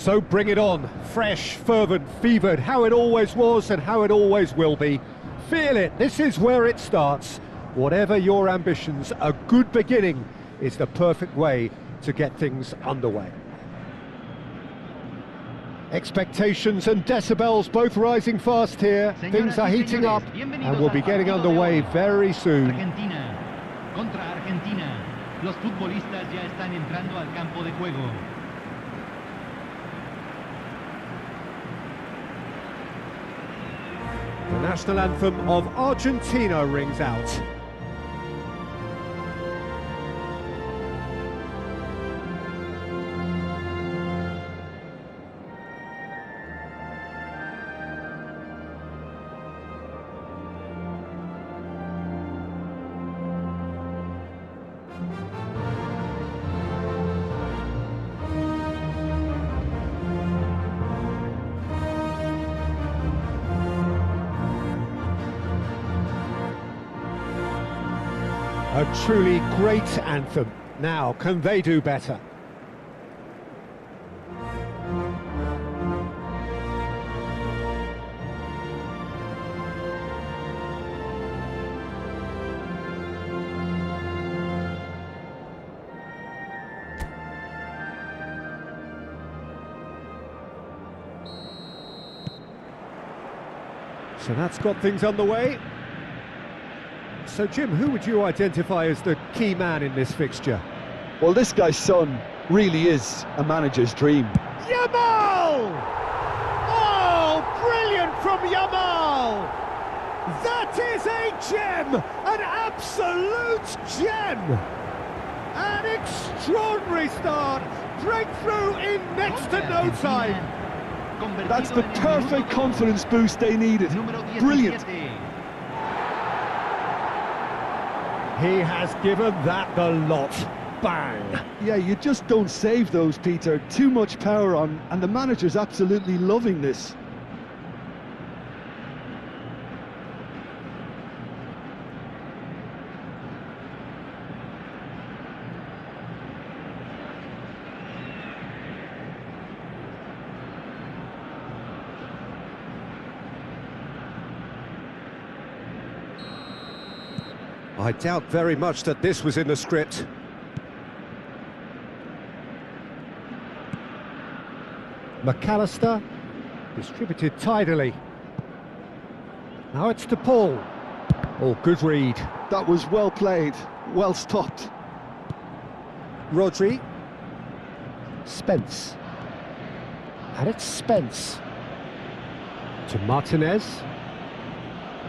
So bring it on, fresh, fervent, fevered, how it always was and how it always will be. Feel it, this is where it starts. Whatever your ambitions, a good beginning is the perfect way to get things underway. Expectations and decibels both rising fast here. Things are heating up and we'll be getting underway very soon. Argentina contra Argentina. Los futbolistas ya están entrando al campo de juego. The national anthem of Argentina rings out. A truly great anthem. Now, can they do better? So that's got things underway. So, Jim, who would you identify as the key man in this fixture? Well, this guy's son really is a manager's dream. Yamal! Oh, brilliant from Yamal! That is a gem! An absolute gem! An extraordinary start! Breakthrough in next to no time! That's the perfect confidence boost they needed. Brilliant! He has given that the lot. Bang! Yeah, you just don't save those, Peter. Too much power on, and the manager's absolutely loving this. I doubt very much that this was in the script. McAllister, distributed tidily. Now it's to Paul. Oh, good read. That was well played, well stopped. Rodri. Spence. And it's Spence. To Martinez.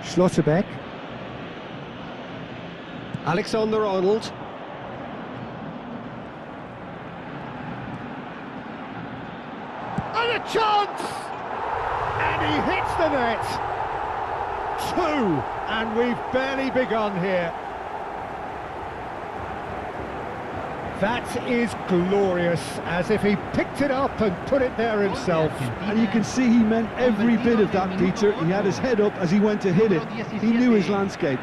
Schlotterbeck. Alexander-Arnold. And a chance! And he hits the net! 2, and we've barely begun here. That is glorious, as if he picked it up and put it there himself. And you can see he meant every bit of that, Peter. He had his head up as he went to hit it. He knew his landscape.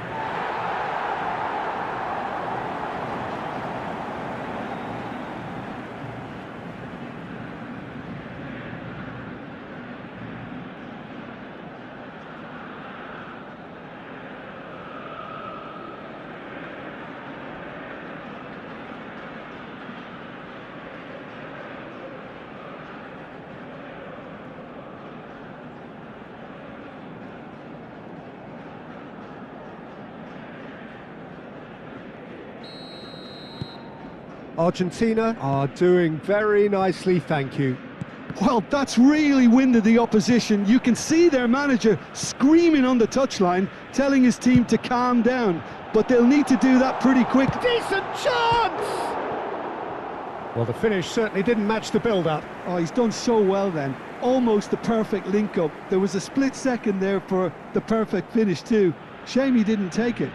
Argentina are doing very nicely, thank you. Well, that's really winded the opposition. You can see their manager screaming on the touchline, telling his team to calm down. But they'll need to do that pretty quick. Decent chance! Well, the finish certainly didn't match the build-up. Oh, he's done so well then. Almost the perfect link-up. There was a split second there for the perfect finish too. Shame he didn't take it.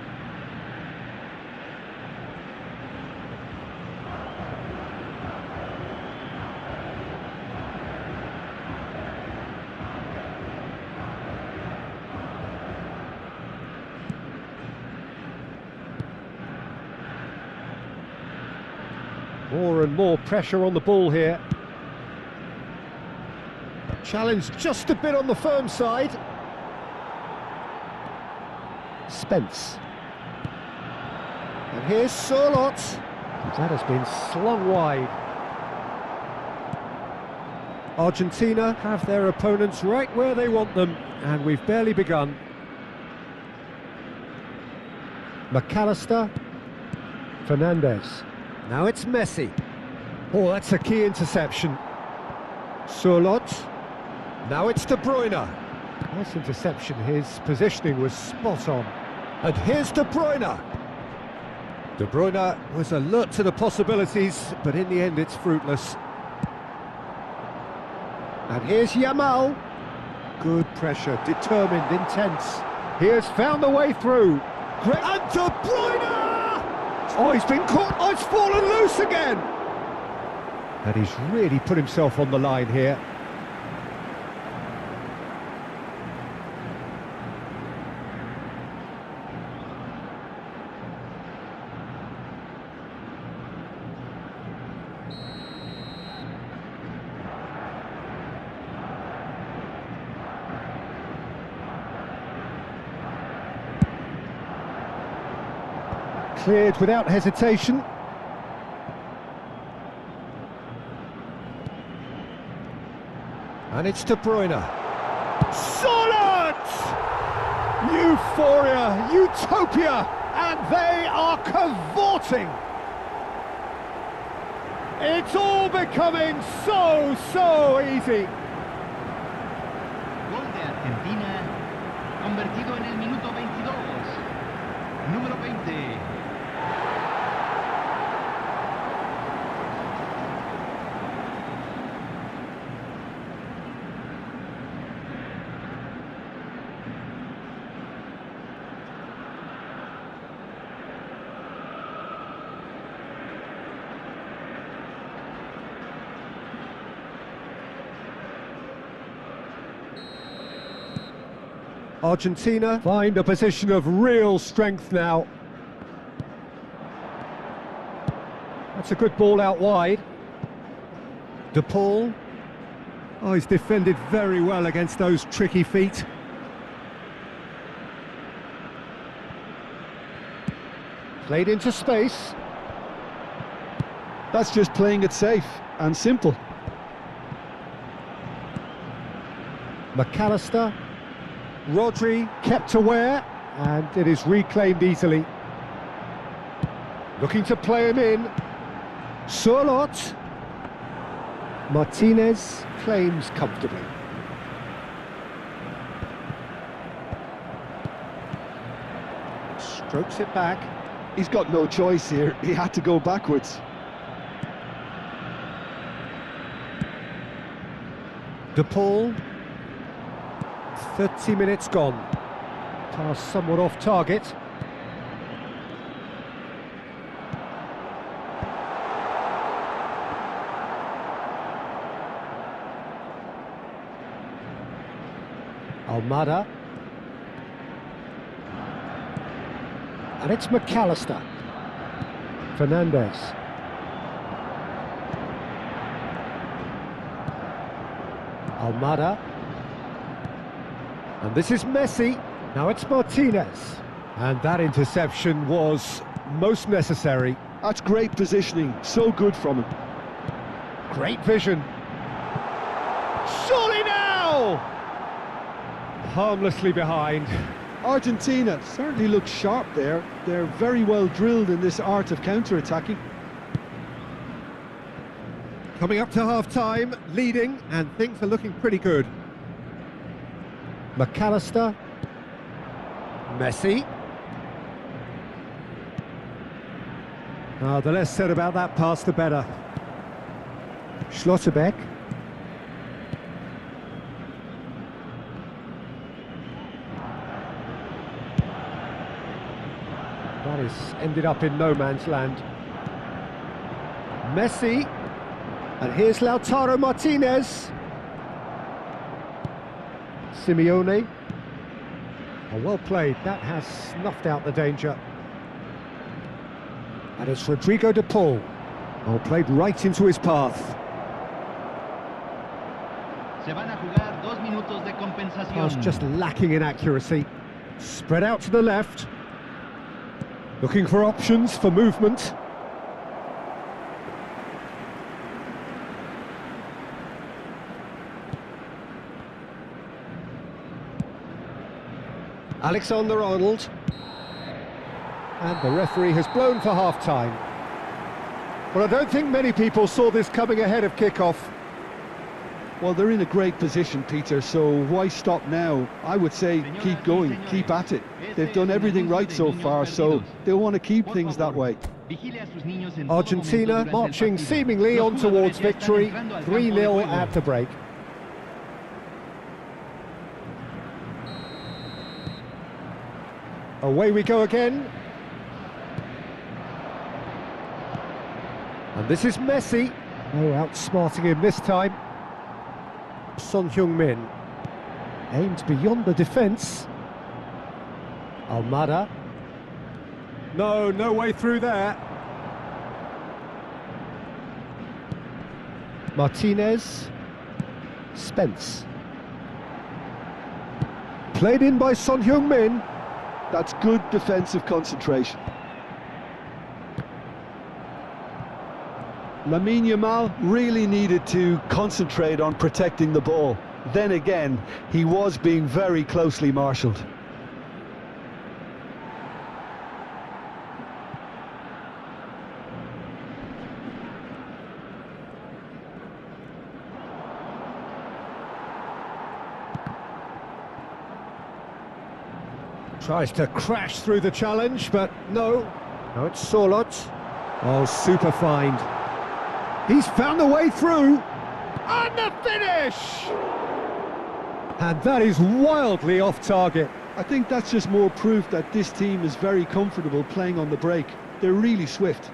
More and more pressure on the ball here. Challenge just a bit on the firm side. Spence. And here's Surlot. That has been slung wide. Argentina have their opponents right where they want them, and we've barely begun. McAllister. Fernandez. Now it's Messi. Oh, that's a key interception. Surlot. Now it's De Bruyne. Nice interception, his positioning was spot on. And here's De Bruyne. De Bruyne was alert to the possibilities, but in the end it's fruitless. And here's Yamal. Good pressure, determined, intense. He has found the way through. Great. And De Bruyne! Oh, he's been caught. Oh, it's fallen loose again. And he's really put himself on the line here. Cleared without hesitation. And it's De Bruyne. Solid! Euphoria, utopia, and they are cavorting. It's all becoming so easy. Gol de Argentina, convertido en el minuto 22. Número 20. Argentina find a position of real strength now. That's a good ball out wide. De Paul. Oh, he's defended very well against those tricky feet. Played into space. That's just playing it safe and simple. McAllister. Rodri kept aware, and it is reclaimed easily. Looking to play him in. Surlot. Martinez claims comfortably. Strokes it back. He's got no choice here. He had to go backwards. De Paul. 30 minutes gone. Pass somewhat off target. Almada. And it's McAllister. Fernandez. Almada. And this is Messi. Now it's Martinez. And that interception was most necessary. That's great positioning. So good from him. Great vision. Surely now! Harmlessly behind. Argentina certainly looks sharp there. They're very well drilled in this art of counter-attacking. Coming up to half-time, leading, and things are looking pretty good. McAllister. Messi. The less said about that pass, the better. Schlotterbeck. That is ended up in no man's land. Messi. And here's Lautaro Martinez. Simeone. Oh, well played. That has snuffed out the danger. And it's Rodrigo De Paul. Oh, played right into his path. Se van a jugar 2 minutos de compensación. Pass just lacking in accuracy. Spread out to the left. Looking for options for movement. Alexander-Arnold. And the referee has blown for half-time. Well, I don't think many people saw this coming ahead of kick-off. Well, they're in a great position, Peter, so why stop now? I would say keep going, keep at it. They've done everything right so far, so they'll want to keep things that way. Argentina marching seemingly on towards victory, 3-0 at the break. Away we go again. And this is Messi. Oh, outsmarting him this time. Son Heung-min. Aimed beyond the defence. Almada. No way through there. Martinez. Spence. Played in by Son Heung-min. That's good defensive concentration. Lamine Yamal really needed to concentrate on protecting the ball. Then again, he was being very closely marshalled. Tries to crash through the challenge, but no. No, it's Sorloth. Oh, super find. He's found a way through. And the finish! And that is wildly off target. I think that's just more proof that this team is very comfortable playing on the break. They're really swift.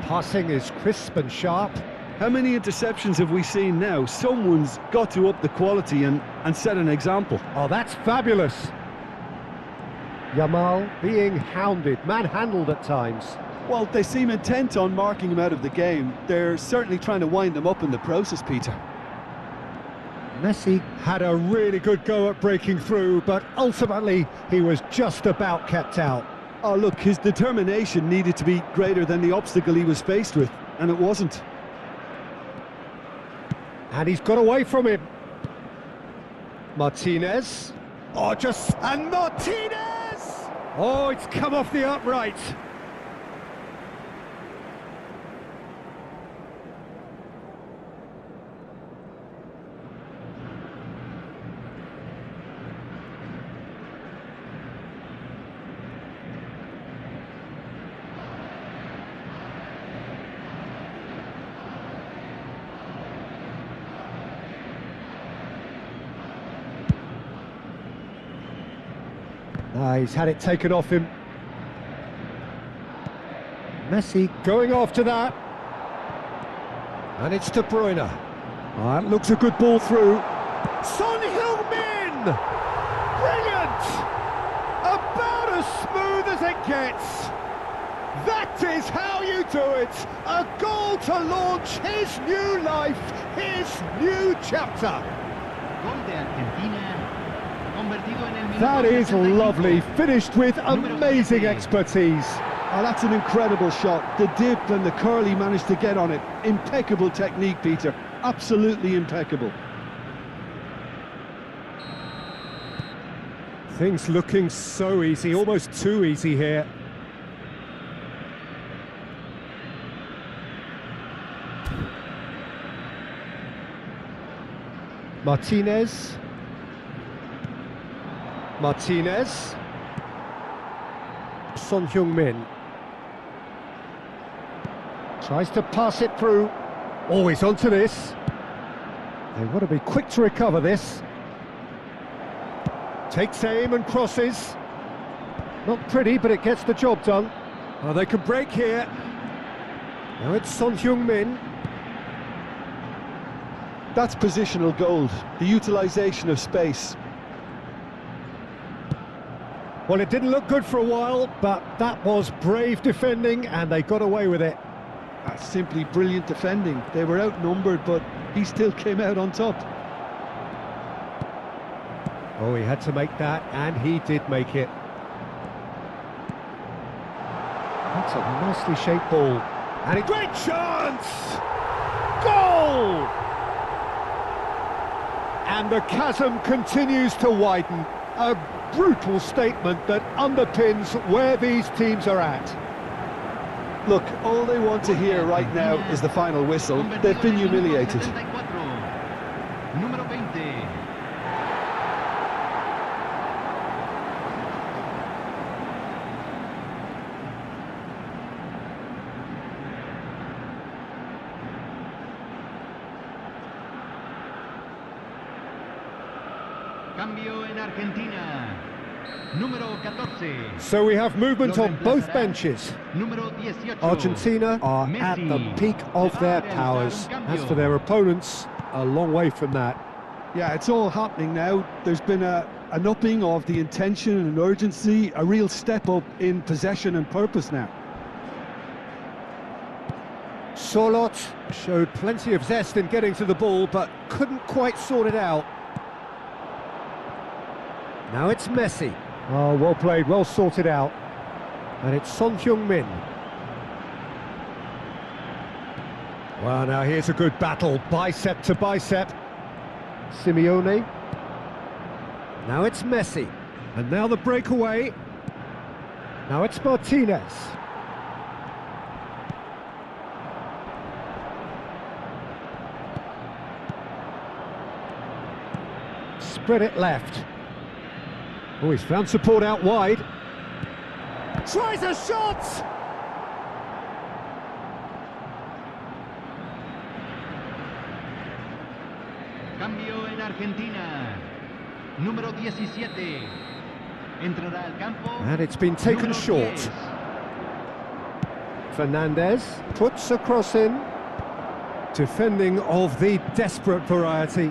Passing is crisp and sharp. How many interceptions have we seen now? Someone's got to up the quality and set an example. Oh, that's fabulous. Yamal being hounded, manhandled at times. Well, they seem intent on marking him out of the game. They're certainly trying to wind him up in the process, Peter. Messi had a really good go at breaking through, but ultimately he was just about kept out. Oh, look, his determination needed to be greater than the obstacle he was faced with, and it wasn't. And he's got away from him. Martinez. Oh, and Martinez! Oh, it's come off the upright. He's had it taken off him. Messi going after that. And it's De Bruyne. That looks a good ball through. Son Heung-min! Brilliant! About as smooth as it gets. That is how you do it. A goal to launch his new life, his new chapter. Gol de Argentina. That is lovely, finished with amazing expertise. Oh, that's an incredible shot. The dip and the curl he managed to get on it. Impeccable technique, Peter. Absolutely impeccable. Things looking so easy, almost too easy here. Martinez. Son Heung-min tries to pass it through. Always onto this. They want to be quick to recover this. Takes aim and crosses. Not pretty, but it gets the job done. Oh, they can break here. Now it's Son Heung-min. That's positional gold, the utilisation of space. Well, it didn't look good for a while, but that was brave defending and they got away with it. Simply brilliant defending. They were outnumbered, but he still came out on top. Oh, he had to make that, and he did make it. That's a nicely shaped ball. And a great chance! Goal! And the chasm continues to widen. A brutal statement that underpins where these teams are at. Look, all they want to hear right now is the final whistle. They've been humiliated. Número 20. Cambio en Argentina. Número 14. So we have movement on both benches. Número 18. Argentina are at the peak of their powers. As for their opponents, a long way from that. Yeah, it's all happening now. There's been an upping of the intention and urgency, a real step up in possession and purpose now. Solot showed plenty of zest in getting to the ball, but couldn't quite sort it out. Now it's Messi. Oh, well played, well sorted out. And it's Son Heung-min. Well, now here's a good battle, bicep to bicep. Simeone. Now it's Messi. And now the breakaway. Now it's Martinez. Spread it left. Oh, he's found support out wide. Tries a shot! Cambio en Argentina. Número 17. Entrará al campo. And it's been taken short. 10. Fernandez puts a cross in. Defending of the desperate variety.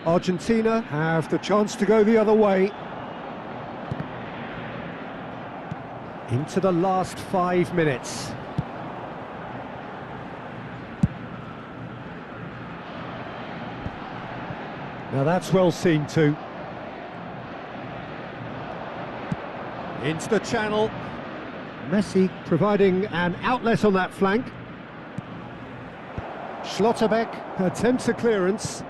Argentina have the chance to go the other way. Into the last 5 minutes. Now that's well seen too. Into the channel. Messi providing an outlet on that flank. Schlotterbeck attempts a clearance.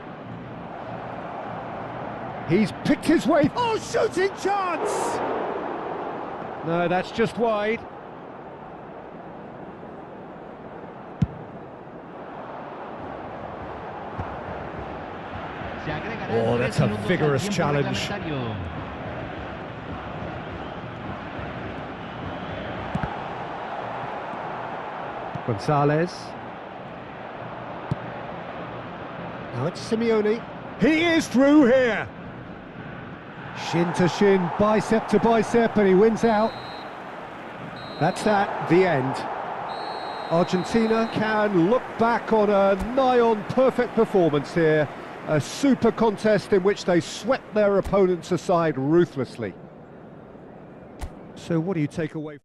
He's picked his way. Oh, shooting chance! No, that's just wide. Oh, that's a vigorous challenge. Gonzalez. Now it's Simeone. He is through here. Shin to shin, bicep to bicep, and he wins out. That's that, the end. Argentina can look back on a nigh-on perfect performance here. A super contest in which they swept their opponents aside ruthlessly. So what do you take away from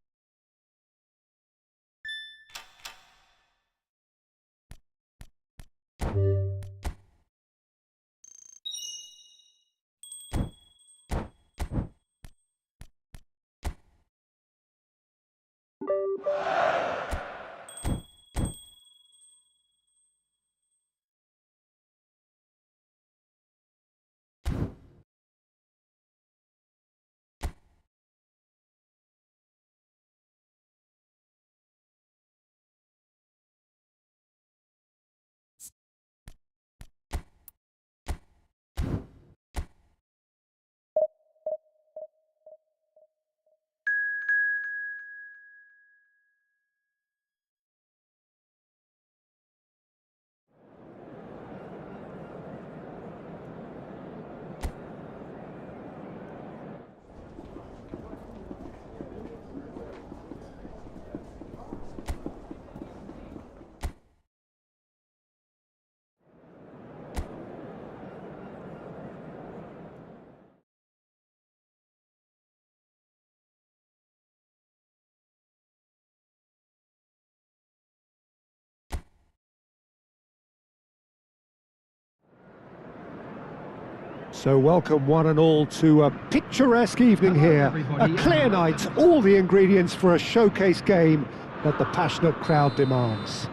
So welcome one and all to a picturesque evening here, a clear night, all the ingredients for a showcase game that the passionate crowd demands.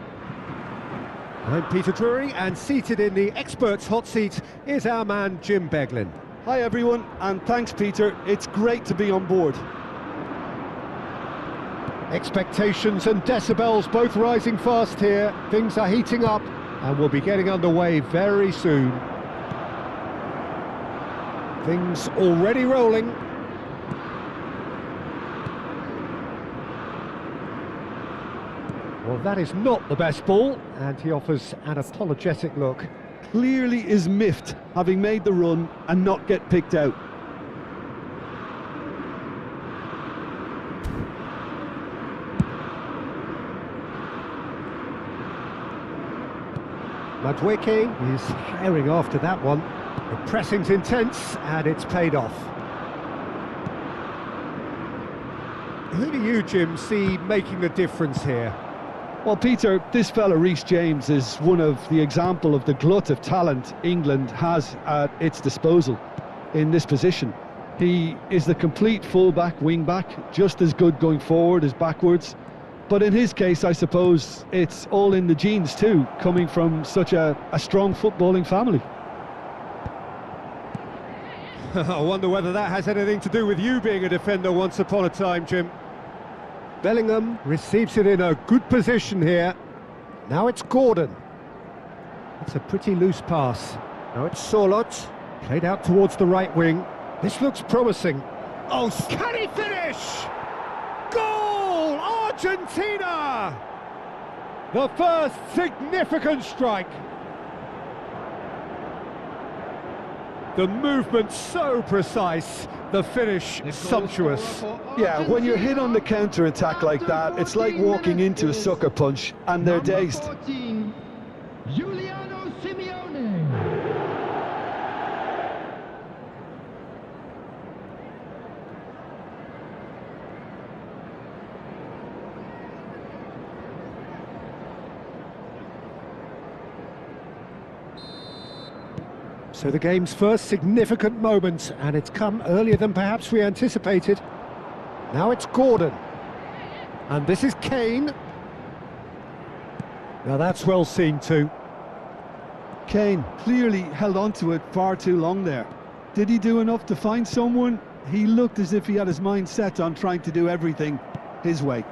I'm Peter Drury, and seated in the experts' hot seat is our man Jim Beglin. Hi everyone, and thanks Peter, it's great to be on board. Expectations and decibels both rising fast here, things are heating up and we'll be getting underway very soon. Things already rolling. Well, that is not the best ball, and he offers an apologetic look. Clearly is miffed, having made the run and not get picked out. Madweke is firing after that one. The pressing's intense, and it's paid off. Who do you, Jim, see making the difference here? Well, Peter, this fella Reece James is one of the example of the glut of talent England has at its disposal in this position. He is the complete full-back, wing-back, just as good going forward as backwards. But in his case, I suppose it's all in the genes too, coming from such a strong footballing family. I wonder whether that has anything to do with you being a defender once upon a time, Jim. Bellingham receives it in a good position here. Now it's Gordon. It's a pretty loose pass. Now it's Sorloth, played out towards the right wing. This looks promising. Oh, can he finish? Goal! Argentina! The first significant strike. The movement so precise, the finish sumptuous. Yeah, when you're hit on the counter-attack like that, it's like walking into a sucker punch and they're dazed. So the game's first significant moment, and it's come earlier than perhaps we anticipated. Now it's Gordon. And this is Kane. Now that's well seen too. Kane clearly held on to it far too long there. Did he do enough to find someone? He looked as if he had his mind set on trying to do everything his way.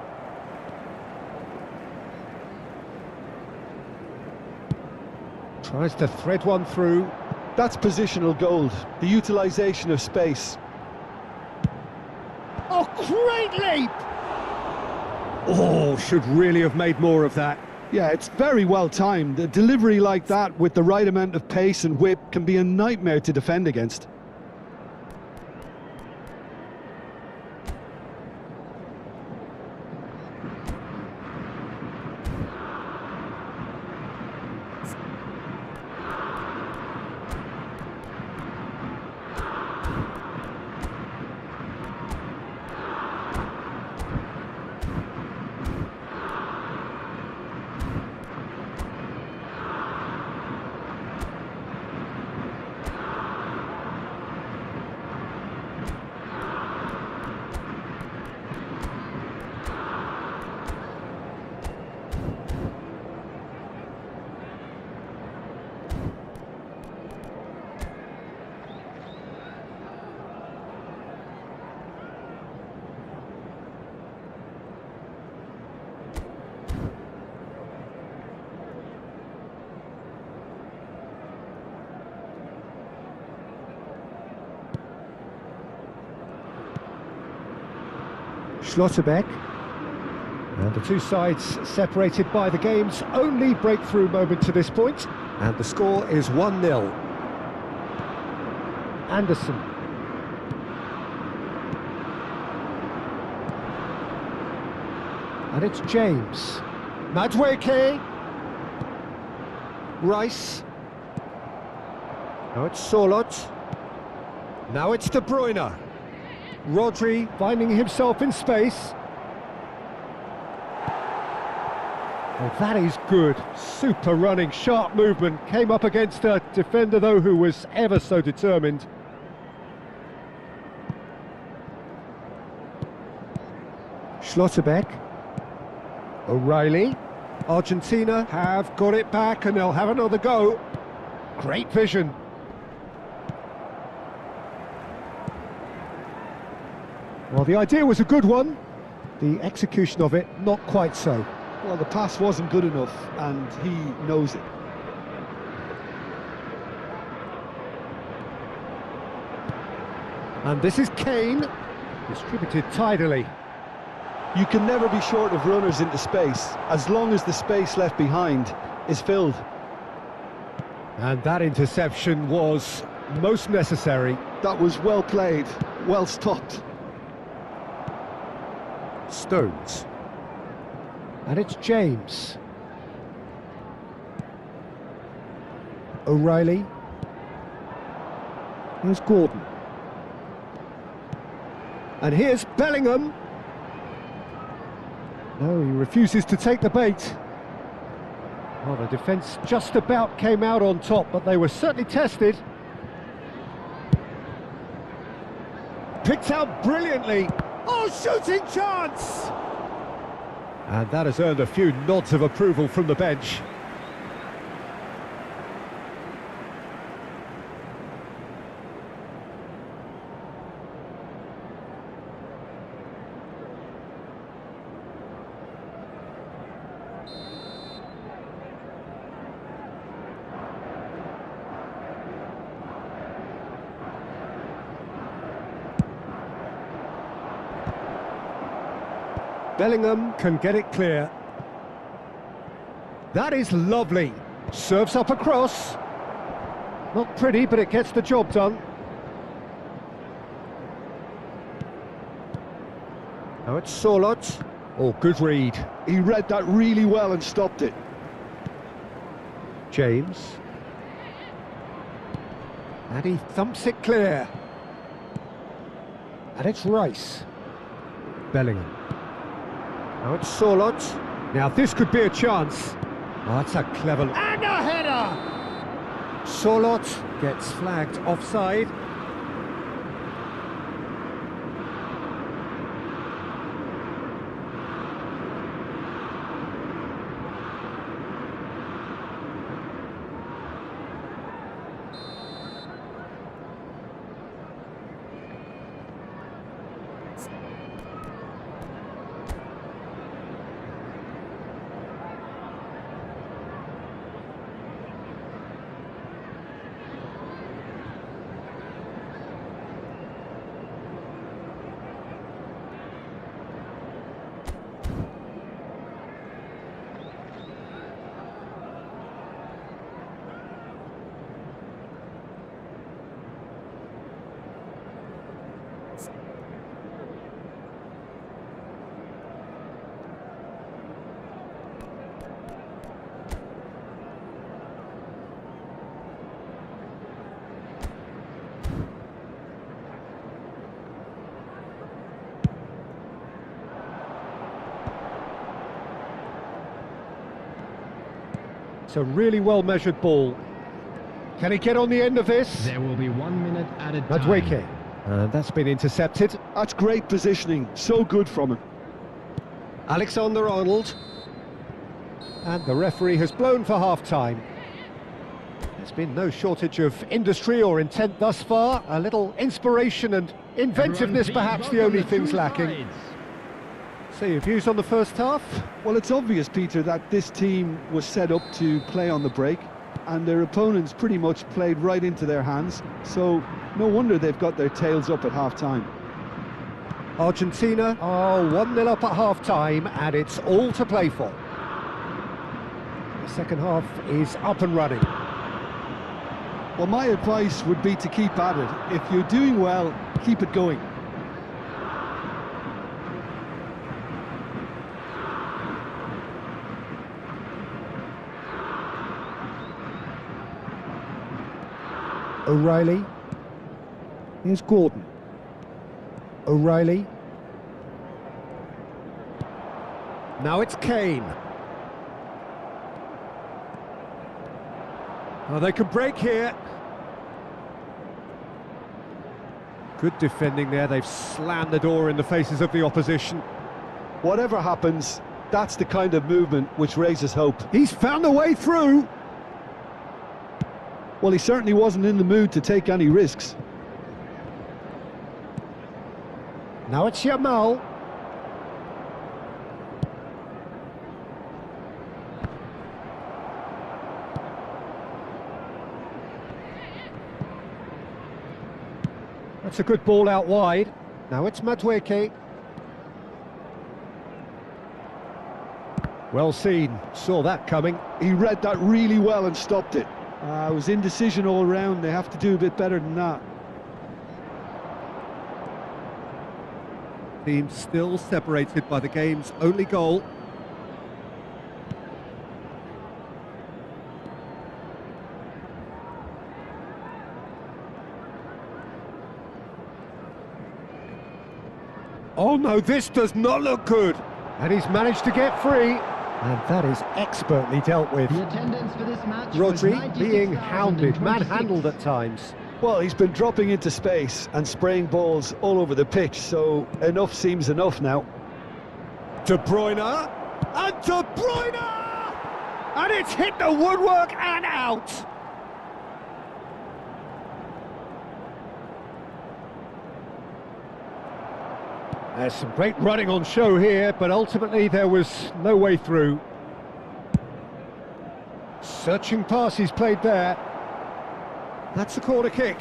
Tries to thread one through. That's positional gold, the utilisation of space. Oh, great leap! Oh, should really have made more of that. Yeah, it's very well timed. A delivery like that with the right amount of pace and whip can be a nightmare to defend against. Schlotterbeck, and the two sides separated by the game's only breakthrough moment to this point, and the score is 1-0. Anderson. And it's James. Madweke. Rice. Now it's Sorloth. Now it's De Bruyne. Rodri finding himself in space. Oh, that is good. Super running, sharp movement. Came up against a defender, though, who was ever so determined. Schlotterbeck. O'Reilly. Argentina have got it back and they'll have another go. Great vision. Well, the idea was a good one. The execution of it, not quite so. Well, the pass wasn't good enough, and he knows it. And this is Kane, distributed tidily. You can never be short of runners into space, as long as the space left behind is filled. And that interception was most necessary. That was well played, well stopped. Stones. And it's James. O'Reilly. Here's Gordon. And here's Bellingham. No, he refuses to take the bait. Well, the defence just about came out on top, but they were certainly tested. Picked out brilliantly. Oh, shooting chance! And that has earned a few nods of approval from the bench. Bellingham can get it clear. That is lovely. Serves up across. Not pretty, but it gets the job done. Now it's Sorloth. Oh, good read. He read that really well and stopped it. James. And he thumps it clear. And it's Rice. Bellingham. Now it's Sorloth. Now this could be a chance. Oh, that's a clever... And a header! Sorloth gets flagged offside. It's a really well-measured ball. Can he get on the end of this? There will be 1 minute at a time. Madweke. And that's been intercepted. That's great positioning, so good from him. Alexander-Arnold. And the referee has blown for half-time. There's been no shortage of industry or intent thus far. A little inspiration and inventiveness, perhaps the only things lacking. So your views on the first half? Well, it's obvious, Peter, that this team was set up to play on the break, and their opponents pretty much played right into their hands, so no wonder they've got their tails up at half-time. Argentina are 1-0 up at half-time, and it's all to play for. The second half is up and running. Well, my advice would be to keep at it. If you're doing well, keep it going. O'Reilly. Here's Gordon. O'Reilly. Now it's Kane. Oh, they can break here. Good defending there. They've slammed the door in the faces of the opposition. Whatever happens, that's the kind of movement which raises hope. He's found a way through. Well, he certainly wasn't in the mood to take any risks. Now it's Yamal. That's a good ball out wide. Now it's Madueke. Well seen, saw that coming. He read that really well and stopped it. It was indecision all round. They have to do a bit better than that. Team still separated by the game's only goal. Oh no, this does not look good. And he's managed to get free. And that is expertly dealt with. The attendance for this match Rodri being hounded, manhandled at times. Well, he's been dropping into space and spraying balls all over the pitch, so enough seems enough now. De Bruyne, and De Bruyne! And it's hit the woodwork and out! There's some great running on show here, but ultimately there was no way through. Searching pass he's played there. That's a corner kick.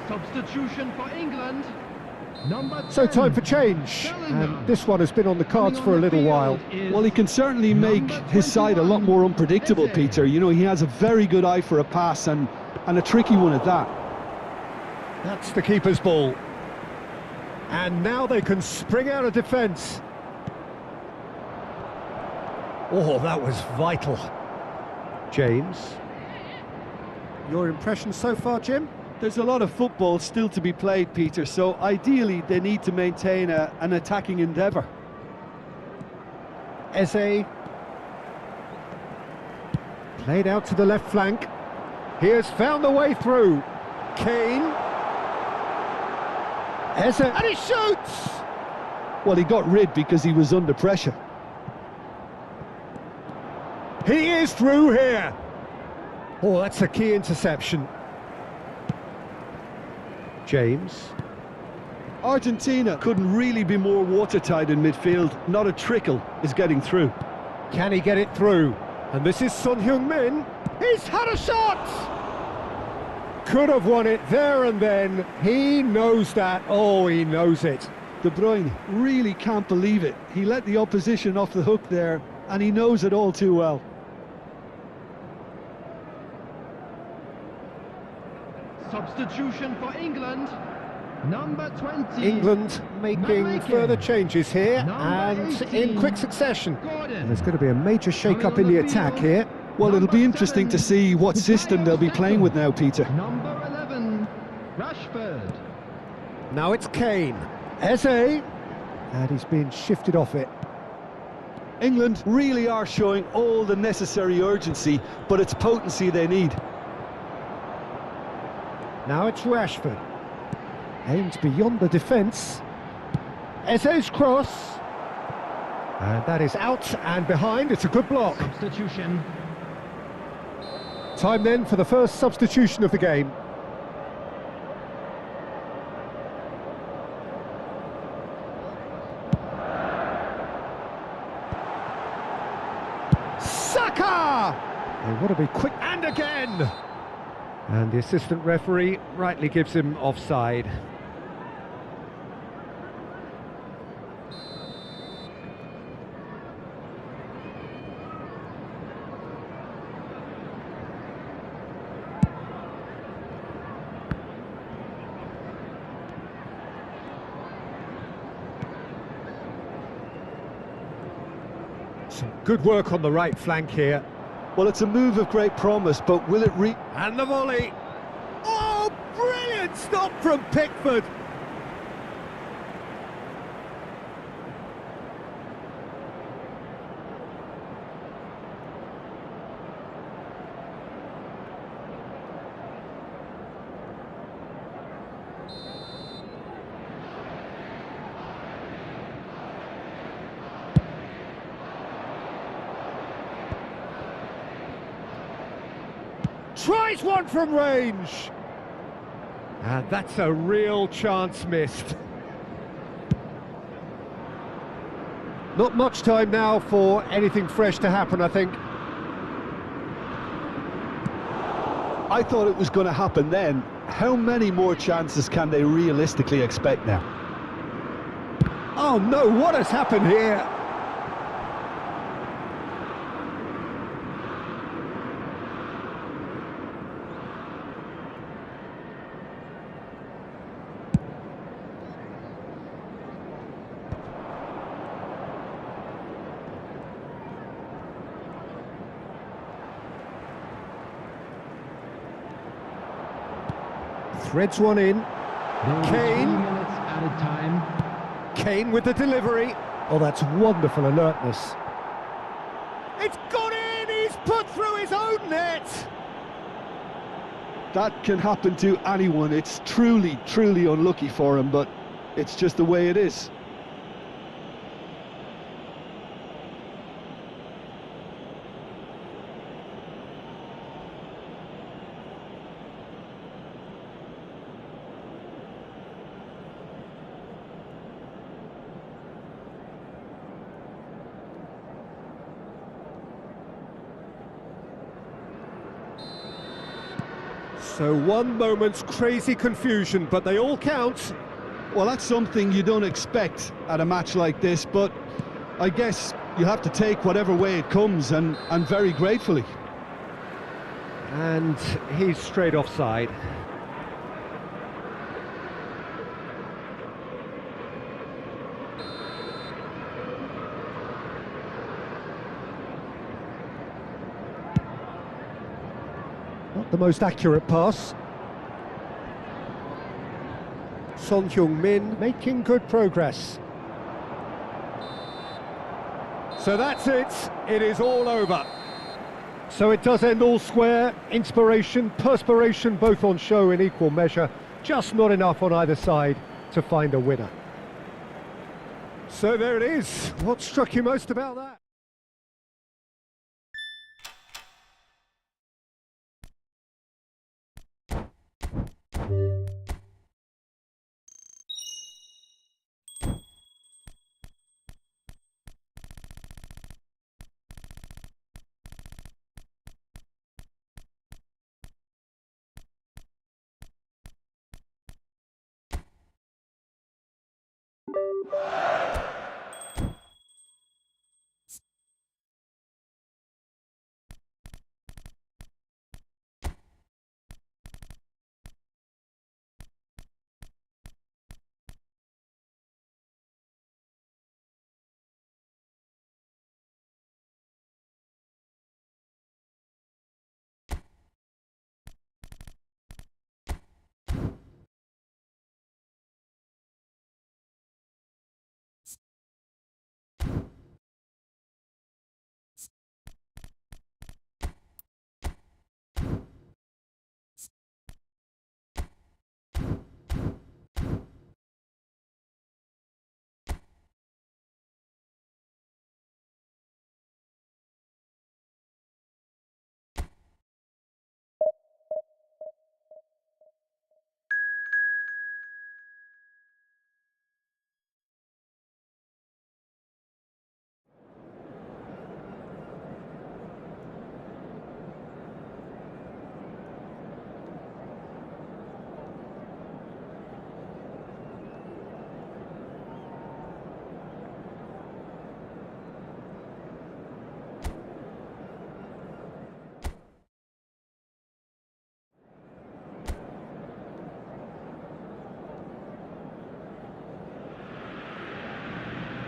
Substitution for England. Number 10. So time for change, and this one has been on the cards for a little while. Well, he can certainly make his side a lot more unpredictable, Peter. You know, he has a very good eye for a pass, and a tricky one at that. That's the keeper's ball. And now they can spring out of defence. Oh, that was vital. James. Your impression so far, Jim? There's a lot of football still to be played, Peter, so ideally they need to maintain an attacking endeavour. Eze. Played out to the left flank. He has found the way through. Kane. Eze, and he shoots! Well, he got rid because he was under pressure. He is through here. Oh, that's a key interception. James. Argentina couldn't really be more watertight in midfield. Not a trickle is getting through. Can he get it through? And this is Son Heung-min. He's had a shot! Could have won it there and then. He knows that. Oh, he knows it. De Bruyne really can't believe it. He let the opposition off the hook there, and he knows it all too well. Substitution for England. Number 20. England making further changes here, and in quick succession. And there's going to be a major shake-up in the attack here. Well, it'll be interesting to see what system they'll be playing with now, Peter. Number 11, Rashford. Now it's Kane. Eze. And he's been shifted off it. England really are showing all the necessary urgency, but it's potency they need. Now it's Rashford. Aims beyond the defence. Eze's cross. And that is out and behind. It's a good block. Substitution. Time then for the first substitution of the game. Saka! They want to be quick, and again! And the assistant referee rightly gives him offside. Some good work on the right flank here. Well, it's a move of great promise, but will it And the volley. Oh, brilliant stop from Pickford. tries one from range. And that's a real chance missed. Not much time now for anything fresh to happen, I think. I thought it was going to happen then. How many more chances can they realistically expect now? Oh no, what has happened here? Threads one in. Kane. 2 minutes added time. Kane with the delivery. Oh, that's wonderful alertness. It's gone in! He's put through his own net! That can happen to anyone. It's truly, truly unlucky for him, but it's just the way it is. So 1 moment's crazy confusion, but they all count. Well, that's something you don't expect at a match like this, but I guess you have to take whatever way it comes, and very gratefully. And he's straight offside. Not the most accurate pass. Son Heung-min making good progress. So that's it. It is all over. So it does end all square. Inspiration, perspiration, both on show in equal measure. Just not enough on either side to find a winner. So there it is. What struck you most about that?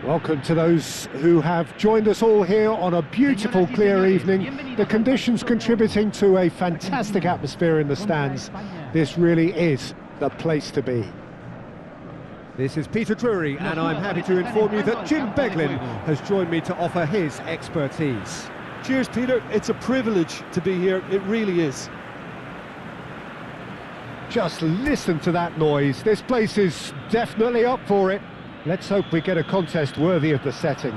Welcome to those who have joined us all here on a beautiful, clear evening. The conditions contributing to a fantastic atmosphere in the stands. This really is the place to be. This is Peter Drury, and I'm happy to inform you that Jim Beglin has joined me to offer his expertise. Cheers, Peter. It's a privilege to be here. It really is. Just listen to that noise. This place is definitely up for it. Let's hope we get a contest worthy of the setting.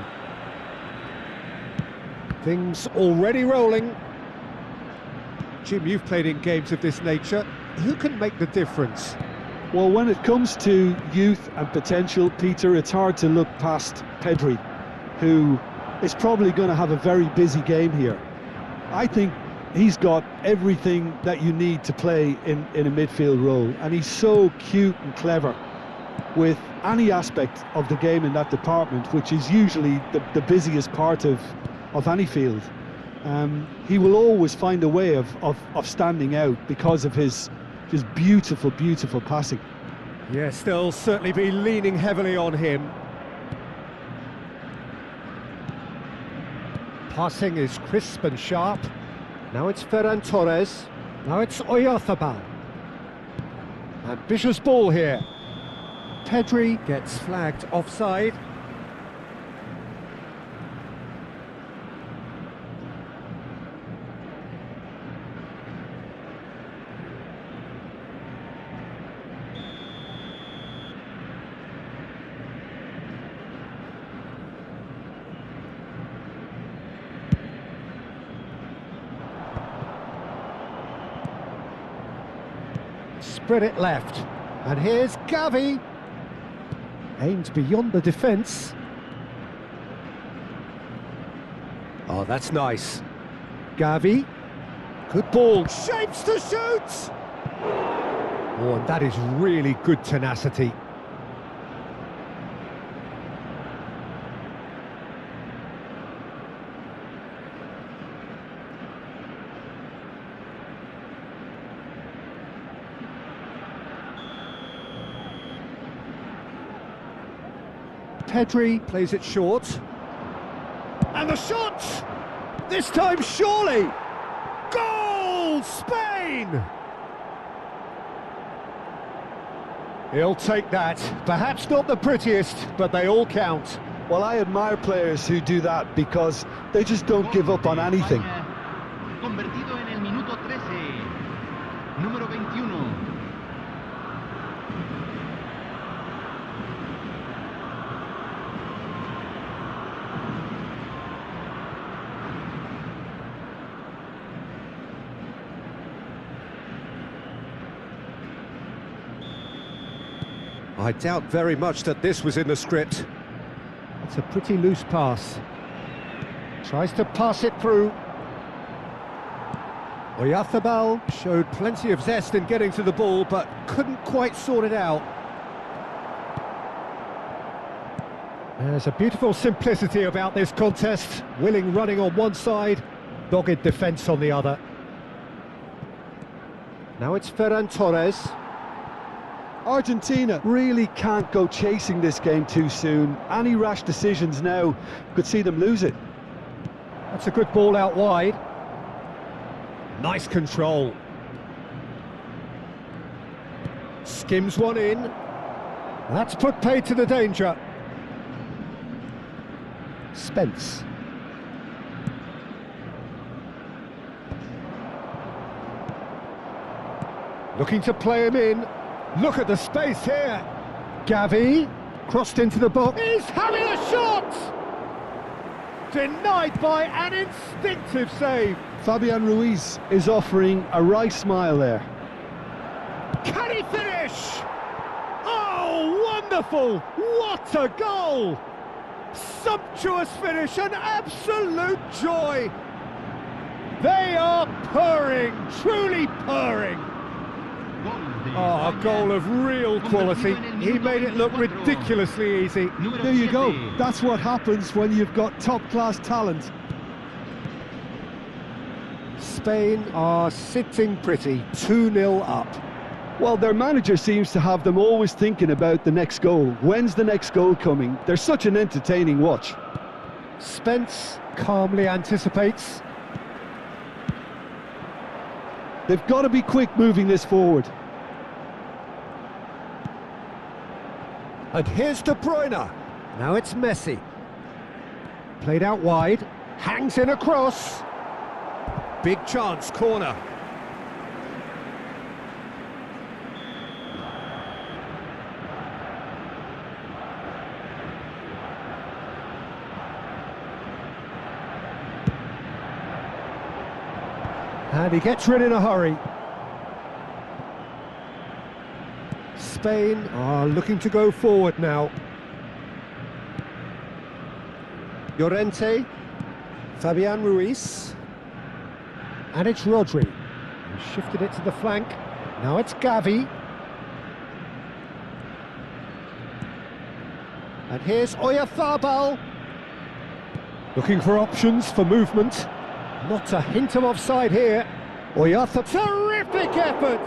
Things already rolling. Jim, you've played in games of this nature. Who can make the difference? Well, when it comes to youth and potential, Peter, it's hard to look past Pedri, who is probably going to have a very busy game here. I think he's got everything that you need to play in a midfield role, and he's so cute and clever with any aspect of the game in that department, which is usually the busiest part of any field. He will always find a way of standing out because of his just beautiful, beautiful passing. Yes, they'll certainly be leaning heavily on him. Passing is crisp and sharp. Now it's Ferran Torres. Now it's Oyarzabal. Ambitious ball here. Pedri gets flagged offside. Spread it left, and here's Gavi. Aimed beyond the defence. Oh, that's nice. Gavi. Good ball. Shapes to shoot! Oh, and that is really good tenacity. Pedri plays it short. And the shot! This time surely! Goal! Spain! He'll take that. Perhaps not the prettiest, but they all count. Well, I admire players who do that because they just don't give up on anything. Convertido en el minuto 13. Número 21. I doubt very much that this was in the script. It's a pretty loose pass. Tries to pass it through. Oyarzabal showed plenty of zest in getting to the ball, but couldn't quite sort it out. There's a beautiful simplicity about this contest. Willing running on one side, dogged defence on the other. Now it's Ferran Torres. Argentina really can't go chasing this game too soon. Any rash decisions now could see them lose it. That's a good ball out wide. Nice control. Skims one in. That's put paid to the danger. Spence. Looking to play him in. Look at the space here. Gavi, crossed into the box. He's having a shot! Denied by an instinctive save. Fabian Ruiz is offering a wry smile there. Can he finish? Oh, wonderful! What a goal! Sumptuous finish, an absolute joy. They are purring, truly purring. Oh, a goal of real quality. He made it look ridiculously easy. There you go. That's what happens when you've got top-class talent. Spain are sitting pretty, 2-0 up. Well, their manager seems to have them always thinking about the next goal. When's the next goal coming? They're such an entertaining watch. Spence calmly anticipates. They've got to be quick moving this forward. And here's De Bruyne. Now it's Messi. Played out wide. Hangs in a cross. Big chance, corner. And he gets rid in a hurry. Spain are looking to go forward now. Llorente, Fabian Ruiz, and it's Rodri. He shifted it to the flank. Now it's Gavi. And here's Oyarzabal. Looking for options for movement. Not a hint of offside here. Oyarzabal, terrific effort!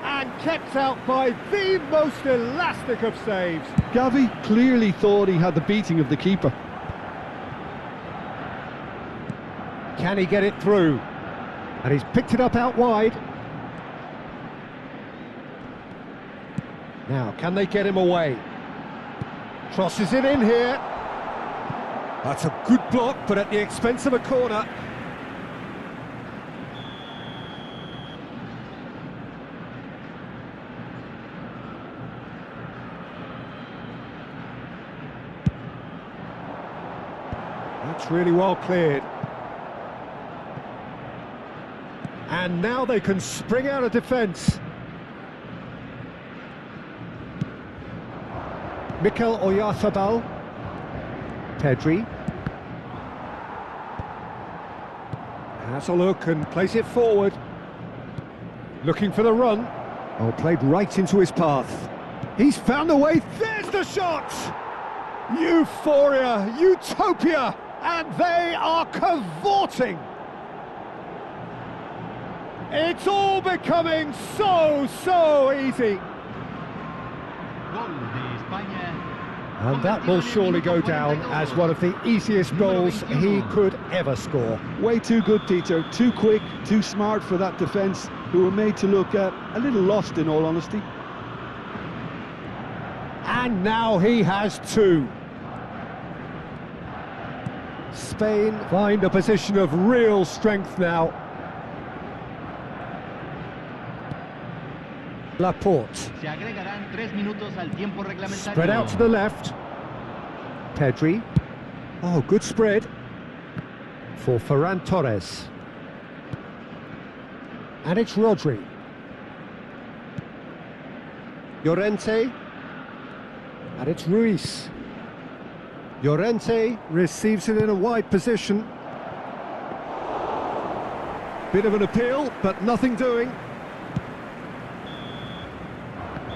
And kept out by the most elastic of saves. Gavi clearly thought he had the beating of the keeper. Can he get it through? And he's picked it up out wide. Now, can they get him away? Crosses it in here. That's a good block, but at the expense of a corner. That's really well cleared. And now they can spring out of defence. Mikel Oyarzabal. Pedri. Has a look and plays it forward. Looking for the run. Oh, played right into his path. He's found a way. There's the shot! Euphoria, utopia, and they are cavorting. It's all becoming so easy. Gol de España. And that will surely go down as one of the easiest goals he could ever score. Way too good, Tito. Too quick, too smart for that defence, who were made to look a little lost, in all honesty. And now he has two. Spain find a position of real strength now. Laporte. Se agregarán 3 minutos al tiempo reglamentario. Spread out to the left. Pedri. Oh, good spread. For Ferran Torres. And it's Rodri. Llorente. And it's Ruiz. Llorente receives it in a wide position. Bit of an appeal, but nothing doing.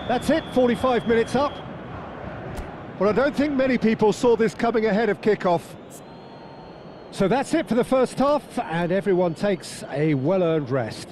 That's it, 45 minutes up. Well, I don't think many people saw this coming ahead of kickoff. So that's it for the first half, and everyone takes a well-earned rest.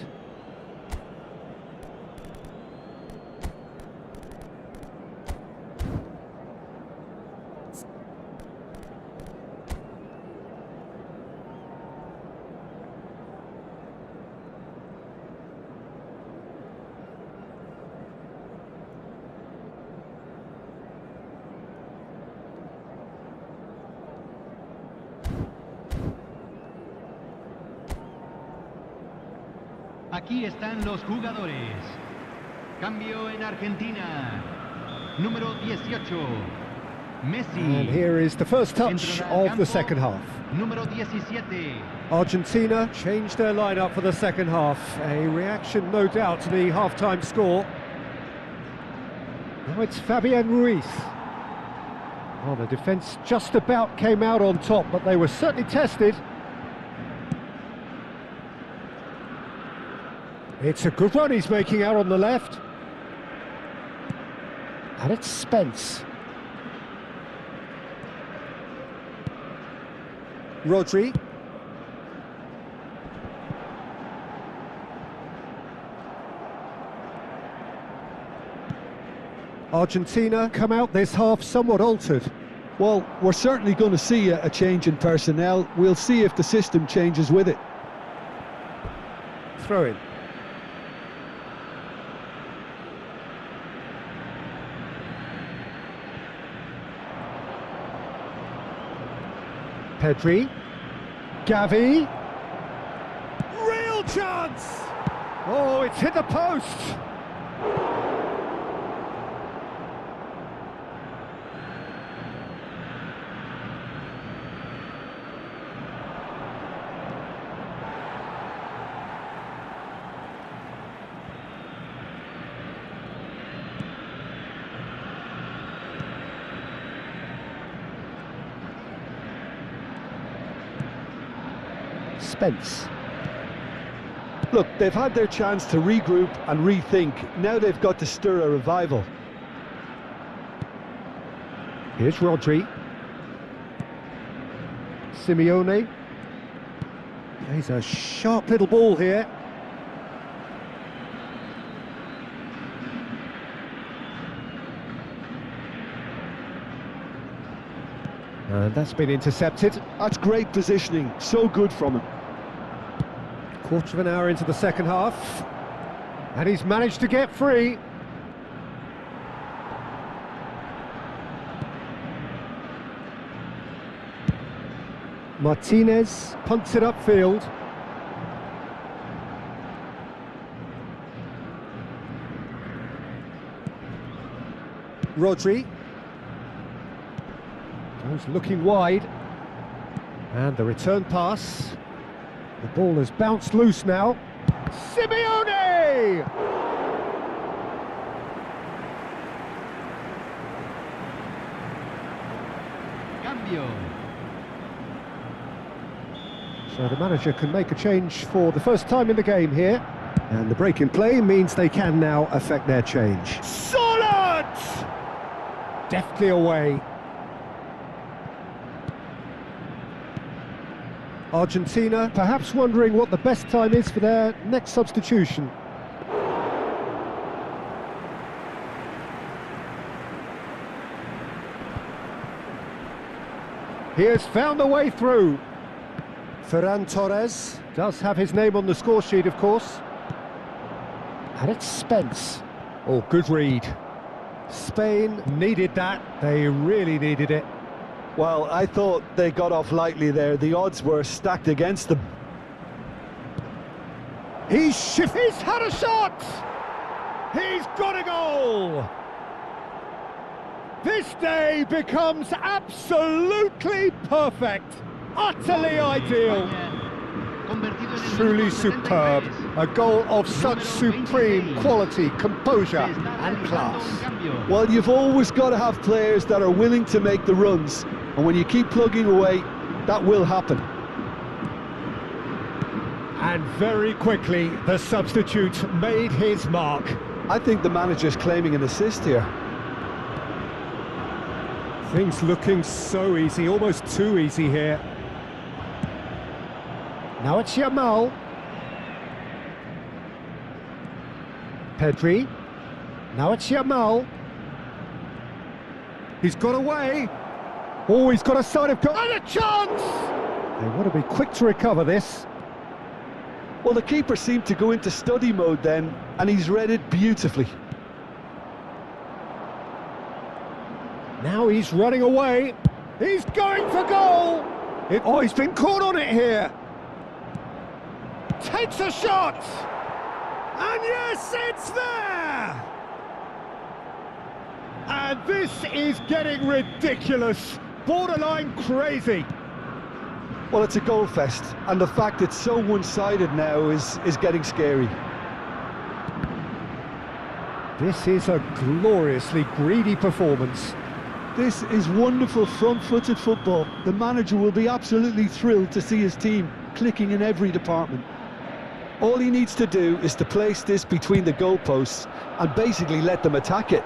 Aquí están los jugadores. Cambio en Argentina. Número 18. Messi. And here is the first touch of the second half. Número 17. Argentina changed their lineup for the second half. A reaction, no doubt, to the half-time score. Now it's Fabian Ruiz. Oh, the defence just about came out on top, but they were certainly tested. It's a good run he's making out on the left. And it's Spence. Rodri. Argentina come out this half somewhat altered. Well, we're certainly going to see a change in personnel. We'll see if the system changes with it. Throw in. Pedri. Gavi. Real chance! Oh, it's hit the post! Spence. Look, they've had their chance to regroup and rethink. Now they've got to stir a revival. Here's Rodri. Simeone. Plays a sharp little ball here. And that's been intercepted. That's great positioning, so good from him. Quarter of an hour into the second half, and he's managed to get free. Martinez punts it upfield. Rodri. Goes looking wide. And the return pass. The ball has bounced loose now. Simeone! Cambio. So the manager can make a change for the first time in the game here. And the break in play means they can now affect their change. Solid! Deftly away. Argentina perhaps wondering what the best time is for their next substitution. He has found a way through. Ferran Torres does have his name on the score sheet, of course. And it's Spence. Oh, good read. Spain needed that. They really needed it. Well, I thought they got off lightly there. The odds were stacked against them. He's had a shot! He's got a goal! This day becomes absolutely perfect. Utterly ideal. Truly superb. A goal of such supreme quality, composure and class. Well, you've always got to have players that are willing to make the runs. And when you keep plugging away, that will happen. And very quickly, the substitute made his mark. I think the manager's claiming an assist here. Things looking so easy, almost too easy here. Now it's Yamal. Pedri. Now it's Yamal. He's got away. Oh, he's got a side of goal. And a chance! They want to be quick to recover this. Well, the keeper seemed to go into study mode then, and he's read it beautifully. Now he's running away. He's going for goal. Oh, he's been caught on it here. Takes a shot. And yes, it's there. And this is getting ridiculous. Borderline crazy. Well, it's a goal fest, and the fact it's so one-sided now is getting scary. This is a gloriously greedy performance. This is wonderful front-footed football. The manager will be absolutely thrilled to see his team clicking in every department. All he needs to do is to place this between the goalposts and basically let them attack it.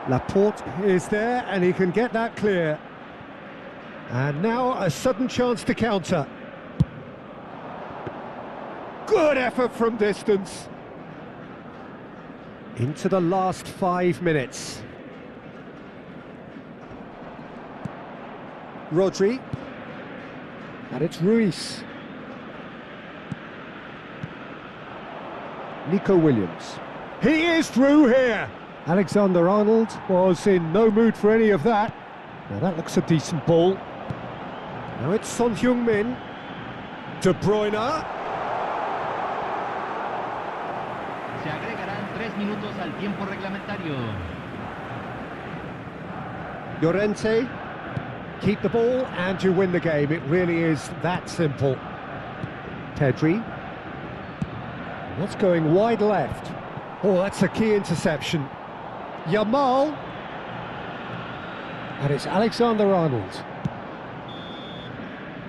Laporte is there and he can get that clear. And now a sudden chance to counter. Good effort from distance. Into the last 5 minutes. Rodri. And it's Ruiz. Nico Williams. He is through here. Alexander-Arnold was in no mood for any of that. Now that looks a decent ball. Now it's Son Heung-min. De Bruyne. Se agregarán 3 minutos al tiempo reglamentario. Llorente. Keep the ball and you win the game. It really is that simple. Pedri. That's going wide left. Oh, that's a key interception. Yamal. And it's Alexander-Arnold.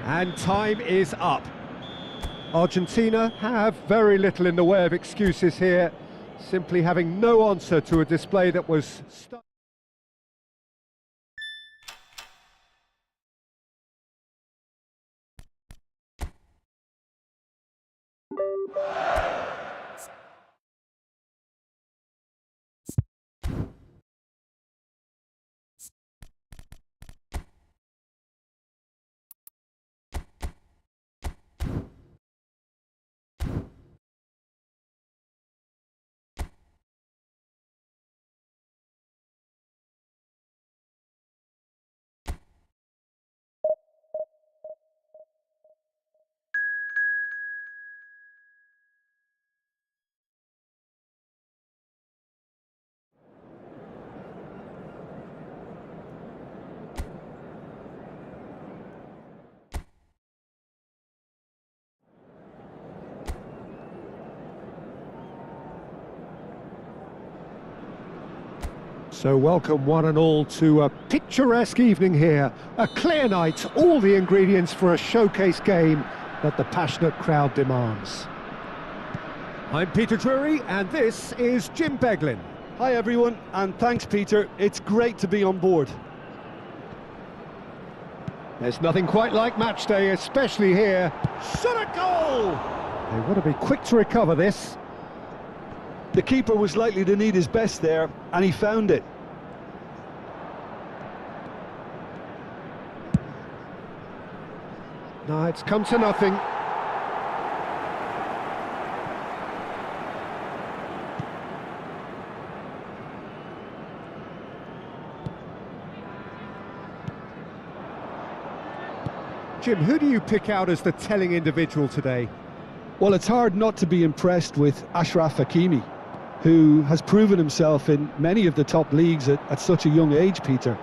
And time is up. Argentina have very little in the way of excuses here, simply having no answer to a display that was So welcome one and all to a picturesque evening here, a clear night, all the ingredients for a showcase game that the passionate crowd demands. I'm Peter Drury and this is Jim Beglin. Hi everyone, and thanks Peter, it's great to be on board. There's nothing quite like match day, especially here. Shot a goal! They want to be quick to recover this. The keeper was likely to need his best there, and he found it. No, it's come to nothing. Jim, who do you pick out as the telling individual today? Well, it's hard not to be impressed with Achraf Hakimi, who has proven himself in many of the top leagues at such a young age, Peter.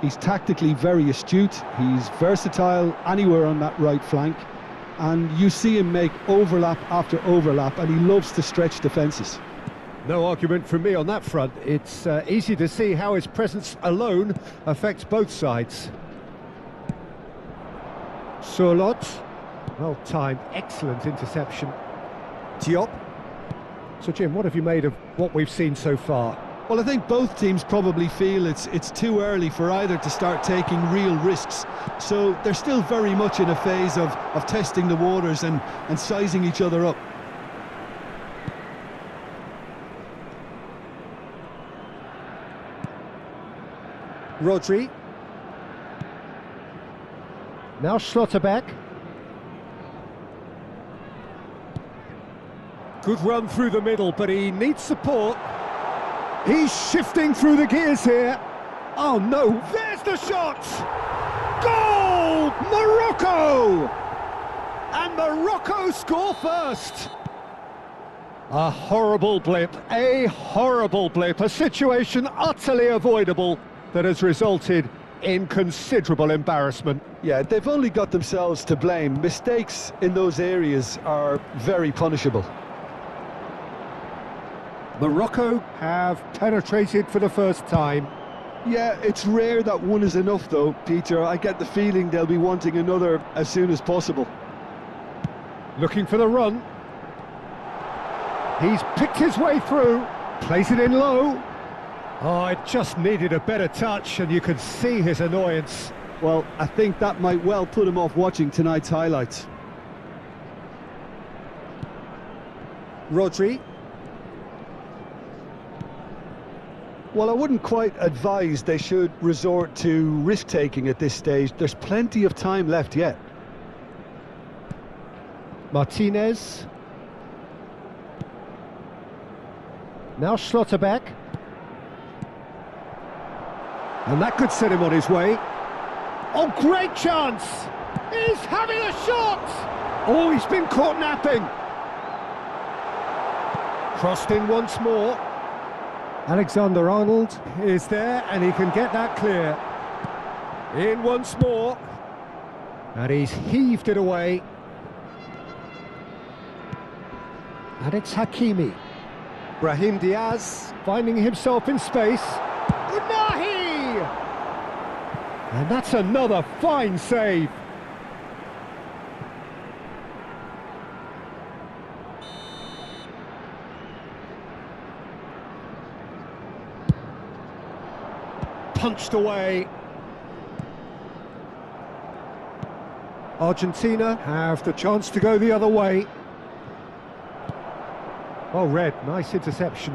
He's tactically very astute, he's versatile anywhere on that right flank, and you see him make overlap after overlap, and he loves to stretch defences. No argument from me on that front. It's easy to see how his presence alone affects both sides. Surlot, well timed, excellent interception. Diop. So Jim, what have you made of what we've seen so far? Well, I think both teams probably feel it's too early for either to start taking real risks. So they're still very much in a phase of testing the waters and sizing each other up. Rodri. Now Schlotterbeck. Good run through the middle, but he needs support. He's shifting through the gears here. Oh no, there's the shot! Goal! Morocco! And Morocco score first. A horrible blip, a situation utterly avoidable that has resulted in considerable embarrassment. Yeah, they've only got themselves to blame. Mistakes in those areas are very punishable. Morocco have penetrated for the first time. Yeah, it's rare that one is enough though, Peter. I get the feeling they'll be wanting another as soon as possible. Looking for the run. He's picked his way through, plays it in low. Oh, it just needed a better touch, and you could see his annoyance. Well, I think that might well put him off watching tonight's highlights. Rodri. Well, I wouldn't quite advise they should resort to risk-taking at this stage. There's plenty of time left yet. Martinez. Now Schlotterbeck. And that could set him on his way. Oh, great chance! He's having a shot! Oh, he's been caught napping. Crossed in once more. Alexander-Arnold is there, and he can get that clear. In once more. And he's heaved it away. And it's Hakimi. Brahim Diaz finding himself in space. Unahi! And that's another fine save. punched away. Argentina have the chance to go the other way. Oh, Red, nice interception.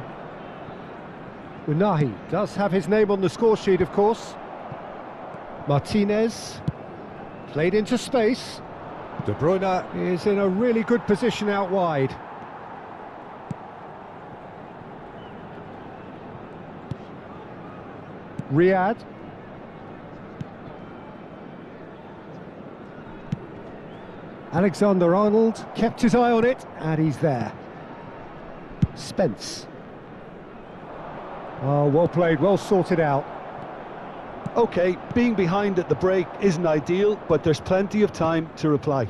Unahi does have his name on the score sheet, of course. Martinez, played into space. De Bruyne is in a really good position out wide. Riyad. Alexander-Arnold kept his eye on it, and he's there. Spence. Oh, well played, well sorted out. OK, being behind at the break isn't ideal, but there's plenty of time to reply.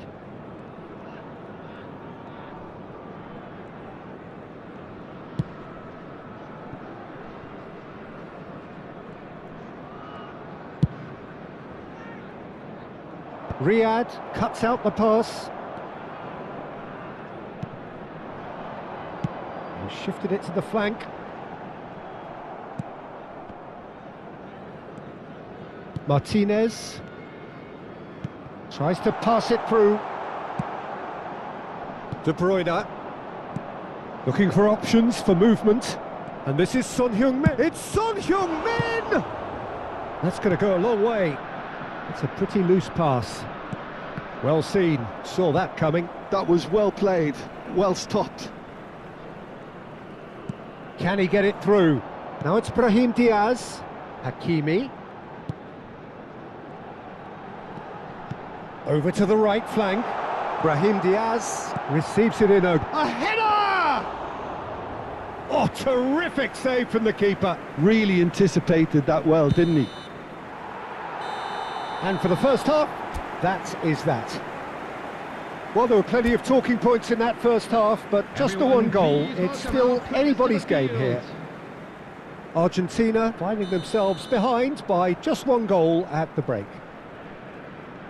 Riyad cuts out the pass. He shifted it to the flank. Martinez tries to pass it through. De Bruyne looking for options for movement, and this is Son Heung-min. It's Son Heung-min! That's going to go a long way. It's a pretty loose pass. Well seen, saw that coming. That was well played, well stopped. Can he get it through? Now it's Brahim Diaz. Hakimi. Over to the right flank. Brahim Diaz receives it in a header! Oh, terrific save from the keeper. Really anticipated that well, didn't he? And for the first half, that is that. Well, there were plenty of talking points in that first half, but just the one goal. It's still anybody's game here. Argentina finding themselves behind by just one goal at the break.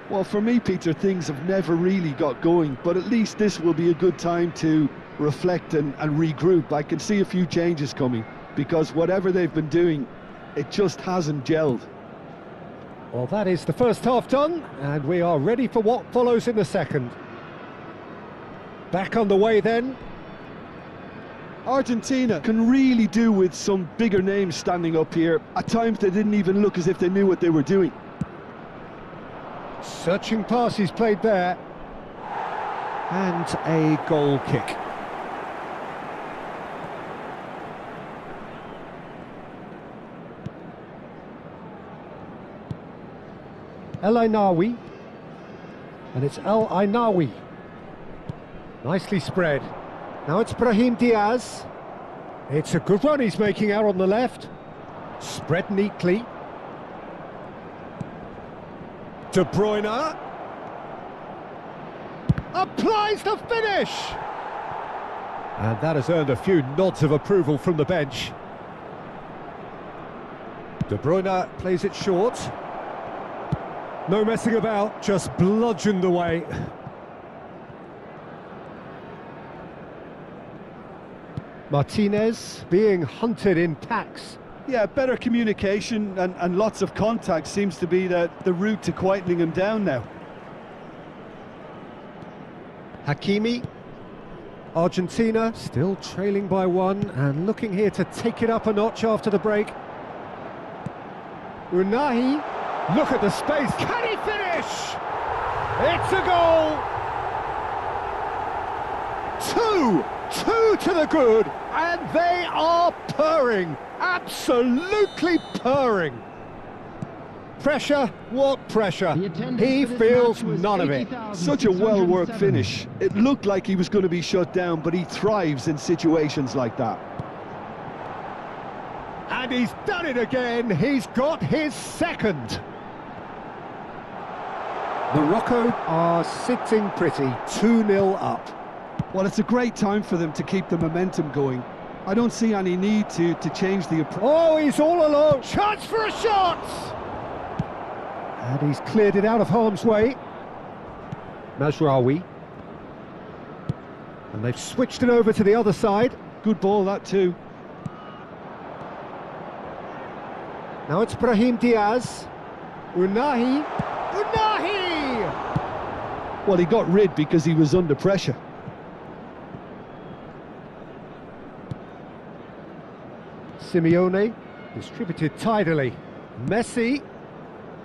Well, for me, Peter, things have never really got going, but at least this will be a good time to reflect and regroup. I can see a few changes coming, because whatever they've been doing, it just hasn't gelled. Well, that is the first half done, and we are ready for what follows in the second. Back on the way then. Argentina can really do with some bigger names standing up here. At times they didn't even look as if they knew what they were doing. Searching passes played there. And a goal kick. El Ainawi. And it's El Ainawi. Nicely spread. Now it's Brahim Diaz. It's a good run he's making out on the left. Spread neatly. De Bruyne. Applies the finish! And that has earned a few nods of approval from the bench. De Bruyne plays it short. No messing about, just bludgeoned away. Martinez being hunted in packs. Yeah, better communication and lots of contact seems to be the route to quietening him down now. Hakimi. Argentina still trailing by one and looking here to take it up a notch after the break. Unahi, look at the space, can he finish? It's a goal! Two to the good, and they are purring, absolutely purring. Pressure, what pressure? He feels none of it. Such a well-worked finish. It looked like he was going to be shut down, but he thrives in situations like that. And he's done it again, he's got his second. Morocco are sitting pretty, 2-0 up. Well, it's a great time for them to keep the momentum going. I don't see any need to change the approach. Oh, he's all alone. Chance for a shot! And he's cleared it out of harm's way. Mazraoui. And they've switched it over to the other side. Good ball, that too. Now it's Brahim Diaz. Unahi. Unahi! Well, he got rid because he was under pressure. Simeone, distributed tidily. Messi.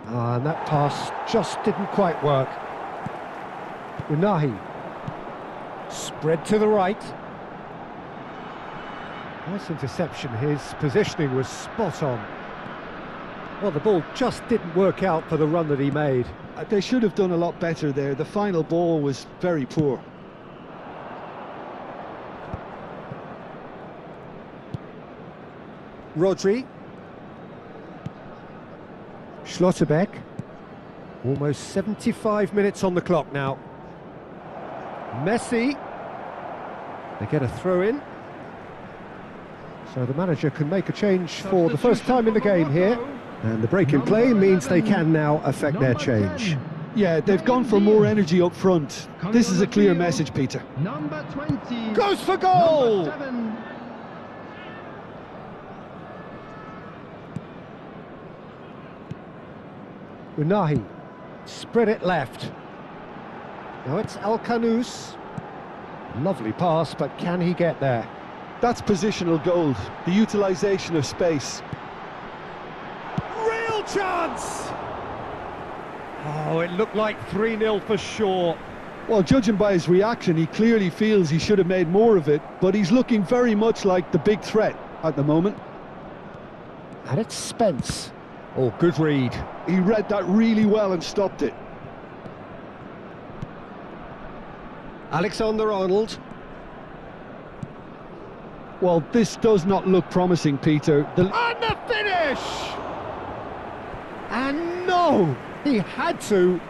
And that pass just didn't quite work. Unahi. Spread to the right. Nice interception. His positioning was spot on. Well, the ball just didn't work out for the run that he made. They should have done a lot better there. The final ball was very poor. Rodri. Schlotterbeck. Almost 75 minutes on the clock now. Messi. They get a throw in. So the manager can make a change for the first time in the game here. And the break in play means they can now affect their change. Yeah, they've gone for more energy up front. This is a clear message, Peter. Number 20. Goes for goal! Number 7. Unahi. Spread it left. Now it's Al-Kanous. Lovely pass, but can he get there? That's positional gold, the utilisation of space. Real chance! Oh, it looked like 3-0 for sure. Well, judging by his reaction, he clearly feels he should have made more of it, but he's looking very much like the big threat at the moment. And it's Spence. Oh, good read. He read that really well and stopped it. Alexander-Arnold. Well, this does not look promising, Peter. And the finish! And no! He had to,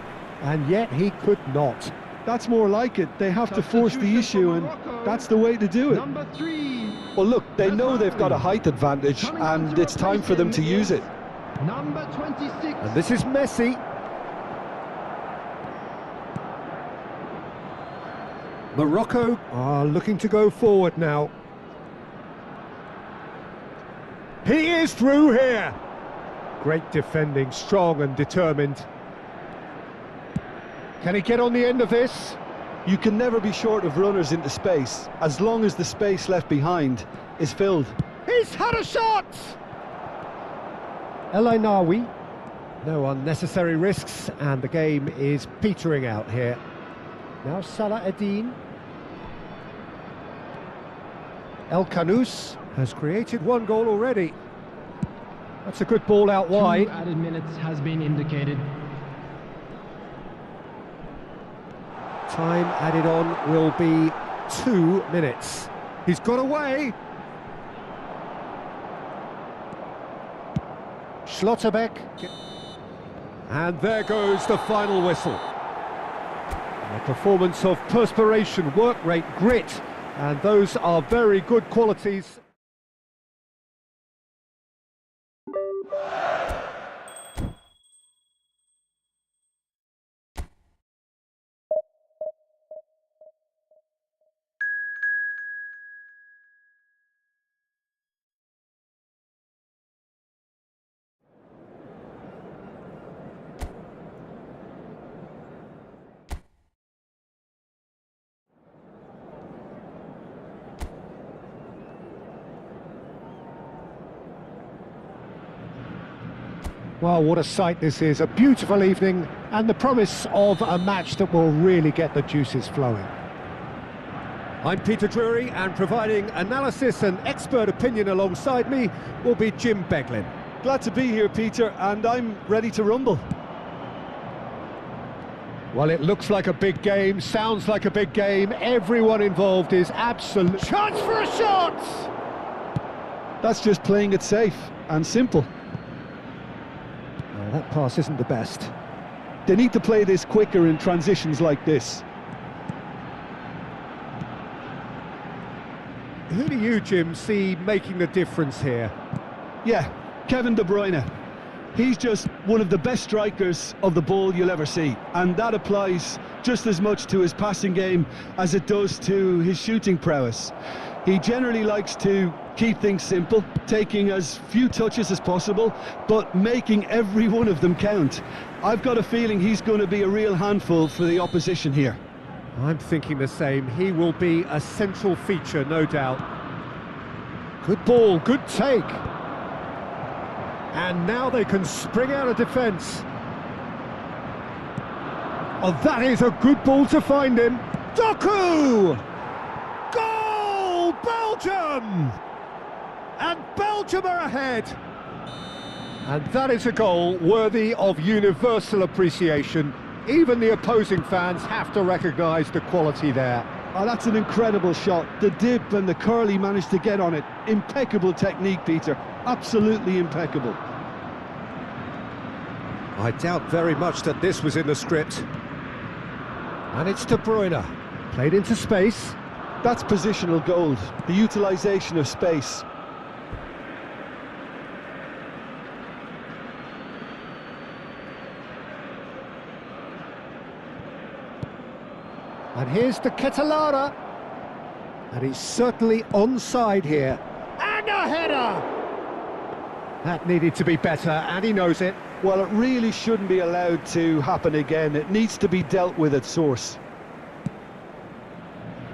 and yet he could not. That's more like it. They have to force the issue, and that's the way to do it. Number 3. Well, look, they know they've got a height advantage, and it's time for them to use it. Number 26. And this is Messi. Morocco are looking to go forward now. He is through here. Great defending, strong and determined. Can he get on the end of this? You can never be short of runners into space, as long as the space left behind is filled. He's had a shot! El Ainawi. No unnecessary risks, and the game is petering out here. Now Salah Eddin. El-Kanous has created one goal already. That's a good ball out wide. 2 added minutes has been indicated. Time added on will be 2 minutes. He's got away. Schlotterbeck. And there goes the final whistle. A performance of perspiration, work rate, grit, and those are very good qualities. Well, what a sight this is, a beautiful evening and the promise of a match that will really get the juices flowing. I'm Peter Drury, and providing analysis and expert opinion alongside me will be Jim Beglin. Glad to be here, Peter, and I'm ready to rumble. Well, it looks like a big game, sounds like a big game, everyone involved is absolute... Chance for a shot! That's just playing it safe and simple. That pass isn't the best. They need to play this quicker in transitions like this. Who do you, Jim, see making the difference here? Yeah, Kevin De Bruyne. He's just one of the best strikers of the ball you'll ever see, and that applies just as much to his passing game as it does to his shooting prowess. He generally likes to keep things simple, taking as few touches as possible, but making every one of them count. I've got a feeling he's going to be a real handful for the opposition here. I'm thinking the same. He will be a central feature, no doubt. Good ball, good take. And now they can spring out of defence. Oh, that is a good ball to find him. Doku! Goal! Belgium! And Belgium are ahead. And that is a goal worthy of universal appreciation. Even the opposing fans have to recognise the quality there. Oh, that's an incredible shot. The dip and the curl he managed to get on it. Impeccable technique, Peter. Absolutely impeccable. I doubt very much that this was in the script. And it's De Bruyne. Played into space. That's positional gold. The utilisation of space. And here's the Ketelara. And he's certainly onside here. And a header! That needed to be better, and he knows it. Well, it really shouldn't be allowed to happen again. It needs to be dealt with at source.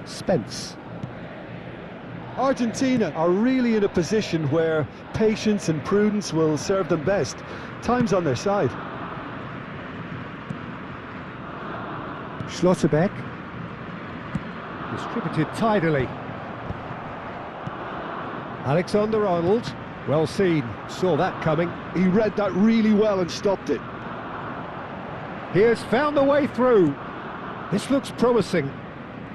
Spence. Argentina are really in a position where patience and prudence will serve them best. Time's on their side. Schlotterbeck. Distributed tidily. Alexander-Arnold, well seen, saw that coming. He read that really well and stopped it. He has found the way through. This looks promising.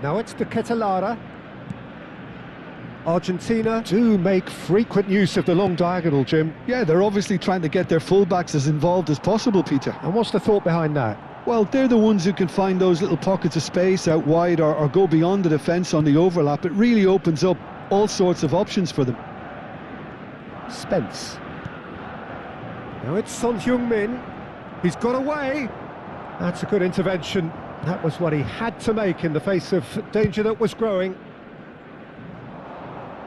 Now it's the Ketelara. Argentina do make frequent use of the long diagonal, Jim. Yeah, they're obviously trying to get their fullbacks as involved as possible, Peter. And what's the thought behind that? Well, they're the ones who can find those little pockets of space out wide or go beyond the defence on the overlap. It really opens up all sorts of options for them. Spence. Now it's Son Heung-min. He's got away. That's a good intervention. That was what he had to make in the face of danger that was growing.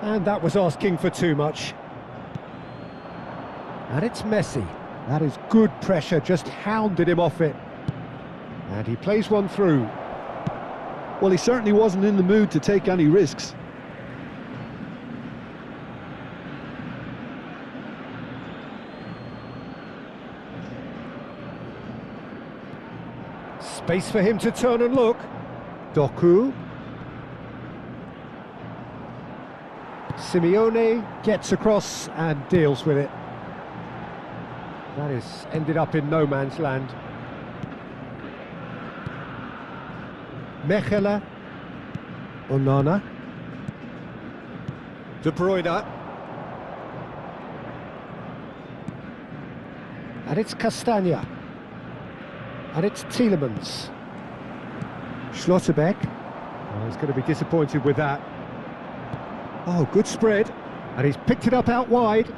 And that was asking for too much. And it's Messi. That is good pressure, just hounded him off it. And he plays one through. Well, he certainly wasn't in the mood to take any risks. Space for him to turn and look. Doku. Simeone gets across and deals with it. That is ended up in no man's land. Mechela. Onana. De Bruyne. And it's Castagna. And it's Tielemans. Schlotterbeck. Oh, he's going to be disappointed with that. Oh, good spread. And he's picked it up out wide.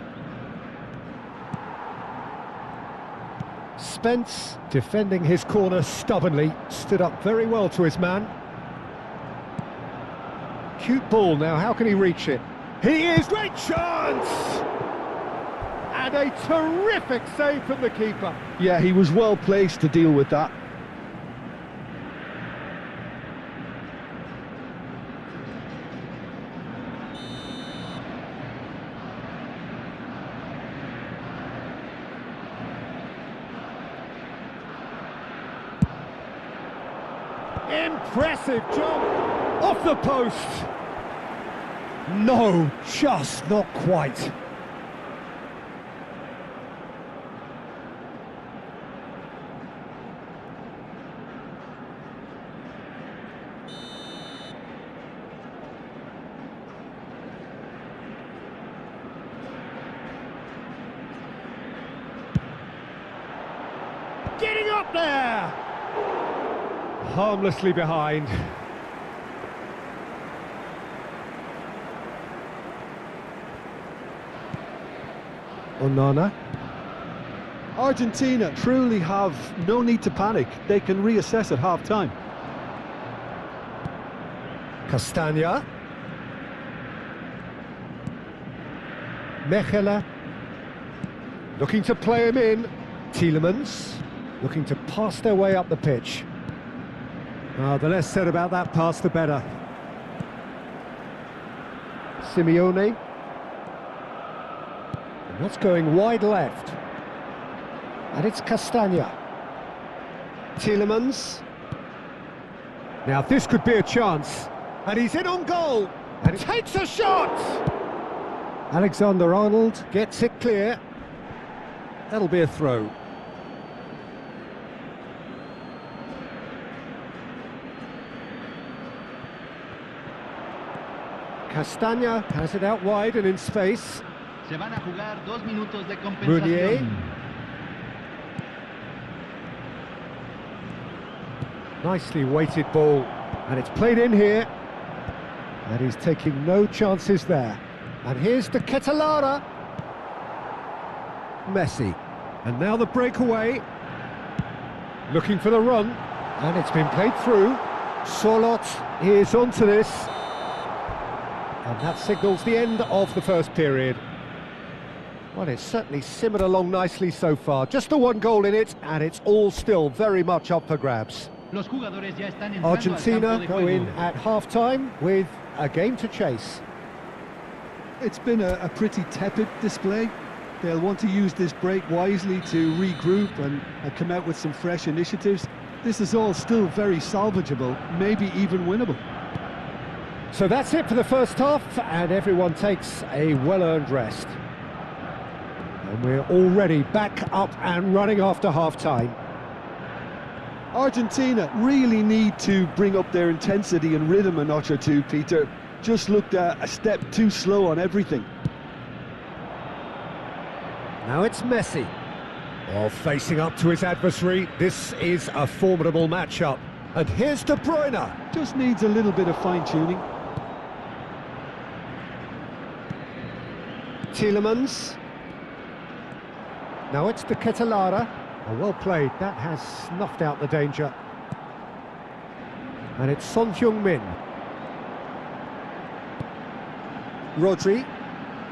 Spence, defending his corner stubbornly, stood up very well to his man. Cute ball now, how can he reach it? He is, great chance! And a terrific save from the keeper. Yeah, he was well placed to deal with that. Impressive jump off the post. No, just not quite. Getting up there. Harmlessly behind. Onana. Argentina truly have no need to panic. They can reassess at half-time. Castagna. Mechela. Looking to play him in. Tielemans. Looking to pass their way up the pitch. The less said about that pass, the better. Simeone. And that's going wide left. And it's Castagna. Tielemans. Now this could be a chance. And he's in on goal. And takes a shot! Alexander-Arnold gets it clear. That'll be a throw. Castagna has it out wide and in space. Se van a jugar 2 minutos de Meunier. compensación. Nicely weighted ball. And it's played in here. And he's taking no chances there. And here's the Ketelara. Messi. And now the breakaway. Looking for the run. And it's been played through. Sorloth is onto this. And that signals the end of the first period. Well, it's certainly simmered along nicely so far. Just the 1 goal in it, and it's all still very much up for grabs. Los jugadores ya están entrando al campo Argentina de go juego. in at half-time with a game to chase. It's been a pretty tepid display. They'll want to use this break wisely to regroup and come out with some fresh initiatives. This is all still very salvageable, maybe even winnable. So that's it for the first half, and everyone takes a well-earned rest. And we're already back up and running after half-time. Argentina really need to bring up their intensity and rhythm a notch or two, Peter. Just looked a step too slow on everything. Now it's Messi. Facing up to his adversary. This is a formidable matchup. And here's De Bruyne. Just needs a little bit of fine-tuning. Tielemans. Now it's the Ketelara. Well played. That has snuffed out the danger. And it's Son Heung-min. Rodri.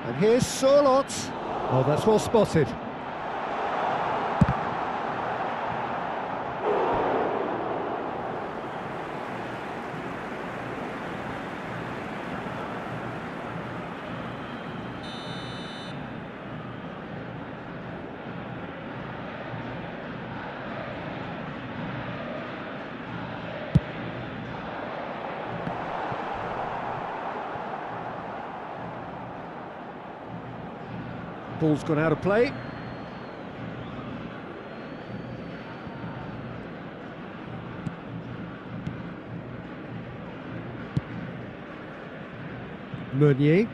And here's Sorloth. Oh, that's well spotted. Ball's gone out of play. Meunier.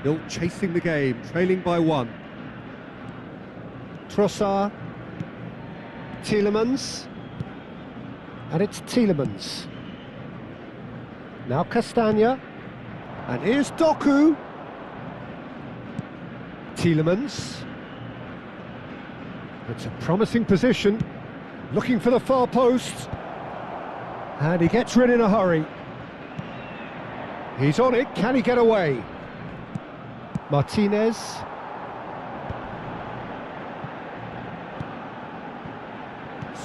Still chasing the game, trailing by 1. Trossard. Tielemans. And it's Tielemans. Now Castagna. And here's Doku. Tielemans. It's a promising position. Looking for the far post. And he gets rid in a hurry. He's on it. Can he get away? Martinez.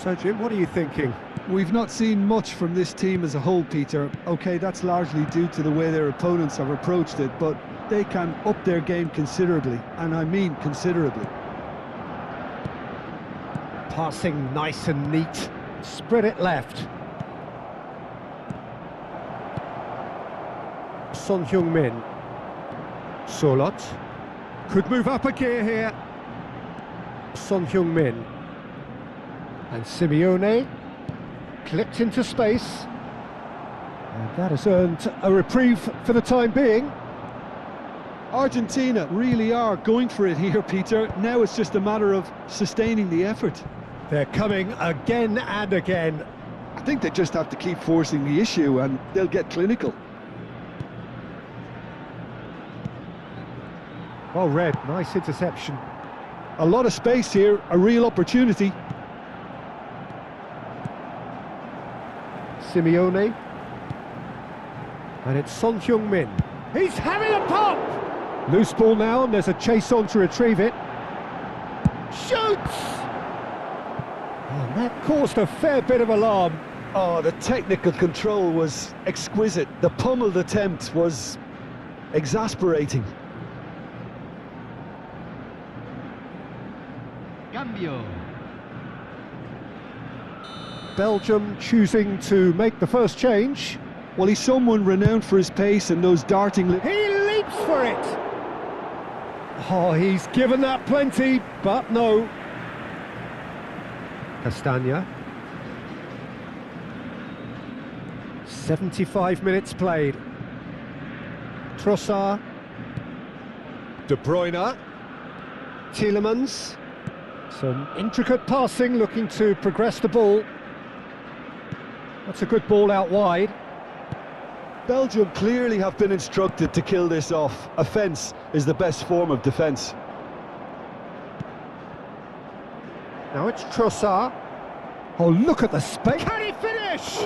So, Jim, what are you thinking? We've not seen much from this team as a whole, Peter. OK, that's largely due to the way their opponents have approached it, but they can up their game considerably, and I mean considerably. Passing nice and neat. Spread it left. Son Heung-min. Sorloth. Could move up a gear here. Son Heung-min. And Simeone. Clipped into space. And that has earned a reprieve for the time being. Argentina really are going for it here, Peter. Now it's just a matter of sustaining the effort. They're coming again and again. I think they just have to keep forcing the issue and they'll get clinical. Well read, nice interception. A lot of space here, a real opportunity. Simeone. And it's Son Heung-min. He's having a pop! Loose ball now, and there's a chase on to retrieve it. Shoots! Oh, that caused a fair bit of alarm. Oh, the technical control was exquisite. The pummeled attempt was exasperating. Cambio. Belgium choosing to make the first change. Well, he's someone renowned for his pace and those darting... He leaps for it! Oh, he's given that plenty, but no. Castagna. 75 minutes played. Trossard. De Bruyne. Tielemans. Some intricate passing, looking to progress the ball. That's a good ball out wide. Belgium clearly have been instructed to kill this off. Offence is the best form of defence. Now it's Trossard. Oh, look at the space. Can he finish?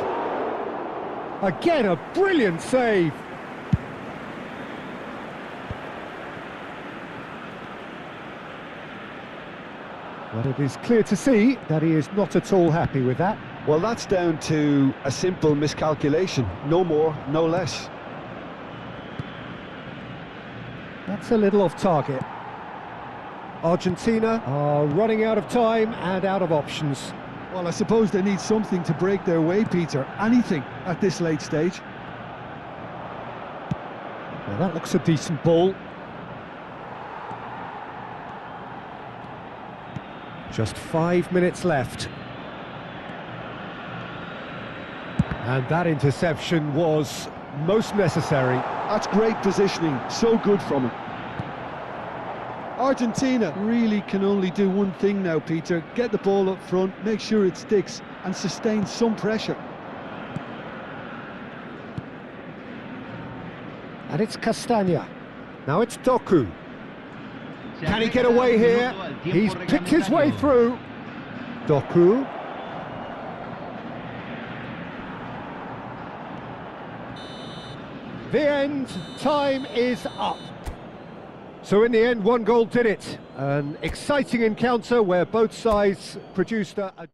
Again, a brilliant save. But it is clear to see that he is not at all happy with that. Well, that's down to a simple miscalculation. No more, no less. That's a little off target. Argentina are running out of time and out of options. Well, I suppose they need something to break their way, Peter. Anything at this late stage. Well, that looks a decent ball. Just 5 minutes left. And that interception was most necessary. That's great positioning, so good from him. Argentina really can only do one thing now, Peter. Get the ball up front, make sure it sticks, and sustain some pressure. And it's Castagna. Now it's Doku. Can he get away here? He's picked his way through. Doku. The end. Time is up. So in the end, one goal did it. An exciting encounter where both sides produced a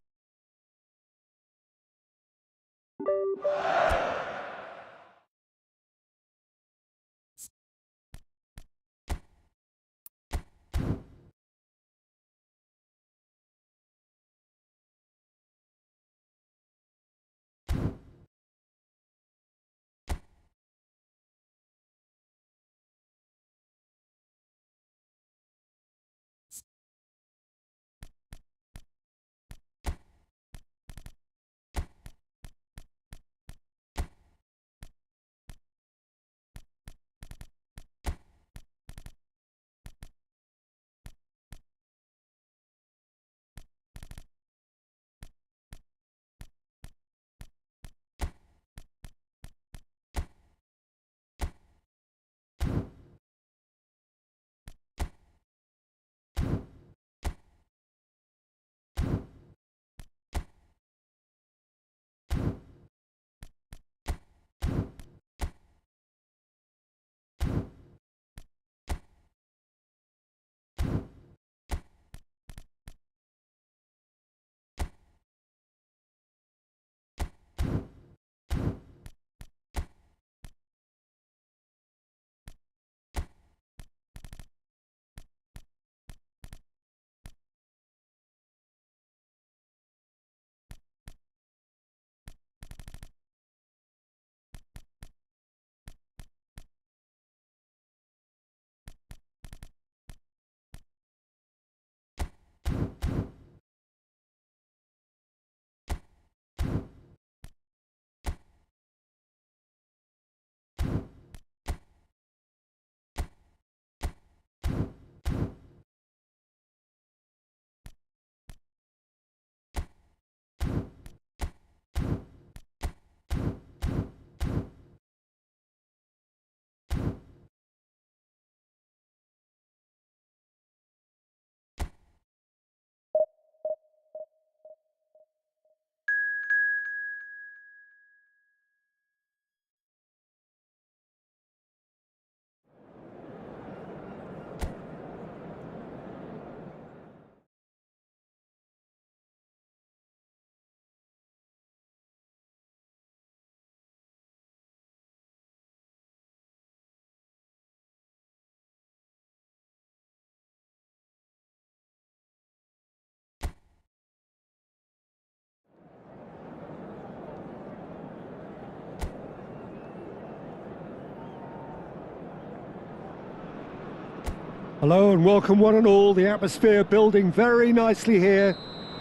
Hello and welcome one and all. The atmosphere building very nicely here.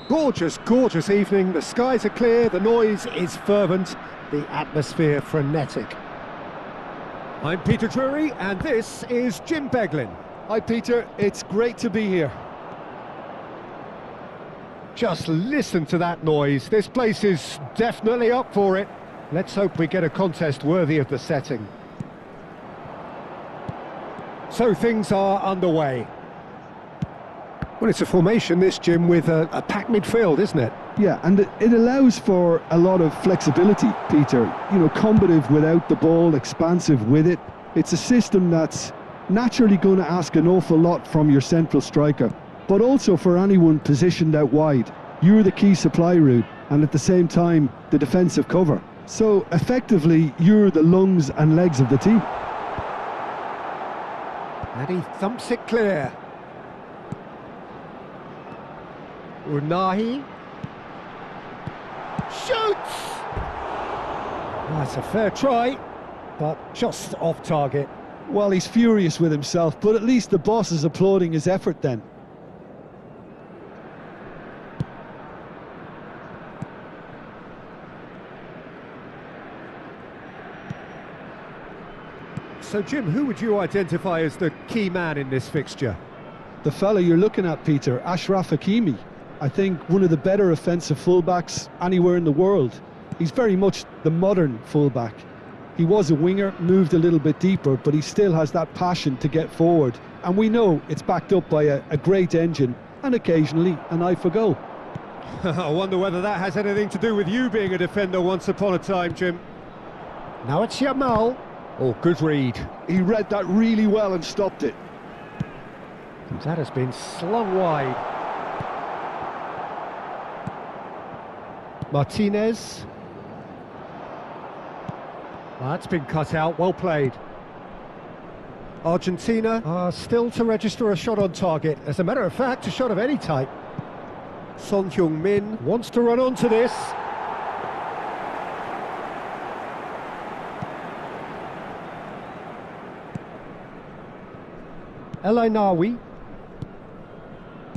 Gorgeous, gorgeous evening. The skies are clear, the noise is fervent, the atmosphere frenetic. I'm Peter Drury and this is Jim Beglin. Hi Peter, it's great to be here. Just listen to that noise. This place is definitely up for it. Let's hope we get a contest worthy of the setting. So things are underway. Well, it's a formation, this, Jim, with a packed midfield, isn't it? Yeah, and it allows for a lot of flexibility, Peter. You know, combative without the ball, expansive with it. It's a system that's naturally going to ask an awful lot from your central striker, but also for anyone positioned out wide. You're the key supply route, and at the same time, the defensive cover. So, effectively, you're the lungs and legs of the team. And he thumps it clear. Unahi shoots! That's a fair try, but just off target. Well, he's furious with himself, but at least the boss is applauding his effort then. So, Jim, who would you identify as the key man in this fixture? The fella you're looking at, Peter, Achraf Hakimi. I think one of the better offensive fullbacks anywhere in the world. He's very much the modern fullback. He was a winger, moved a little bit deeper, but he still has that passion to get forward. And we know it's backed up by a great engine and occasionally an eye for goal. I wonder whether that has anything to do with you being a defender once upon a time, Jim. Now it's Yamal. Oh, good read. He read that really well and stopped it. That has been slung wide. Martinez. That's been cut out, well played. Argentina are still to register a shot on target. As a matter of fact, a shot of any type. Son Heung-min wants to run onto this. El Ainawi.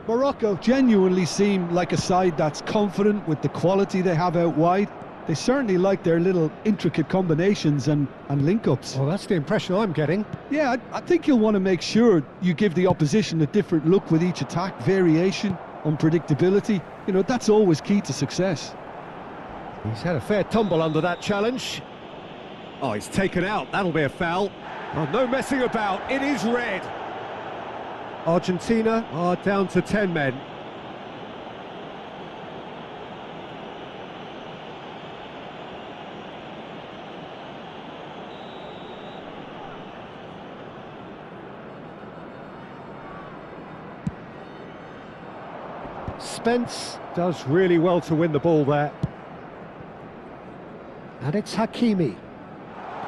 Morocco genuinely seem like a side that's confident with the quality they have out wide. They certainly like their little intricate combinations and link-ups. Well, that's the impression I'm getting. Yeah, I think you'll want to make sure you give the opposition a different look with each attack, variation, unpredictability. You know, that's always key to success. He's had a fair tumble under that challenge. Oh, he's taken out. That'll be a foul. Oh, no messing about. It is red. Argentina are down to 10 men. Spence does really well to win the ball there. And it's Hakimi.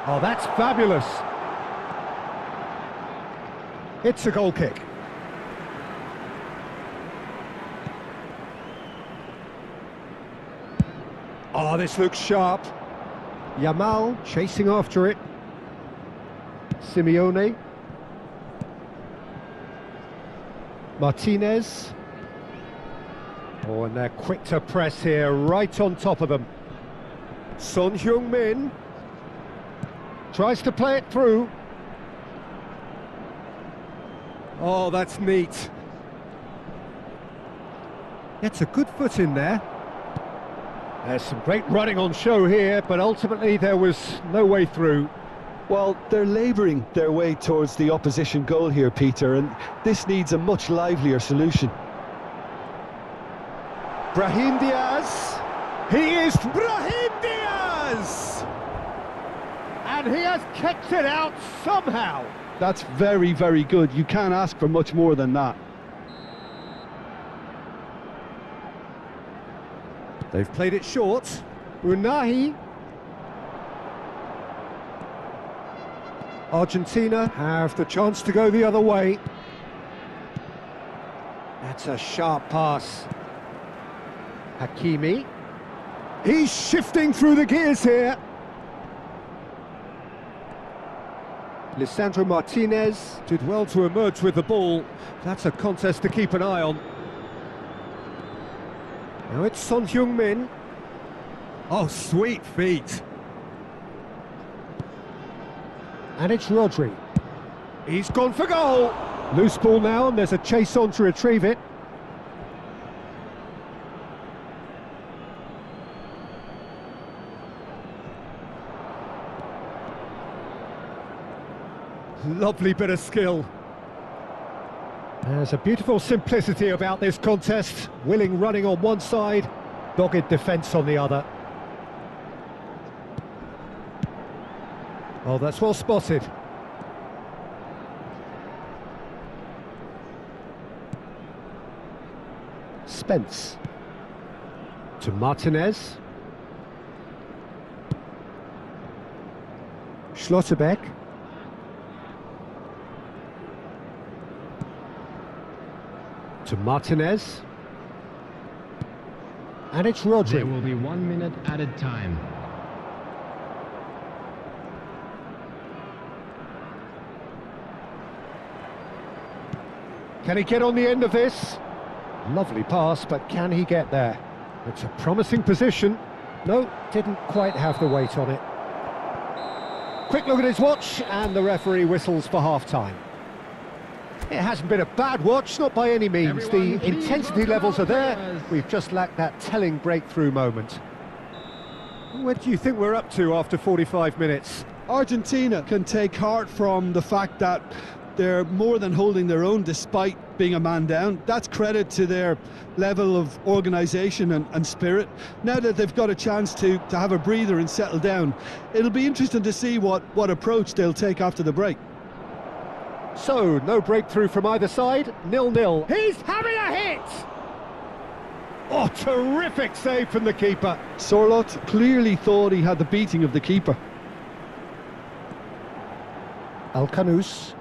Oh, that's fabulous. It's a goal kick. Oh, this looks sharp. Yamal chasing after it. Simeone. Martinez. Oh, and they're quick to press here, right on top of them. Son Heung-min tries to play it through. Oh, that's neat. It's a good foot in there. There's some great running on show here, but ultimately there was no way through. Well, they're labouring their way towards the opposition goal here, Peter, and this needs a much livelier solution. Brahim Diaz. He is Brahim Diaz! And he has kicked it out somehow. That's very, very good. You can't ask for much more than that. They've played it short. Unahi. Argentina have the chance to go the other way. That's a sharp pass. Hakimi. He's shifting through the gears here. Lisandro Martinez did well to emerge with the ball. That's a contest to keep an eye on. Now it's Son Heung-min. Oh, sweet feet. And it's Rodri. He's gone for goal. Loose ball now, and there's a chase on to retrieve it. Lovely bit of skill. There's a beautiful simplicity about this contest. Willing running on one side, dogged defence on the other. Oh, that's well spotted. Spence. To Martinez. Schlotterbeck. To Martinez. And it's Rodri. There will be 1 minute added time. Can he get on the end of this? Lovely pass, but can he get there? It's a promising position. No, didn't quite have the weight on it. Quick look at his watch, and the referee whistles for half-time. It hasn't been a bad watch, not by any means. The intensity levels are there. We've just lacked that telling breakthrough moment. Where do you think we're up to after 45 minutes? Argentina can take heart from the fact that they're more than holding their own despite being a man down. That's credit to their level of organisation and spirit. Now that they've got a chance to have a breather and settle down, it'll be interesting to see what approach they'll take after the break. So, no breakthrough from either side, 0-0. He's having a hit! Oh, terrific save from the keeper. Sorloth clearly thought he had the beating of the keeper. Alcanus.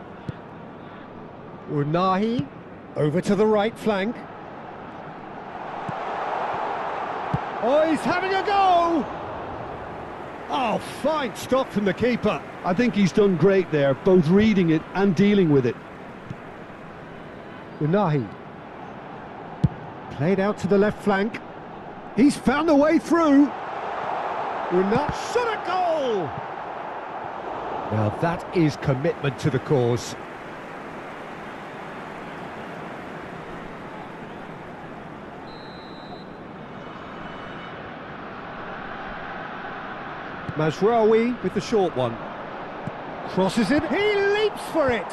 Unahi, over to the right flank. Oh, he's having a go! Oh, fine stop from the keeper. I think he's done great there, both reading it and dealing with it. Unahi. Played out to the left flank. He's found a way through. Unahi shot a goal! Now that is commitment to the cause. Mazraoui with the short one. Crosses it, he leaps for it!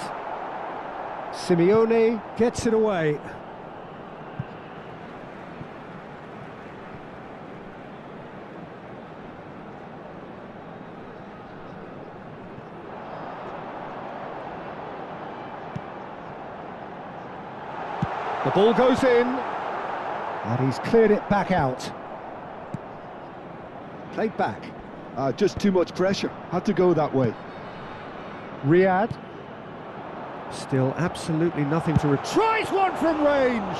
Simeone gets it away. The ball goes in, and he's cleared it back out. Played back. Just too much pressure, had to go that way. Riyadh. Still absolutely nothing to tries one from range!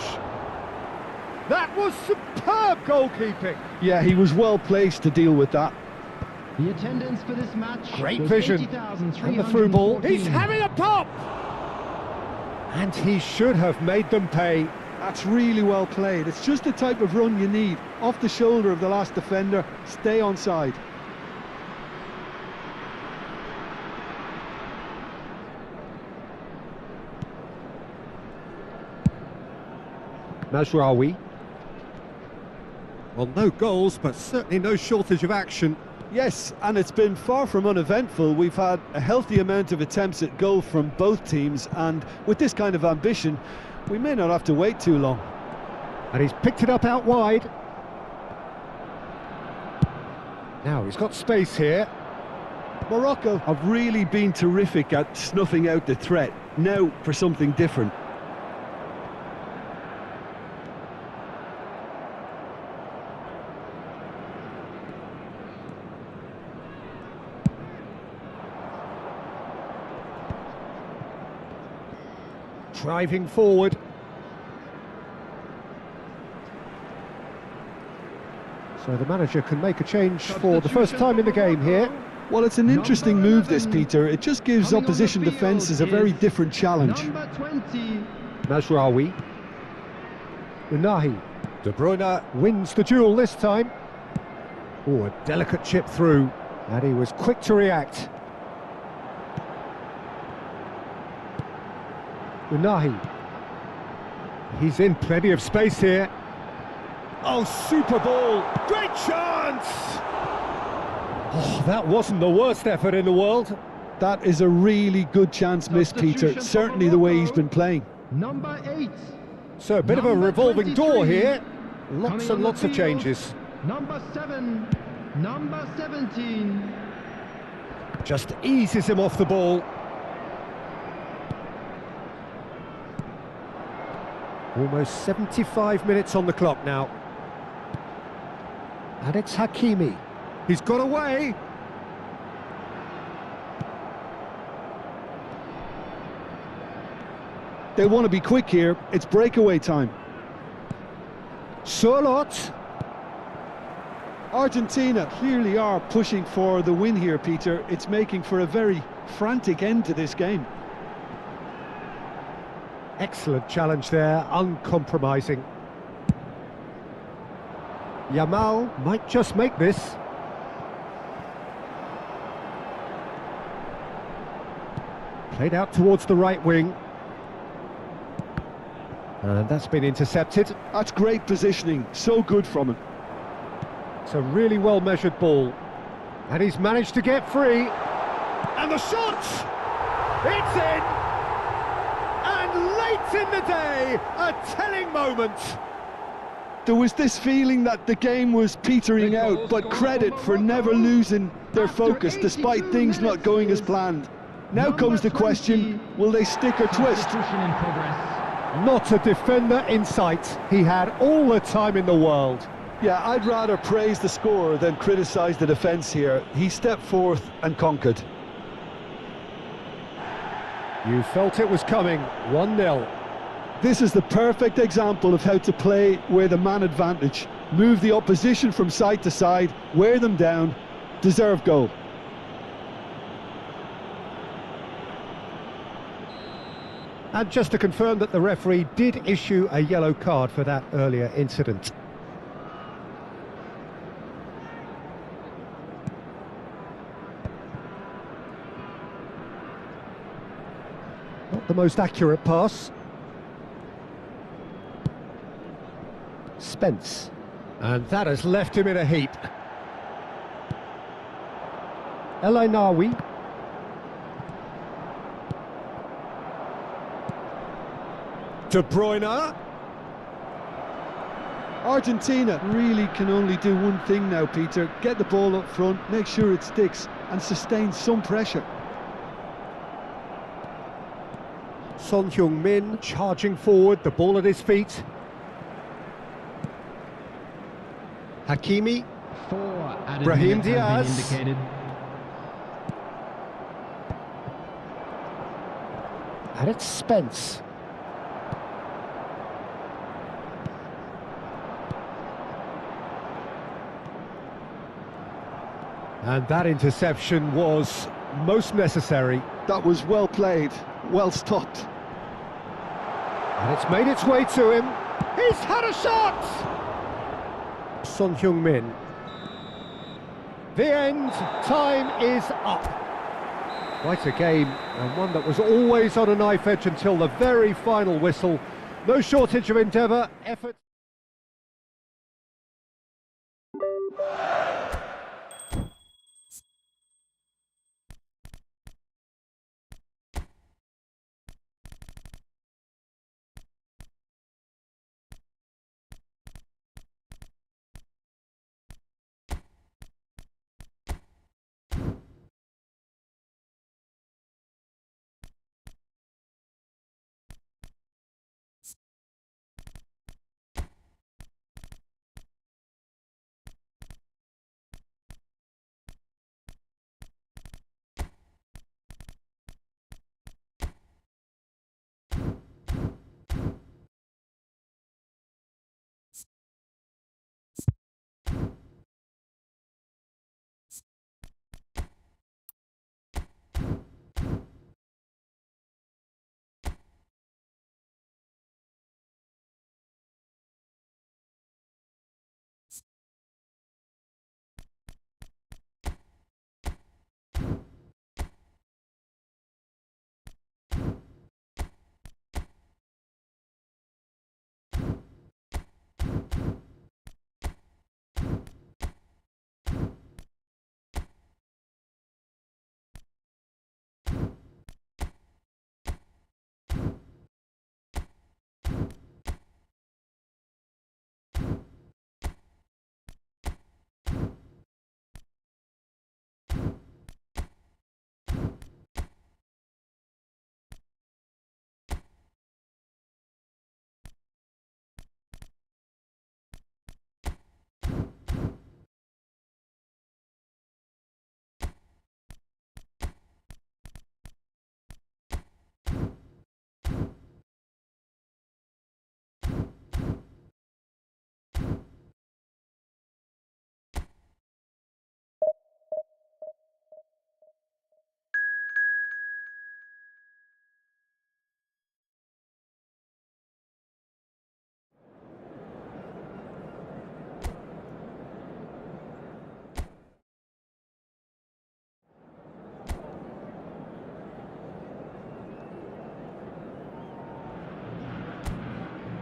That was superb goalkeeping! Yeah, he was well placed to deal with that. The attendance for this match. Great vision. And the through ball. He's having a pop! And he should have made them pay. That's really well played. It's just the type of run you need. Off the shoulder of the last defender, stay onside. Mazraoui. Well, no goals, but certainly no shortage of action. Yes, and it's been far from uneventful. We've had a healthy amount of attempts at goal from both teams, and with this kind of ambition, we may not have to wait too long. And he's picked it up out wide. Now he's got space here. Morocco have really been terrific at snuffing out the threat. Now for something different. Driving forward. So the manager can make a change for the first time in the game here. Well, it's an interesting move, this, Peter. It just gives opposition defences a very different challenge. Number 20. Mazraoui. Unahi. De Bruyne wins the duel this time. Oh, a delicate chip through, and he was quick to react. Unahi. He's in plenty of space here. Oh, super ball! Great chance! Oh, that wasn't the worst effort in the world. That is a really good chance missed, Peter. Certainly the way he's been playing. Number 8. So a bit of a revolving door here. Lots and lots of changes. Number 7. Number 17. Just eases him off the ball. Almost 75 minutes on the clock now. And it's Hakimi. He's got away. They want to be quick here. It's breakaway time. Surlot. Argentina clearly are pushing for the win here, Peter. It's making for a very frantic end to this game. Excellent challenge there, uncompromising. Yamal might just make this. Played out towards the right wing. And that's been intercepted. That's great positioning, so good from him. It's a really well-measured ball. And he's managed to get free. And the shot! It's in! And late in the day, a telling moment. There was this feeling that the game was petering out, but credit for never losing their focus despite things not going as planned. Now comes the question, will they stick or twist? Not a defender in sight. He had all the time in the world. Yeah, I'd rather praise the scorer than criticise the defence here. He stepped forth and conquered. You felt it was coming, 1-0. This is the perfect example of how to play with a man advantage. Move the opposition from side to side, wear them down, deserve goal. And just to confirm that the referee did issue a yellow card for that earlier incident. Not the most accurate pass. Spence. And that has left him in a heap. El Ainawi. De Bruyne. Argentina really can only do one thing now, Peter. Get the ball up front, make sure it sticks and sustain some pressure. Son Heung-min charging forward, the ball at his feet. Hakimi. Brahim Diaz. And it's Spence. And that interception was most necessary. That was well played, well stopped. And it's made its way to him. He's had a shot! Son Heung-min. The end. Time is up. Quite a game, and one that was always on a knife edge until the very final whistle. No shortage of endeavour, effort.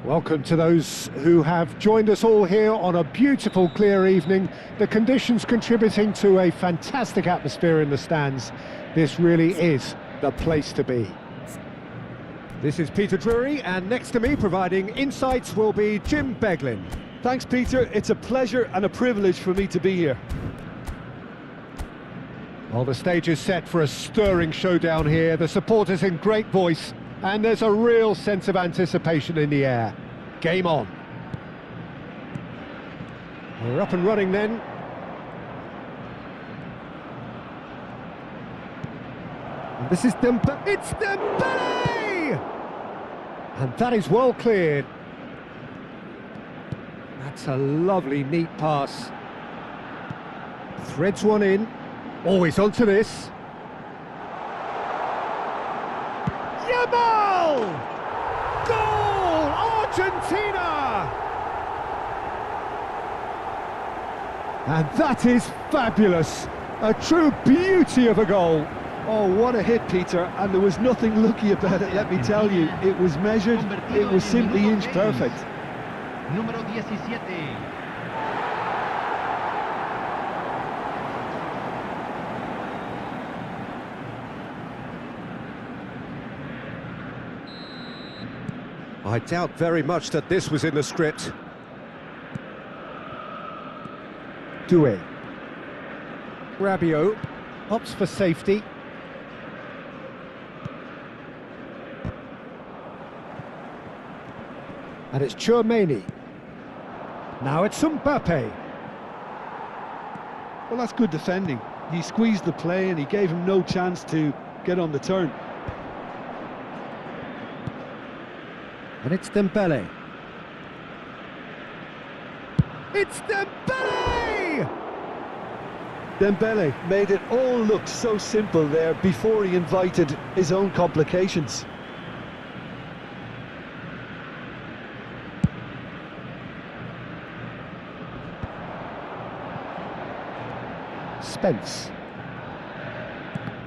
Welcome to those who have joined us all here on a beautiful, clear evening. The conditions contributing to a fantastic atmosphere in the stands. This really is the place to be. This is Peter Drury, and next to me providing insights will be Jim Beglin. Thanks, Peter. It's a pleasure and a privilege for me to be here. Well, the stage is set for a stirring showdown here. The supporters in great voice, and there's a real sense of anticipation in the air. Game on. We're up and running then. And this is it's Dembele! And that is well cleared. That's a lovely, neat pass. Threads one in. Always onto this. Yamal! Goal! Argentina! And that is fabulous. A true beauty of a goal. Oh, what a hit, Peter, and there was nothing lucky about it, let me tell you. It was measured, it was simply inch perfect. Número 17. I doubt very much that this was in the script. Doué. Rabiot opts for safety. And it's Tchouaméni. Now it's Mbappe. Well, that's good defending. He squeezed the play and he gave him no chance to get on the turn. And it's Dembele. It's Dembele! Dembele made it all look so simple there before he invited his own complications. Spence.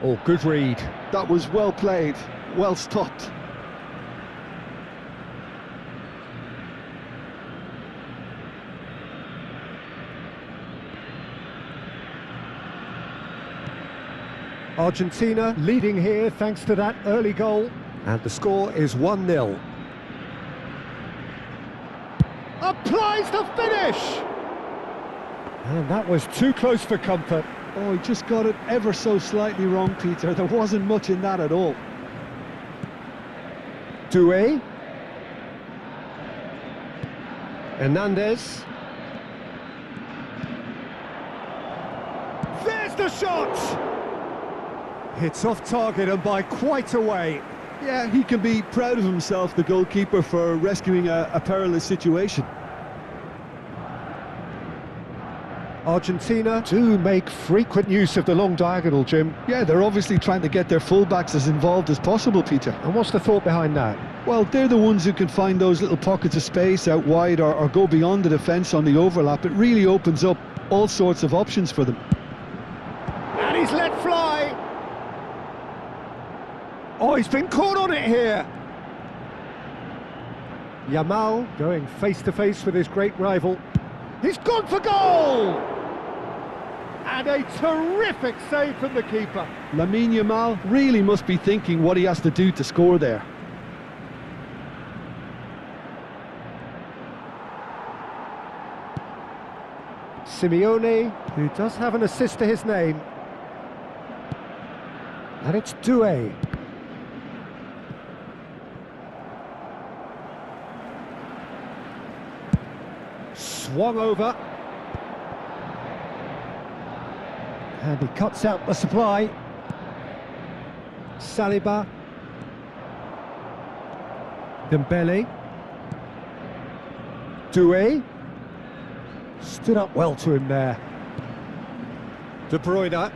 Oh, good read. That was well played, well stopped. Argentina leading here thanks to that early goal. And the score is 1-0. Applies the finish! And that was too close for comfort. Oh, he just got it ever so slightly wrong, Peter. There wasn't much in that at all. Doué. Hernandez. There's the shot! It's off target and by quite a way. Yeah, he can be proud of himself, the goalkeeper, for rescuing a perilous situation. Argentina do make frequent use of the long diagonal, Jim. Yeah, they're obviously trying to get their fullbacks as involved as possible, Peter. And what's the thought behind that? Well, they're the ones who can find those little pockets of space out wide or go beyond the defence on the overlap. It really opens up all sorts of options for them. And he's let fly! Oh, he's been caught on it here! Yamal going face-to-face with his great rival. He's gone for goal! And a terrific save from the keeper. Lamine Yamal really must be thinking what he has to do to score there. Simeone, who does have an assist to his name. And it's Doué. Swung over. And he cuts out the supply. Saliba. Dembele. Doué. Stood up well to him there. De Bruyne.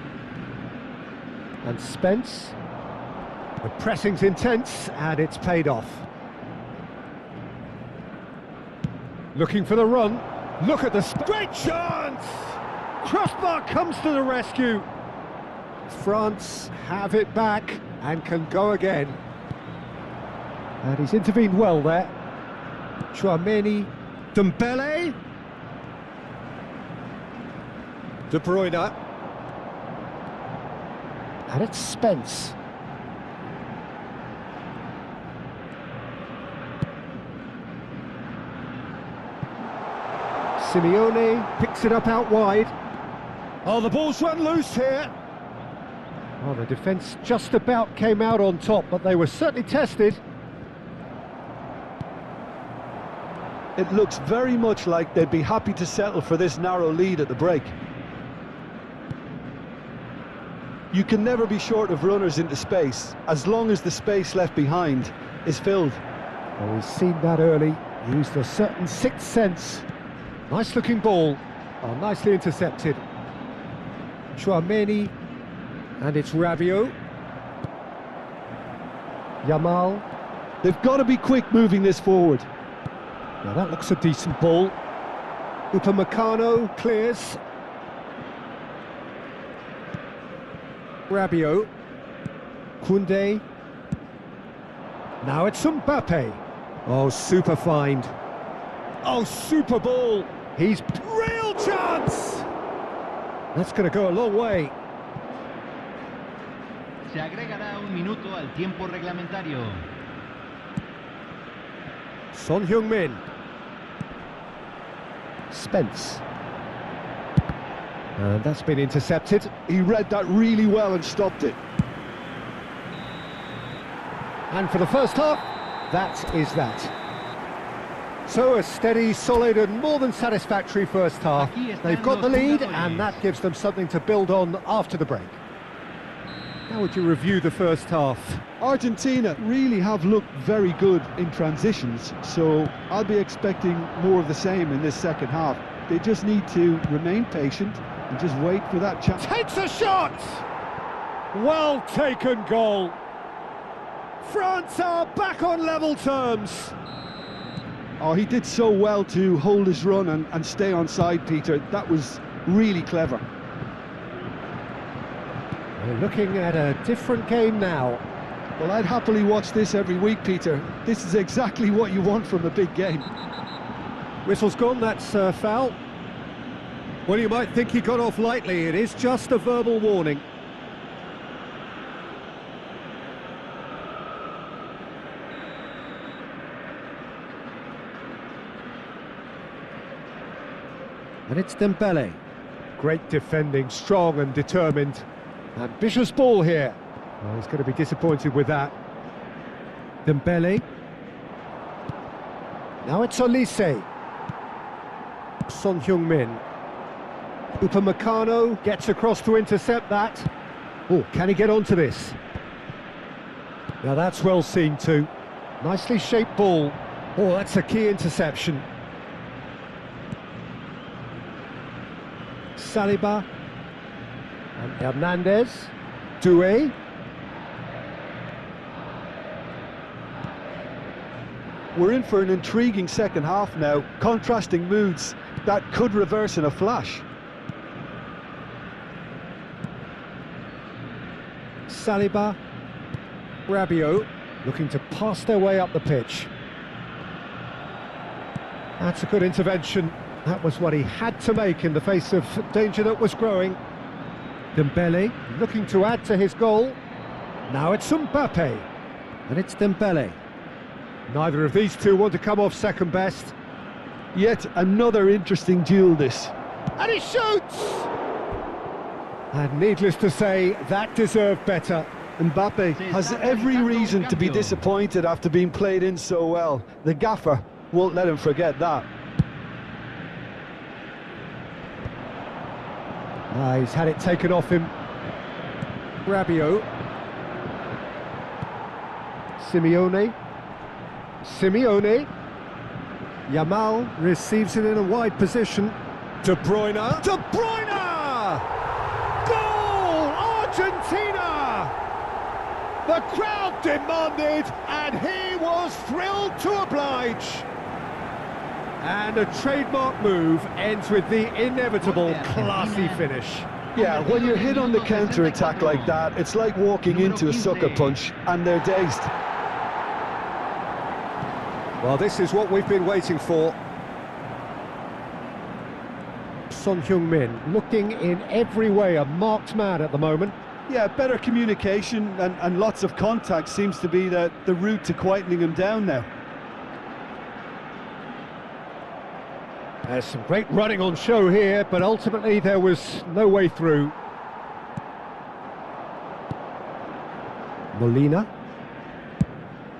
And Spence. The pressing's intense and it's paid off. Looking for the run. Look at the great chance! Crossbar comes to the rescue. France have it back and can go again. And he's intervened well there. Chouameni, Dembele, De Bruyne, and it's Spence. Simeone picks it up out wide. Oh, the ball's run loose here. Oh, the defence just about came out on top, but they were certainly tested. It looks very much like they'd be happy to settle for this narrow lead at the break. You can never be short of runners into space, as long as the space left behind is filled. Well, we've seen that early, used a certain sixth sense. Nice looking ball, oh, nicely intercepted. Chouameni, and it's Rabiot. Yamal. They've got to be quick moving this forward. Now that looks a decent ball. Upamecano clears. Rabiot. Koundé. Now it's Mbappe. Oh, super find. Oh, super ball. He's real chance. That's going to go a long way. Se agregará un minuto al tiempo reglamentario. Son Heung-min. Spence. And that's been intercepted. He read that really well and stopped it. And for the first half, that is that. So a steady, solid and more than satisfactory first half. They've got the lead and that gives them something to build on after the break. How would you review the first half? Argentina really have looked very good in transitions, so I'll be expecting more of the same in this second half. They just need to remain patient and just wait for that chance. Takes a shot! Well taken goal. France are back on level terms. Oh, he did so well to hold his run and stay on side, Peter. That was really clever. We're looking at a different game now. Well, I'd happily watch this every week, Peter. This is exactly what you want from a big game. Whistle's gone, that's a foul. Well, you might think he got off lightly. It is just a verbal warning. And it's Dembele. Great defending, strong and determined. Ambitious ball here. Oh, he's going to be disappointed with that. Dembele. Now it's Olise. Son Heung-min. Upamecano gets across to intercept that. Oh, can he get onto this? Now that's well seen too. Nicely shaped ball. Oh, that's a key interception. Saliba. And Hernandez. Doué. We're in for an intriguing second half now, contrasting moods that could reverse in a flash. Saliba. Rabiot looking to pass their way up the pitch. That's a good intervention. That was what he had to make in the face of danger that was growing. Dembele looking to add to his goal. Now it's Mbappe. And it's Dembele. Neither of these two want to come off second best. Yet another interesting duel this. And he shoots! And needless to say, that deserved better. Mbappe has every reason to be disappointed after being played in so well. The gaffer won't let him forget that. He's had it taken off him. Rabiot. Simeone. Yamal receives it in a wide position. De Bruyne. De Bruyne! Goal! Argentina! The crowd demanded, and he was thrilled to oblige. And a trademark move ends with the inevitable classy finish. Yeah, when you're hit on the counter-attack like that, it's like walking into a sucker punch, and they're dazed. Well, this is what we've been waiting for. Son Heung-min looking in every way a marked man at the moment. Yeah, better communication and lots of contact seems to be the route to quietening him down now. There's some great running on show here, but ultimately there was no way through. Molina.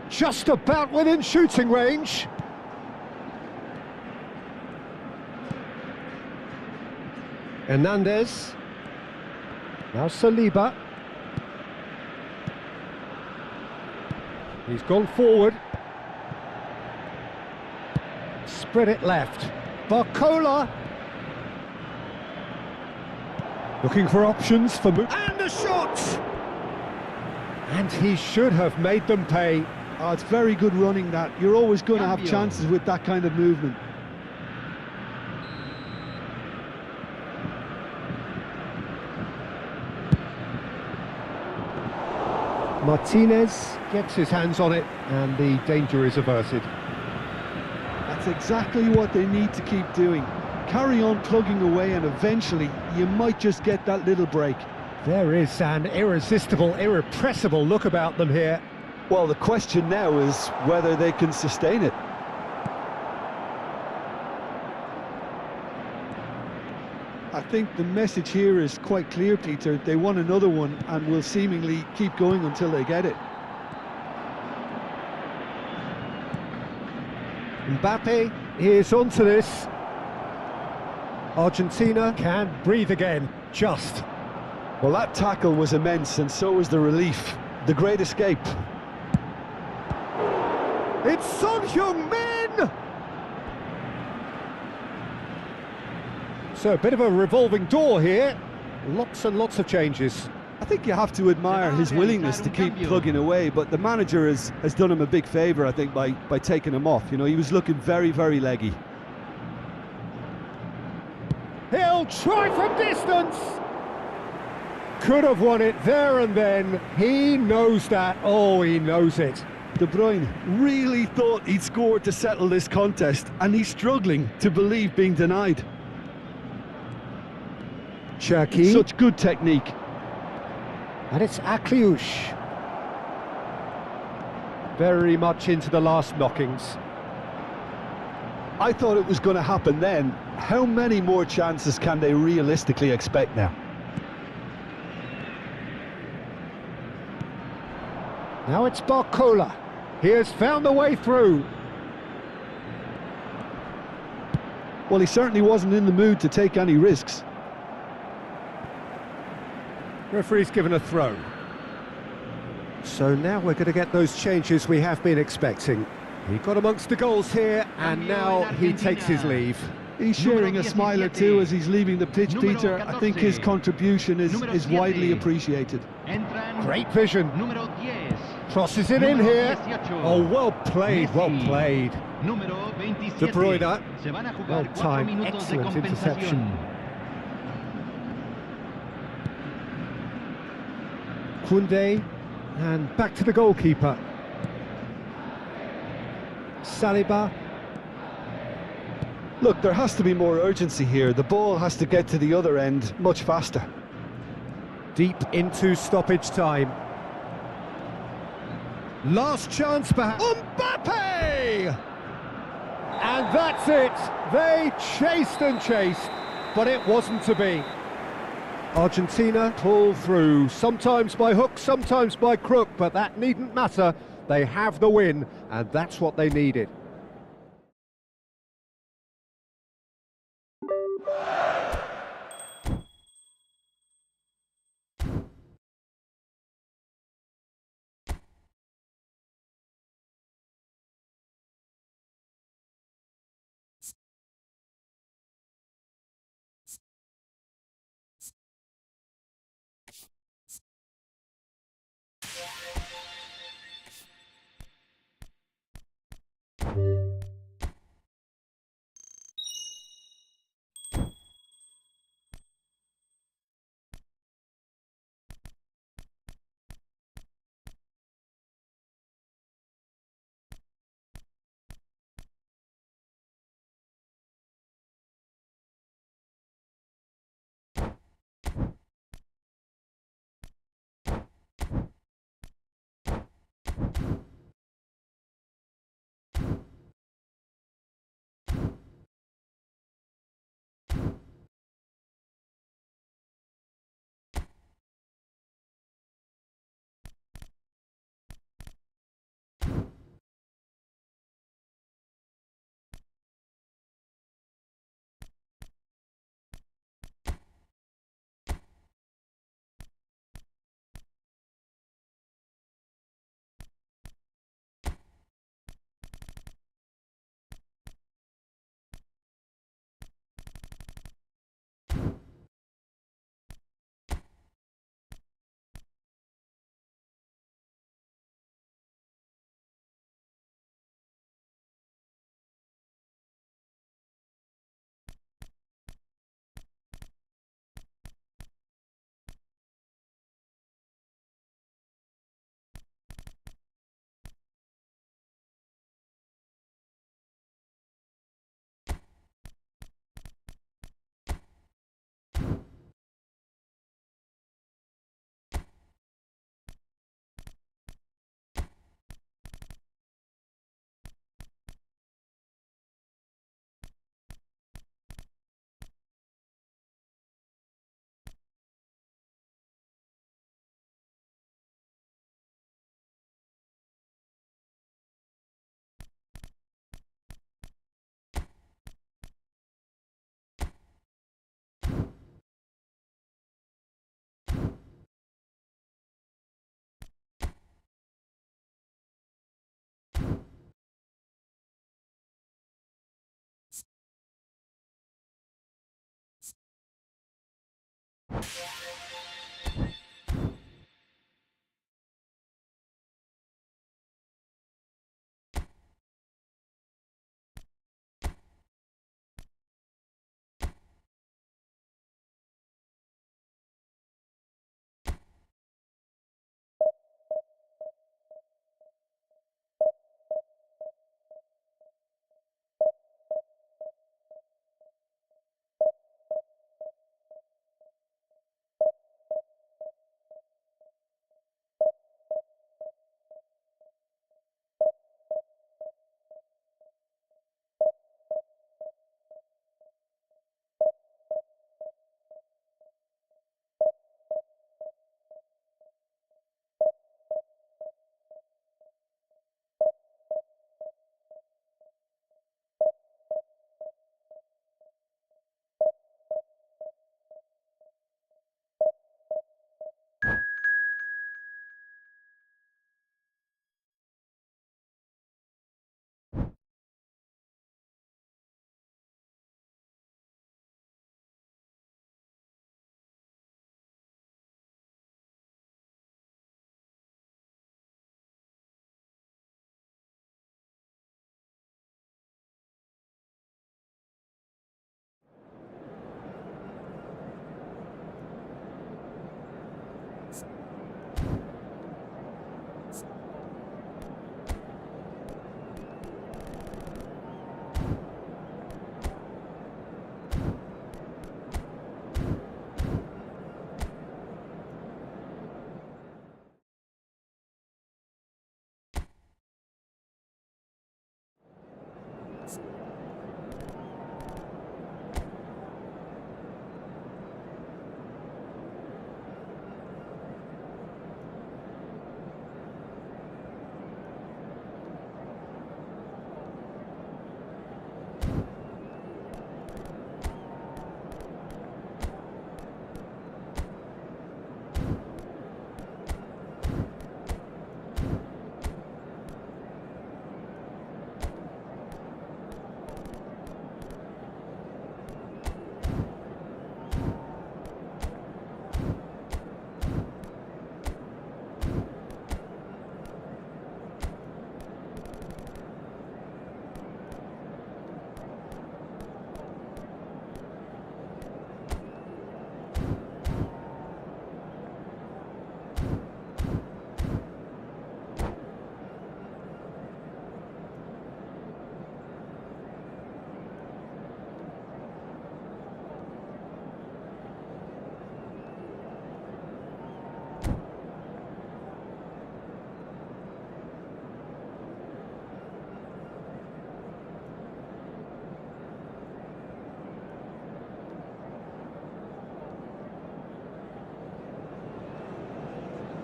Just about within shooting range. Hernandez. Now Saliba. He's gone forward. Spread it left. Barcola. Looking for options for and a shot! And he should have made them pay. Oh, it's very good running that. You're always going to have chances with that kind of movement. Martinez gets his hands on it and the danger is averted. That's exactly what they need to keep doing. Carry on plugging away and eventually you might just get that little break. There is an irresistible, irrepressible look about them here. Well, the question now is whether they can sustain it. I think the message here is quite clear, Peter. They want another one and will seemingly keep going until they get it. Mbappe is onto this. Argentina can breathe again, just. Well, that tackle was immense and so was the relief. The great escape. It's Son Heung-min! So a bit of a revolving door here. Lots and lots of changes. I think you have to admire his willingness to keep plugging away, but the manager has done him a big favour, I think, by taking him off. You know, he was looking very, very leggy. He'll try from distance! Could have won it there and then. He knows that. Oh, he knows it. De Bruyne really thought he'd scored to settle this contest, and he's struggling to believe being denied. Cherki. Such good technique. And it's Akliouche. Very much into the last knockings. I thought it was going to happen then. How many more chances can they realistically expect now? Now it's Barcola. He has found the way through. Well, he certainly wasn't in the mood to take any risks. Referee's given a throw. So now we're going to get those changes we have been expecting. He got amongst the goals here, and now he takes his leave. He's sharing a smile or two as he's leaving the pitch, Peter. I think his contribution is widely appreciated. Great vision. Crosses it in here. Oh, well played, well played. De Bruyne. Well timed, excellent interception. Koundé, and back to the goalkeeper. Saliba. Look, there has to be more urgency here. The ball has to get to the other end much faster. Deep into stoppage time. Last chance perhaps. Mbappe! And that's it. They chased and chased, but it wasn't to be. Argentina pull through, sometimes by hook, sometimes by crook, but that needn't matter. They have the win, and that's what they needed.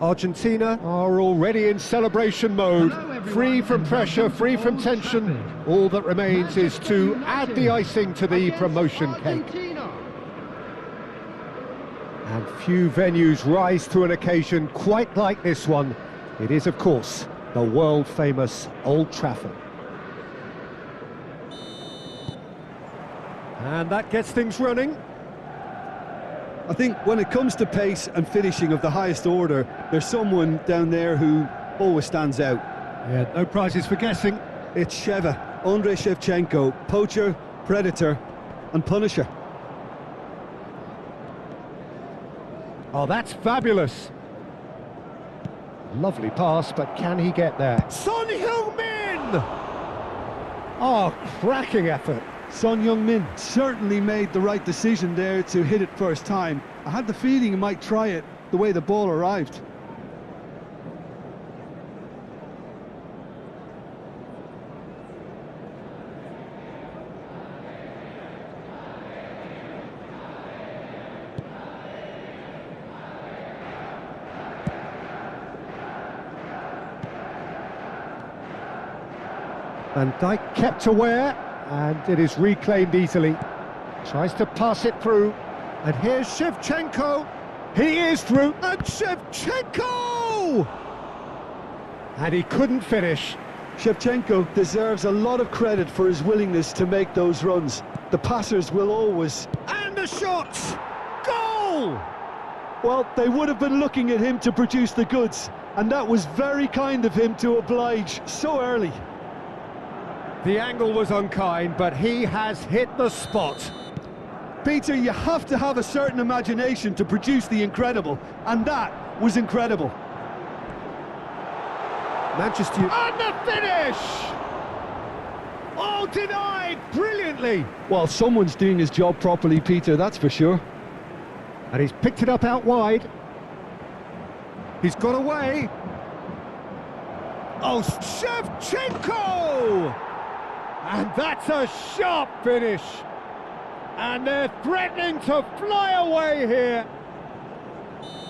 Argentina are already in celebration mode, free from pressure, free from tension. All that remains is to add the icing to the promotion cake. And few venues rise to an occasion quite like this one. It is, of course, the world-famous Old Trafford. And that gets things running. I think when it comes to pace and finishing of the highest order, there's someone down there who always stands out. Yeah, no prizes for guessing. It's Sheva, Andrei Shevchenko, poacher, predator and punisher. Oh, that's fabulous. Lovely pass, but can he get there? Son Heung-min! Oh, cracking effort. Son Heung-min certainly made the right decision there to hit it first time. I had the feeling he might try it the way the ball arrived. Van Dijk kept aware, and it is reclaimed easily. Tries to pass it through, and here's Shevchenko. He is through, and Shevchenko! And he couldn't finish. Shevchenko deserves a lot of credit for his willingness to make those runs. The passers will always... And a shot! Goal! Well, they would have been looking at him to produce the goods, and that was very kind of him to oblige so early. The angle was unkind, but he has hit the spot. Peter, you have to have a certain imagination to produce the incredible, and that was incredible. Manchester and the finish! Oh, denied brilliantly! Well, someone's doing his job properly, Peter, that's for sure. And he's picked it up out wide. He's got away. Oh, Shevchenko! And that's a sharp finish. And they're threatening to fly away here.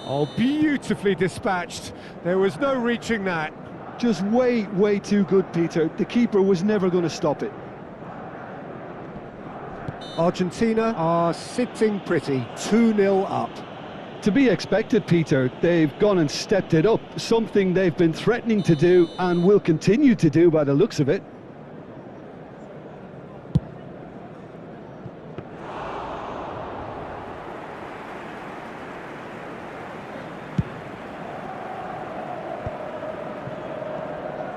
Oh, beautifully dispatched. There was no reaching that. Just way, way too good, Peter. The keeper was never going to stop it. Argentina are sitting pretty, 2-0 up. To be expected, Peter. They've gone and stepped it up, something they've been threatening to do and will continue to do by the looks of it.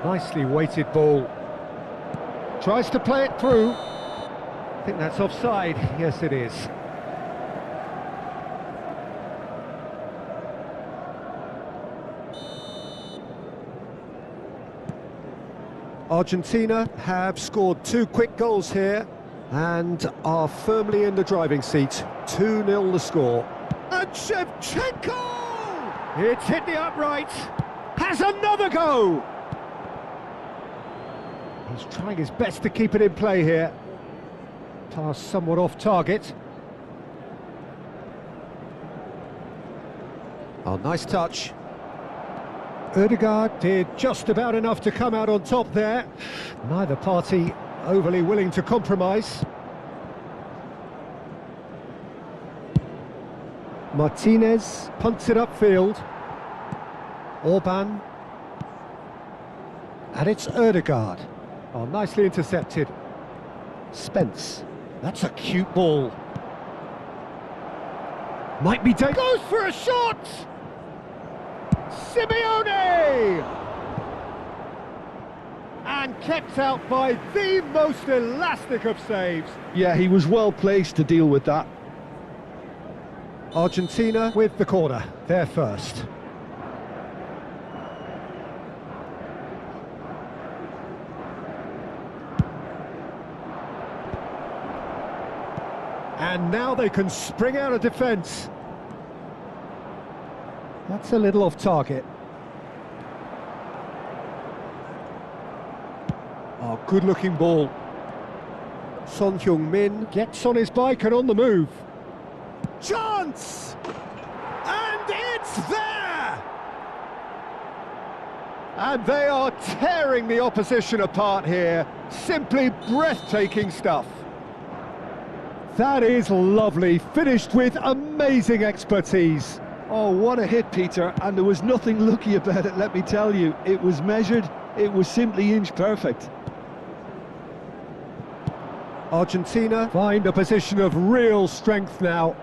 Nicely weighted ball. Tries to play it through. I think that's offside. Yes, it is. Argentina have scored 2 quick goals here and are firmly in the driving seat. 2-0 the score. And Shevchenko! It's hit the upright. Has another go! He's trying his best to keep it in play here. Pass somewhat off target. Oh, nice touch. Ødegaard did just about enough to come out on top there. Neither party overly willing to compromise. Martinez punts it upfield. Orban. And it's Ødegaard. Oh, nicely intercepted. Spence. That's a cute ball. Might be taken. Goes for a shot! Simeone! And kept out by the most elastic of saves. Yeah, he was well placed to deal with that. Argentina with the corner. They're first. And now they can spring out of defence. That's a little off target. Oh, good-looking ball. Son Heung-min gets on his bike and on the move. Chance! And it's there! And they are tearing the opposition apart here. Simply breathtaking stuff. That is lovely, finished with amazing expertise. Oh, what a hit, Peter, and there was nothing lucky about it, let me tell you. It was measured, it was simply inch perfect. Argentina find a position of real strength now.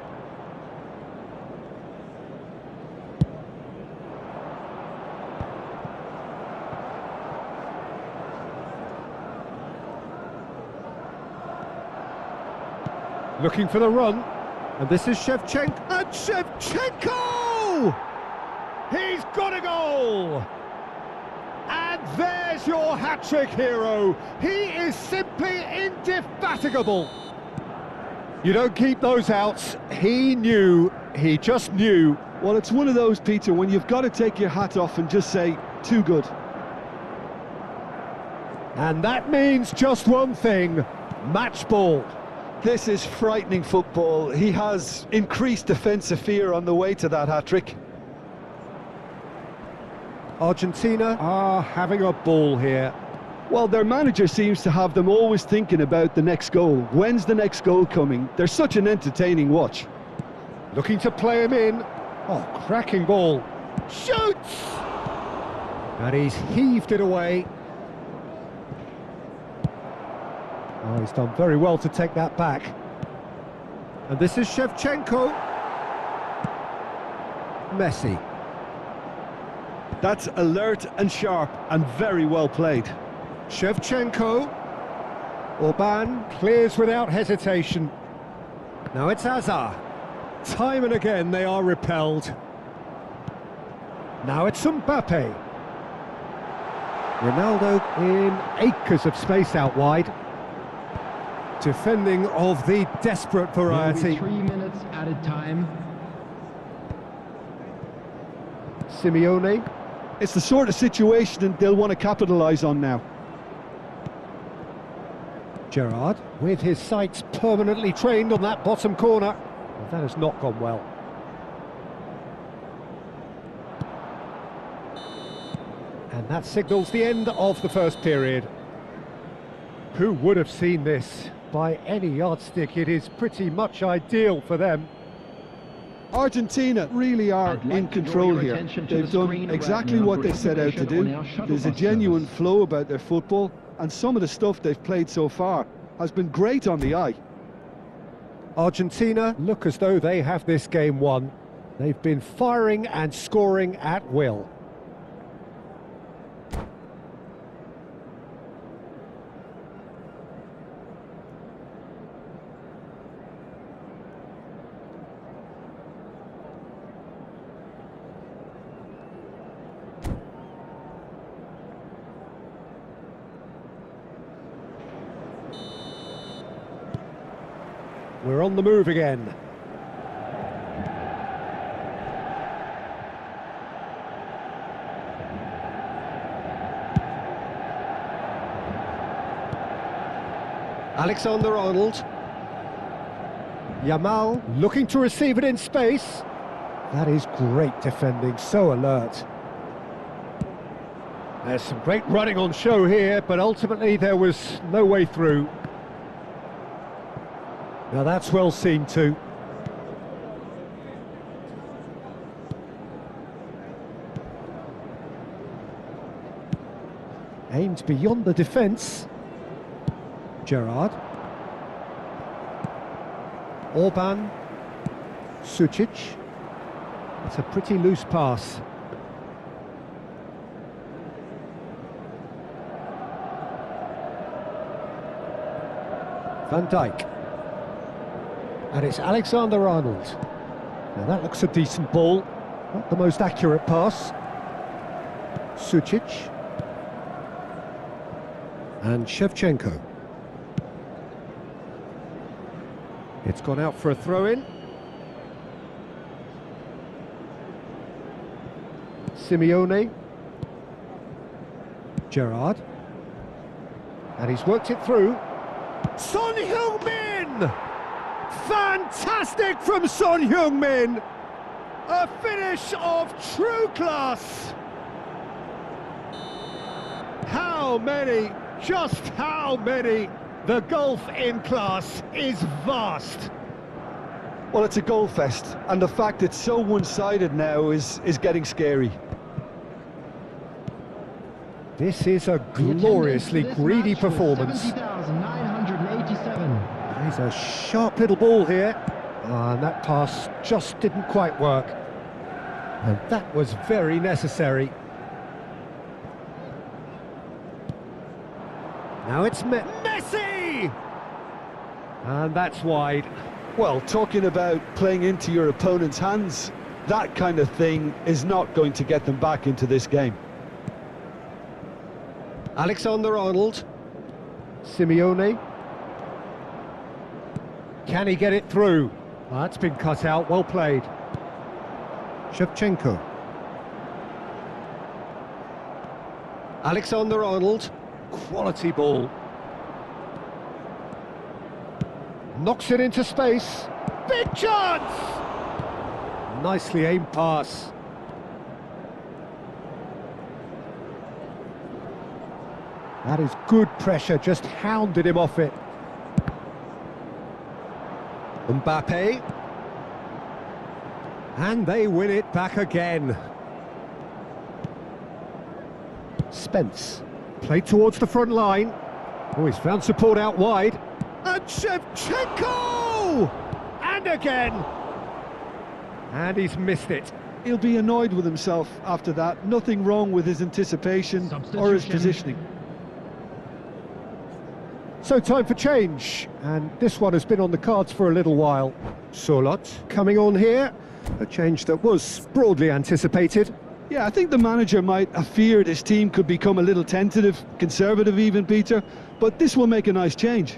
Looking for the run, and this is Shevchenko, and Shevchenko! He's got a goal! And there's your hat-trick hero. He is simply indefatigable. You don't keep those outs. He knew, he just knew. Well, it's one of those, Peter, when you've got to take your hat off and just say, too good. And that means just one thing, match ball. This is frightening football. He has increased defensive fear on the way to that hat-trick. Argentina are having a ball here. Well, their manager seems to have them always thinking about the next goal. When's the next goal coming? They're such an entertaining watch. Looking to play him in. Oh, cracking ball. Shoots! And he's heaved it away. Oh, he's done very well to take that back. And this is Shevchenko. Messi. That's alert and sharp and very well played. Shevchenko. Orban clears without hesitation. Now it's Hazard. Time and again they are repelled. Now it's Mbappe. Ronaldo in acres of space out wide. Defending of the desperate variety. 3 minutes added time. Simeone. It's the sort of situation they'll want to capitalise on now. Gerrard, with his sights permanently trained on that bottom corner. Well, that has not gone well. And that signals the end of the first period. Who would have seen this? By any yardstick, it is pretty much ideal for them. Argentina really are I'd like in to draw control your here. attention to They've the done screen right exactly now what for they set out to information do. on our shuttle There's a bus genuine service. flow about their football, and some of the stuff they've played so far has been great on the eye. Argentina look as though they have this game won. They've been firing and scoring at will. We're on the move again. Alexander-Arnold. Yamal looking to receive it in space. That is great defending, so alert. There's some great running on show here, but ultimately there was no way through. Now that's well seen too. Aimed beyond the defence. Gerrard. Orban. Sucic. It's a pretty loose pass. Van Dijk. And it's Alexander-Arnold. Now that looks a decent ball. Not the most accurate pass. Sucic. And Shevchenko. It's gone out for a throw-in. Simeone. Gerrard. And he's worked it through. Son Heung-min! Fantastic from Son Heung-min! A finish of true class! How many? Just how many? The gulf in class is vast. Well, it's a goal fest, and the fact it's so one-sided now is getting scary. This is a gloriously greedy performance. 70,987. There's a sharp little ball here. And that pass just didn't quite work. And that was very necessary. Now it's Messi! And that's wide. Well, talking about playing into your opponent's hands, that kind of thing is not going to get them back into this game. Alexander-Arnold. Simeone. Can he get it through? Well, that's been cut out, well played. Shevchenko. Alexander-Arnold. Quality ball. Knocks it into space. Big chance! Nicely aimed pass. That is good pressure, just hounded him off it. Mbappe. And they win it back again. Spence. Played towards the front line. Oh, he's found support out wide. And Shevchenko! And again! And he's missed it. he'll be annoyed with himself after that. Nothing wrong with his anticipation or his positioning. So time for change, and this one has been on the cards for a little while. Solot coming on here, a change that was broadly anticipated. Yeah, I think the manager might have feared his team could become a little tentative, conservative even, Peter, but this will make a nice change.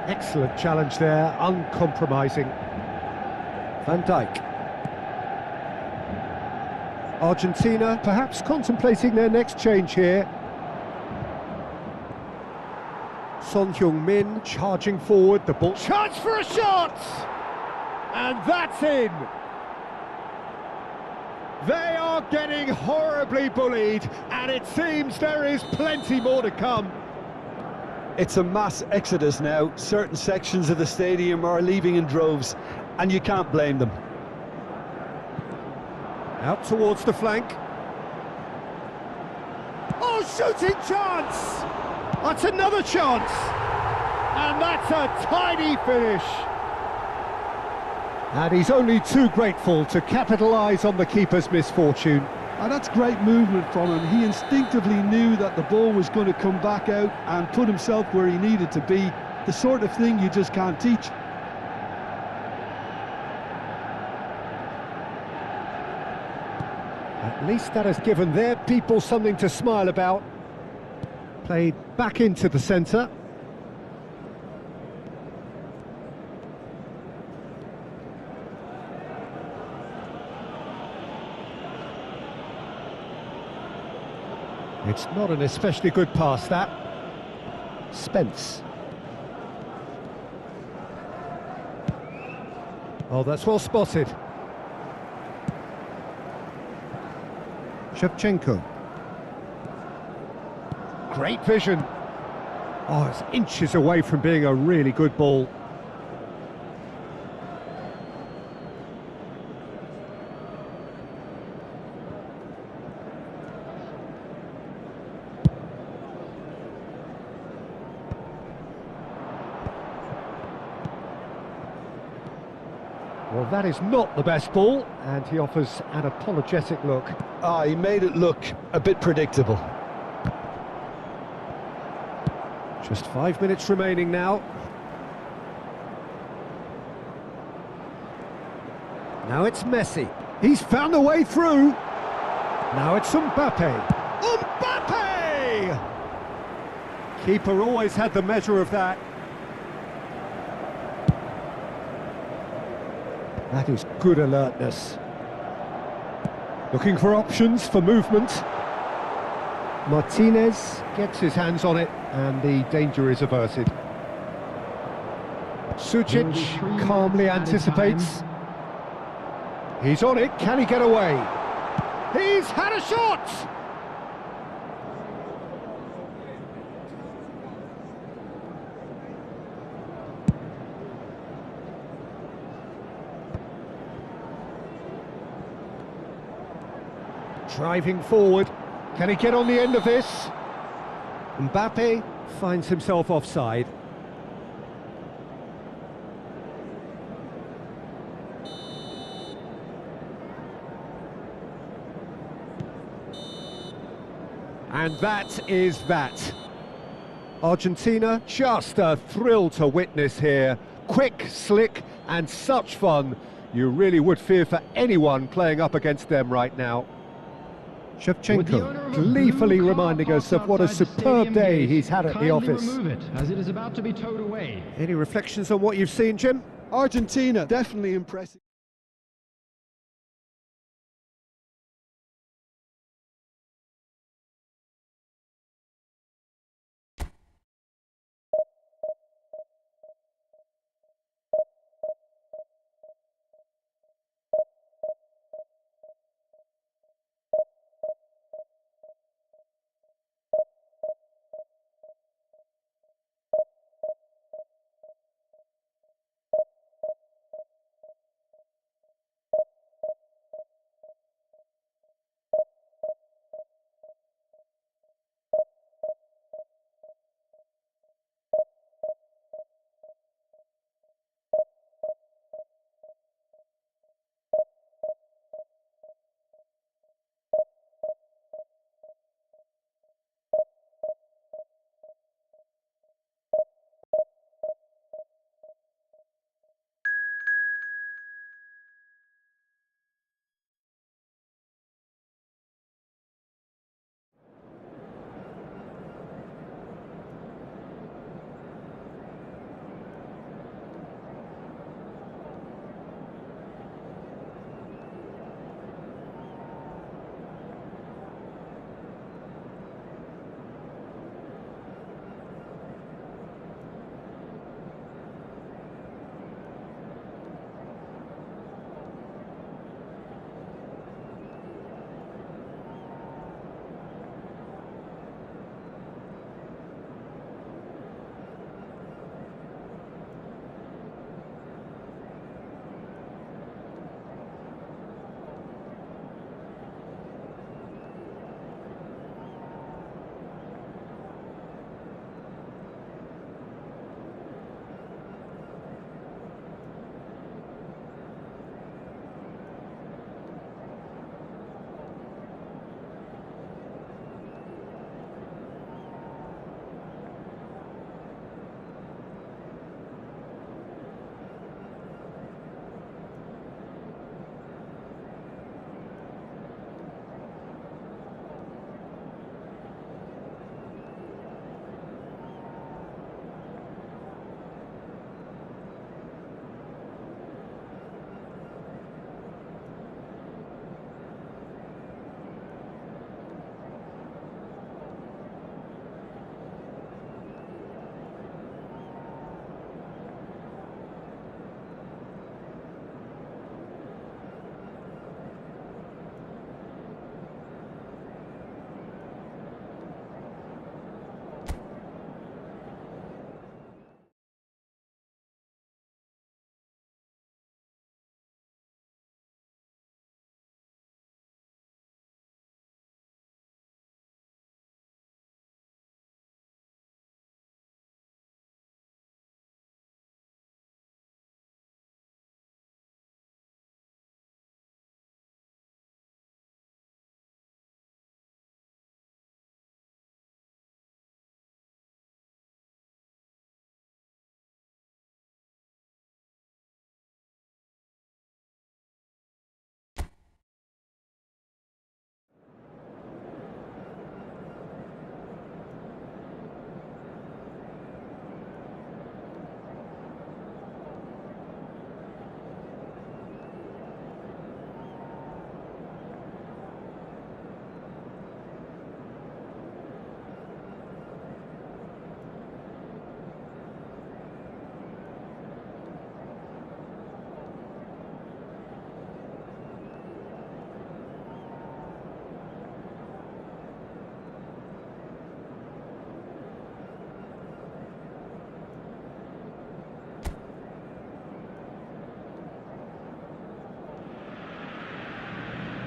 Excellent challenge there, uncompromising. Van Dijk. Argentina perhaps contemplating their next change here. Son Heung-min charging forward, the ball. Chance for a shot! And that's in! They are getting horribly bullied, and it seems there is plenty more to come. It's a mass exodus now. Certain sections of the stadium are leaving in droves, and you can't blame them. Out towards the flank. Oh, shooting chance! That's another chance! And that's a tiny finish. And he's only too grateful to capitalise on the keeper's misfortune. And that's great movement from him. He instinctively knew that the ball was going to come back out and put himself where he needed to be. The sort of thing you just can't teach. At least that has given their people something to smile about. Played back into the centre. It's not an especially good pass, that. Spence. Oh, that's well spotted. Shevchenko. Great vision. Oh, it's inches away from being a really good ball. Well, that is not the best ball, and he offers an apologetic look. He made it look a bit predictable. Just 5 minutes remaining now. Now it's Messi. He's found a way through. Now it's Mbappe. Mbappe! Keeper always had the measure of that. That is good alertness. Looking for options for movement. Martinez gets his hands on it, and the danger is averted. Sucic calmly anticipates. He's on it, can he get away? He's had a shot! Driving forward, can he get on the end of this? Mbappe finds himself offside. And that is that. Argentina, just a thrill to witness here. Quick, slick, and such fun. You really would fear for anyone playing up against them right now. Shevchenko gleefully reminding us of what a superb day he's had at the office. Remove it, as it is about to be towed away. Any reflections on what you've seen, Jim? Argentina, definitely impressive.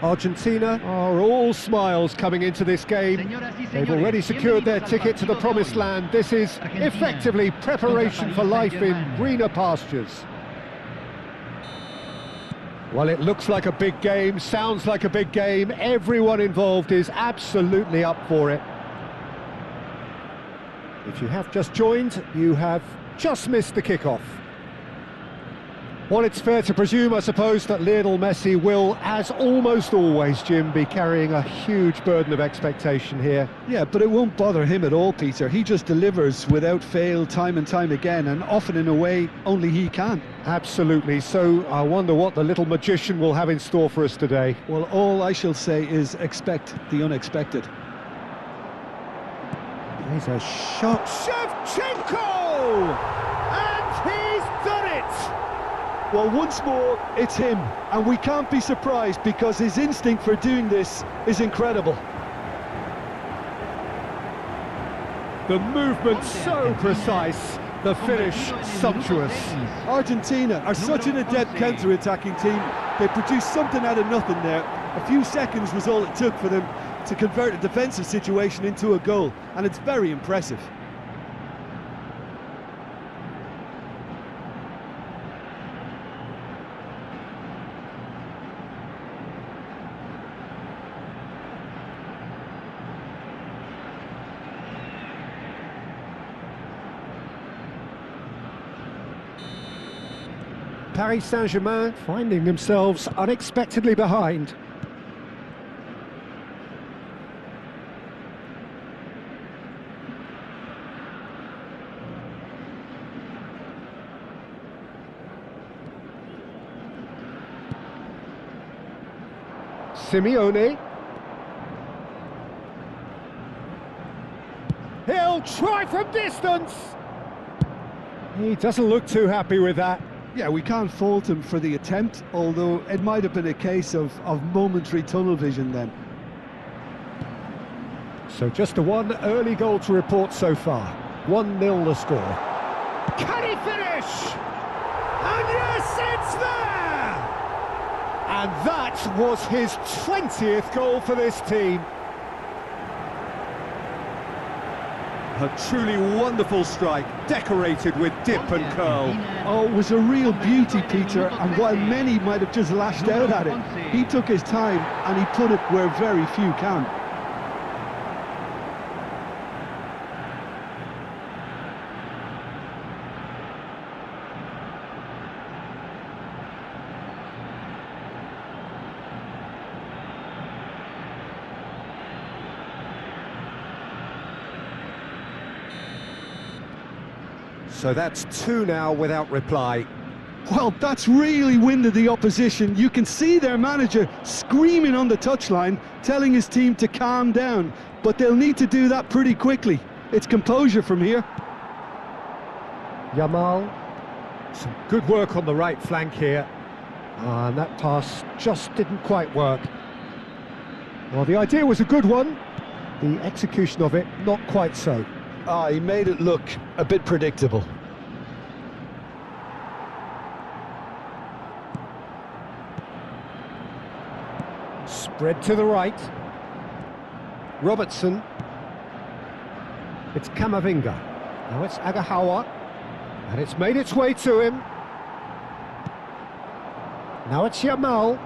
Argentina are all smiles coming into this game. They've already secured their ticket to the promised land. This is effectively preparation for life in greener pastures. Well, it looks like a big game, sounds like a big game. Everyone involved is absolutely up for it. If you have just joined, you have just missed the kickoff. Well, it's fair to presume, I suppose, that Lionel Messi will, as almost always, Jim, be carrying a huge burden of expectation here. Yeah, but it won't bother him at all, Peter. He just delivers without fail time and time again, and often in a way only he can. Absolutely. So I wonder what the little magician will have in store for us today. Well, all I shall say is expect the unexpected. There's a shot. Shevchenko! And he's done it! Well, once more, it's him, and we can't be surprised because his instinct for doing this is incredible. The movement so precise, the finish sumptuous. Argentina are such an adept counter-attacking team. They produced something out of nothing there. A few seconds was all it took for them to convert a defensive situation into a goal, and it's very impressive. Paris Saint-Germain finding themselves unexpectedly behind. Simeone. He'll try from distance. He doesn't look too happy with that. Yeah, we can't fault him for the attempt, although it might have been a case of momentary tunnel vision then. So just a one early goal to report so far. 1-0 the score. Can he finish? And yes, it's there! And that was his 20th goal for this team. A truly wonderful strike, decorated with dip and curl. Oh, it was a real beauty, Peter, and while many might have just lashed out at it, he took his time and he put it where very few can. So that's 2 now without reply. Well, that's really winded the opposition. You can see their manager screaming on the touchline, telling his team to calm down, but they'll need to do that pretty quickly. It's composure from here. Yamal, some good work on the right flank here. And that pass just didn't quite work. Well, the idea was a good one. The execution of it, not quite so. He made it look a bit predictable. Spread to the right. Robertson. It's Camavinga. Now it's Agahawa. And it's made its way to him. Now it's Yamal.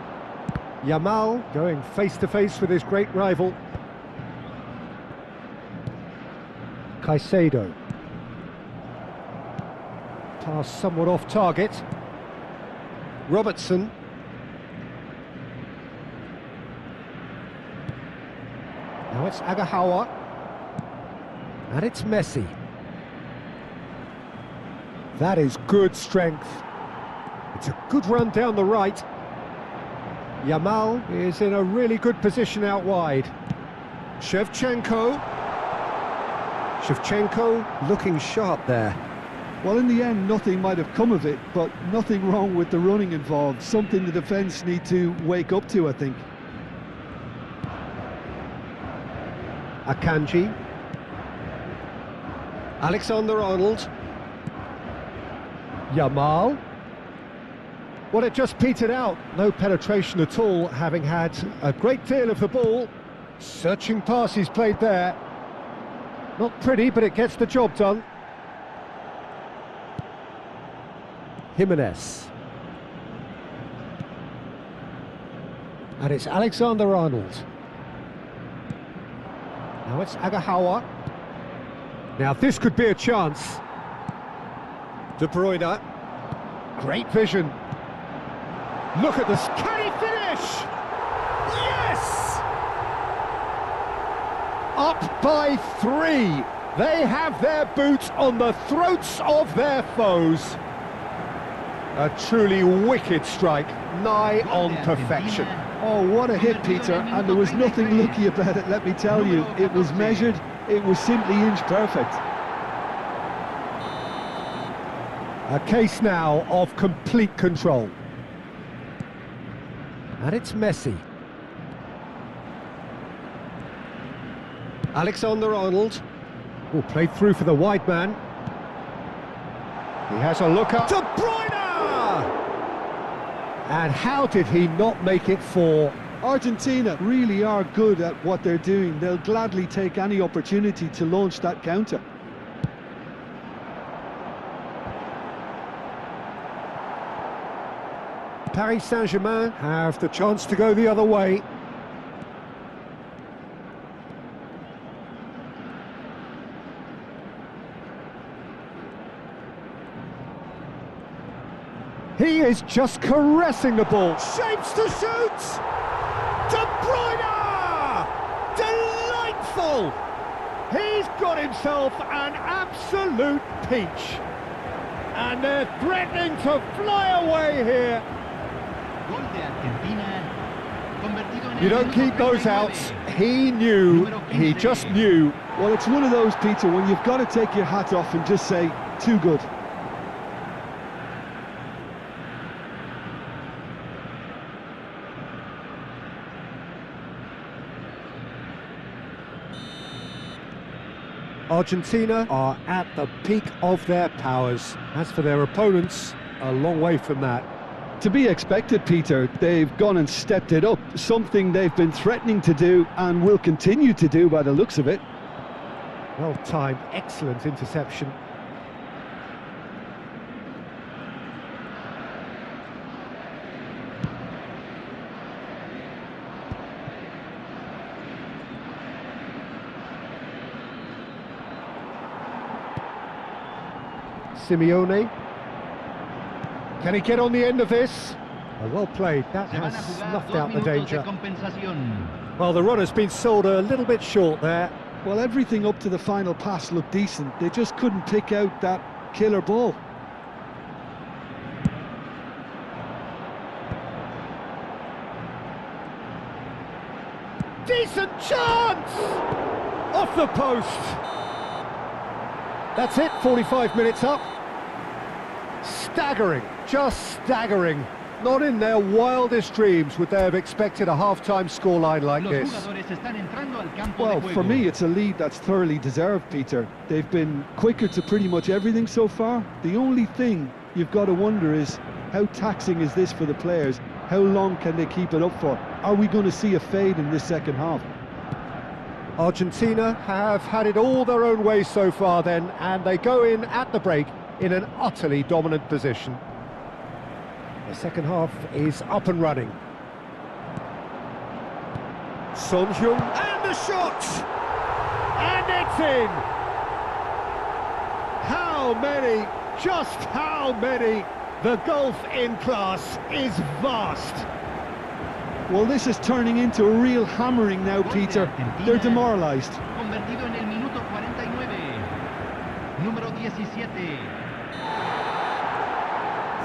Yamal going face-to-face with his great rival. Caicedo. Pass somewhat off target. Robertson. Now it's Agahawa. And it's Messi. That is good strength. It's a good run down the right. Yamal is in a really good position out wide. Shevchenko. Shevchenko looking sharp there. Well, in the end, nothing might have come of it, but nothing wrong with the running involved. Something the defence need to wake up to, I think. Akanji. Alexander-Arnold. Yamal. Well, it just petered out. No penetration at all, having had a great deal of the ball. Searching pass he's played there. Not pretty, but it gets the job done. Jimenez. And it's Alexander-Arnold. Now it's Agahawa. Now this could be a chance. De Bruyne. Great vision. Look at this. Can he finish? Yes! Up by 3. They have their boots on the throats of their foes. A truly wicked strike, nigh on perfection. Oh, what a hit, Peter, and there was nothing lucky about it, let me tell you. It was measured, it was simply inch perfect. A case now of complete control. And it's Messi. Alexander-Arnold. Oh, played through for the wide man. He has a look up. De Bruyne! And how did he not make it 4? Argentina really are good at what they're doing. They'll gladly take any opportunity to launch that counter. Paris Saint-Germain have the chance to go the other way. He is just caressing the ball. Shapes to shoot! De Bruyne! Delightful! He's got himself an absolute peach. And they're threatening to fly away here. You don't keep those outs. He knew, he just knew. Well, it's one of those, Peter, when you've got to take your hat off and just say, too good. Argentina are at the peak of their powers. As for their opponents, a long way from that. To be expected, Peter. They've gone and stepped it up, something they've been threatening to do and will continue to do by the looks of it. Well timed, excellent interception. Simeone. Can he get on the end of this? Oh, well played. That has snuffed out the danger. Well, the run has been sold a little bit short there. Well, everything up to the final pass looked decent. They just couldn't pick out that killer ball. Decent chance! Off the post. That's it, 45 minutes up. Staggering, just staggering. Not in their wildest dreams would they have expected a half-time scoreline like this. Well, for me, it's a lead that's thoroughly deserved, Peter. They've been quicker to pretty much everything so far. The only thing you've got to wonder is, how taxing is this for the players? How long can they keep it up for? Are we going to see a fade in this second half? Argentina have had it all their own way so far then, and they go in at the break in an utterly dominant position. The second half is up and running. Son Heung, and the shot! And it's in! How many, just how many? The gulf in class is vast. Well, this is turning into a real hammering now, Peter. They're demoralised. Convertido en el minuto 49. Número 17.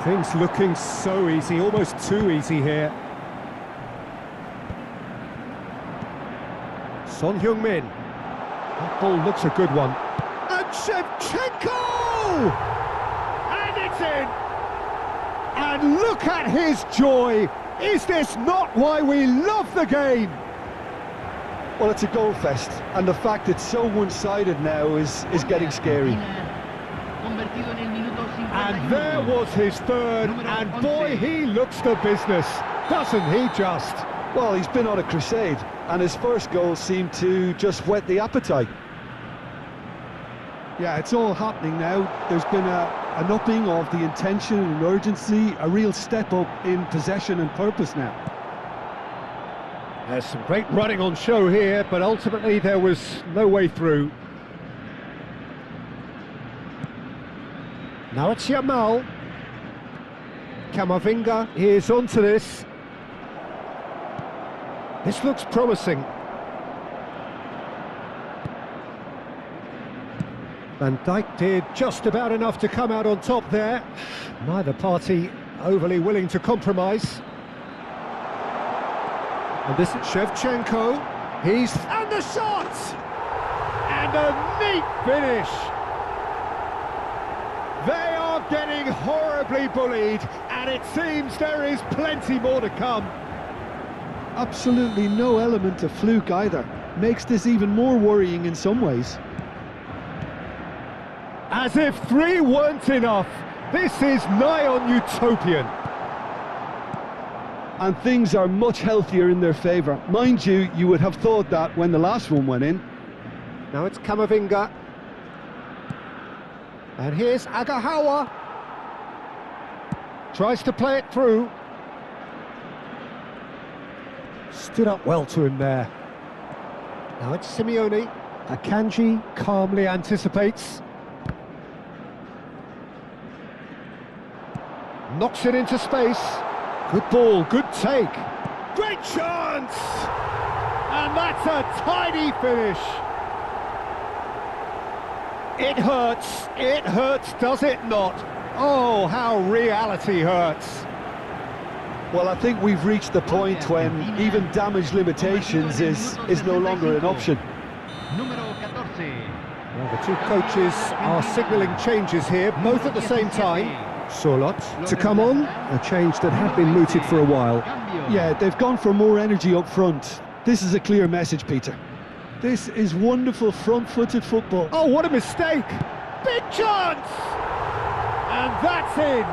Things looking so easy, almost too easy here. Son Heung-min. That ball looks a good one. And Shevchenko! And it's in! And look at his joy! Is this not why we love the game? Well, it's a goal fest, and the fact it's so one-sided now is getting scary. Convertido en el minuto And there was his third, and boy, he looks the business, doesn't he just? Well, he's been on a crusade, and his first goal seemed to just whet the appetite. Yeah, it's all happening now. There's been an upping of the intention and urgency, a real step up in possession and purpose now. There's some great running on show here, but ultimately there was no way through. Now it's Yamal. Camavinga is onto this. This looks promising. Van Dijk did just about enough to come out on top there. Neither party overly willing to compromise. And this is Shevchenko. And the shot! And a neat finish! They are getting horribly bullied, and it seems there is plenty more to come. Absolutely no element of fluke either. Makes this even more worrying in some ways. As if 3 weren't enough, this is nigh on utopian. And things are much healthier in their favour. Mind you, you would have thought that when the last one went in. Now it's Camavinga. And here's Agahawa. Tries to play it through. Stood up well to him there. Now it's Simeone. Akanji calmly anticipates. Knocks it into space. Good ball, good take. Great chance! And that's a tidy finish. It hurts, does it not? Oh, how reality hurts. Well, I think we've reached the point when even damage limitations is no longer an option. Well, the two coaches are signalling changes here, both at the same time. Sorloth to come on, a change that had been mooted for a while. Yeah, they've gone for more energy up front. This is a clear message, Peter. This is wonderful front-footed football. Oh, what a mistake! Big chance! And that's in!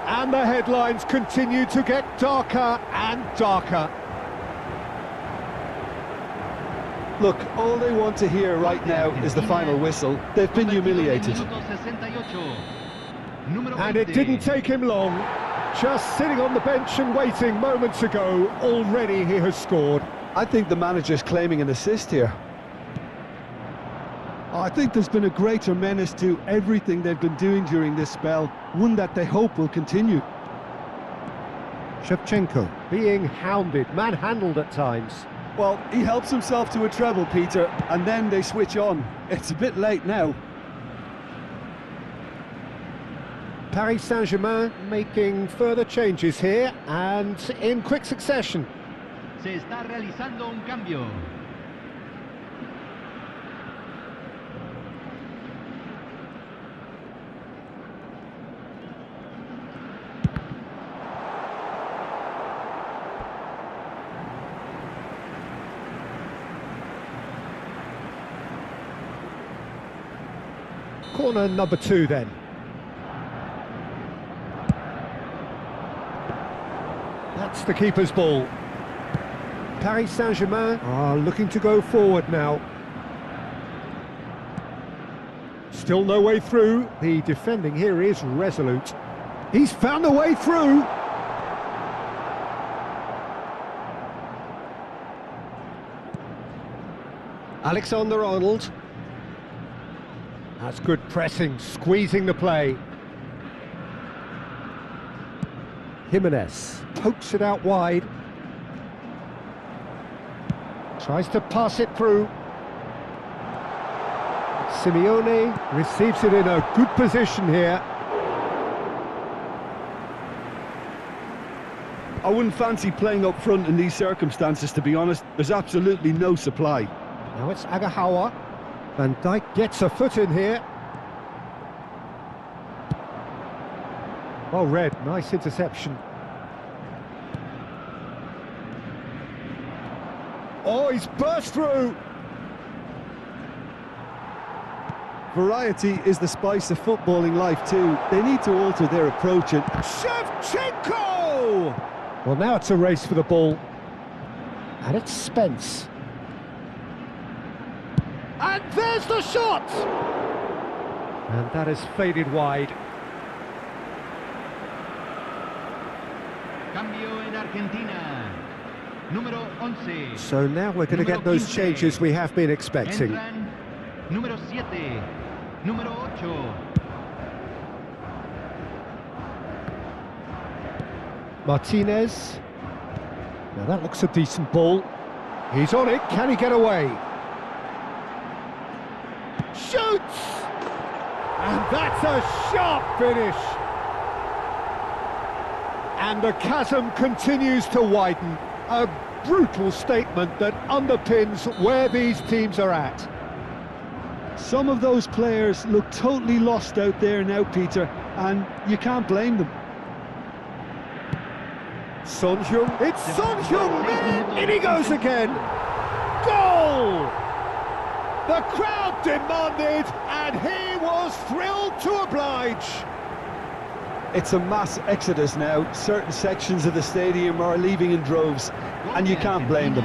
And the headlines continue to get darker and darker. Look, all they want to hear right now is the final whistle. They've been humiliated. And it didn't take him long. Just sitting on the bench and waiting moments ago, already he has scored. I think the manager's claiming an assist here. I think there's been a greater menace to everything they've been doing during this spell, one that they hope will continue. Shevchenko being hounded, manhandled at times. Well, he helps himself to a treble, Peter, and then they switch on. It's a bit late now. Paris Saint-Germain making further changes here, and in quick succession. Se está realizando un cambio. Corner number 2 then. That's the keeper's ball. Paris Saint-Germain are looking to go forward now. Still no way through. The defending here is resolute. He's found a way through. Alexander-Arnold. That's good pressing, squeezing the play. Jimenez pokes it out wide. Tries to pass it through. Simeone receives it in a good position here. I wouldn't fancy playing up front in these circumstances, to be honest. There's absolutely no supply. Now it's Agahawa. Van Dijk gets a foot in here. Well read, nice interception. Oh, he's burst through. variety is the spice of footballing life too. They need to alter their approach and... Shevchenko! Well, now it's a race for the ball. And it's Spence. And there's the shot! And that has faded wide. Cambio en Argentina. Número 11. So now we're going to get those changes we have been expecting. Entran número 7, número 8. Martinez. Now that looks a decent ball. He's on it. Can he get away? Shoots! And that's a sharp finish. And the chasm continues to widen. A brutal statement that underpins where these teams are at. Some of those players look totally lost out there now, Peter, and you can't blame them. Son Heung, it's Son Heung, in he goes again. Goal! The crowd demanded, and he was thrilled to oblige. It's a mass exodus now. Certain sections of the stadium are leaving in droves, and you can't blame them.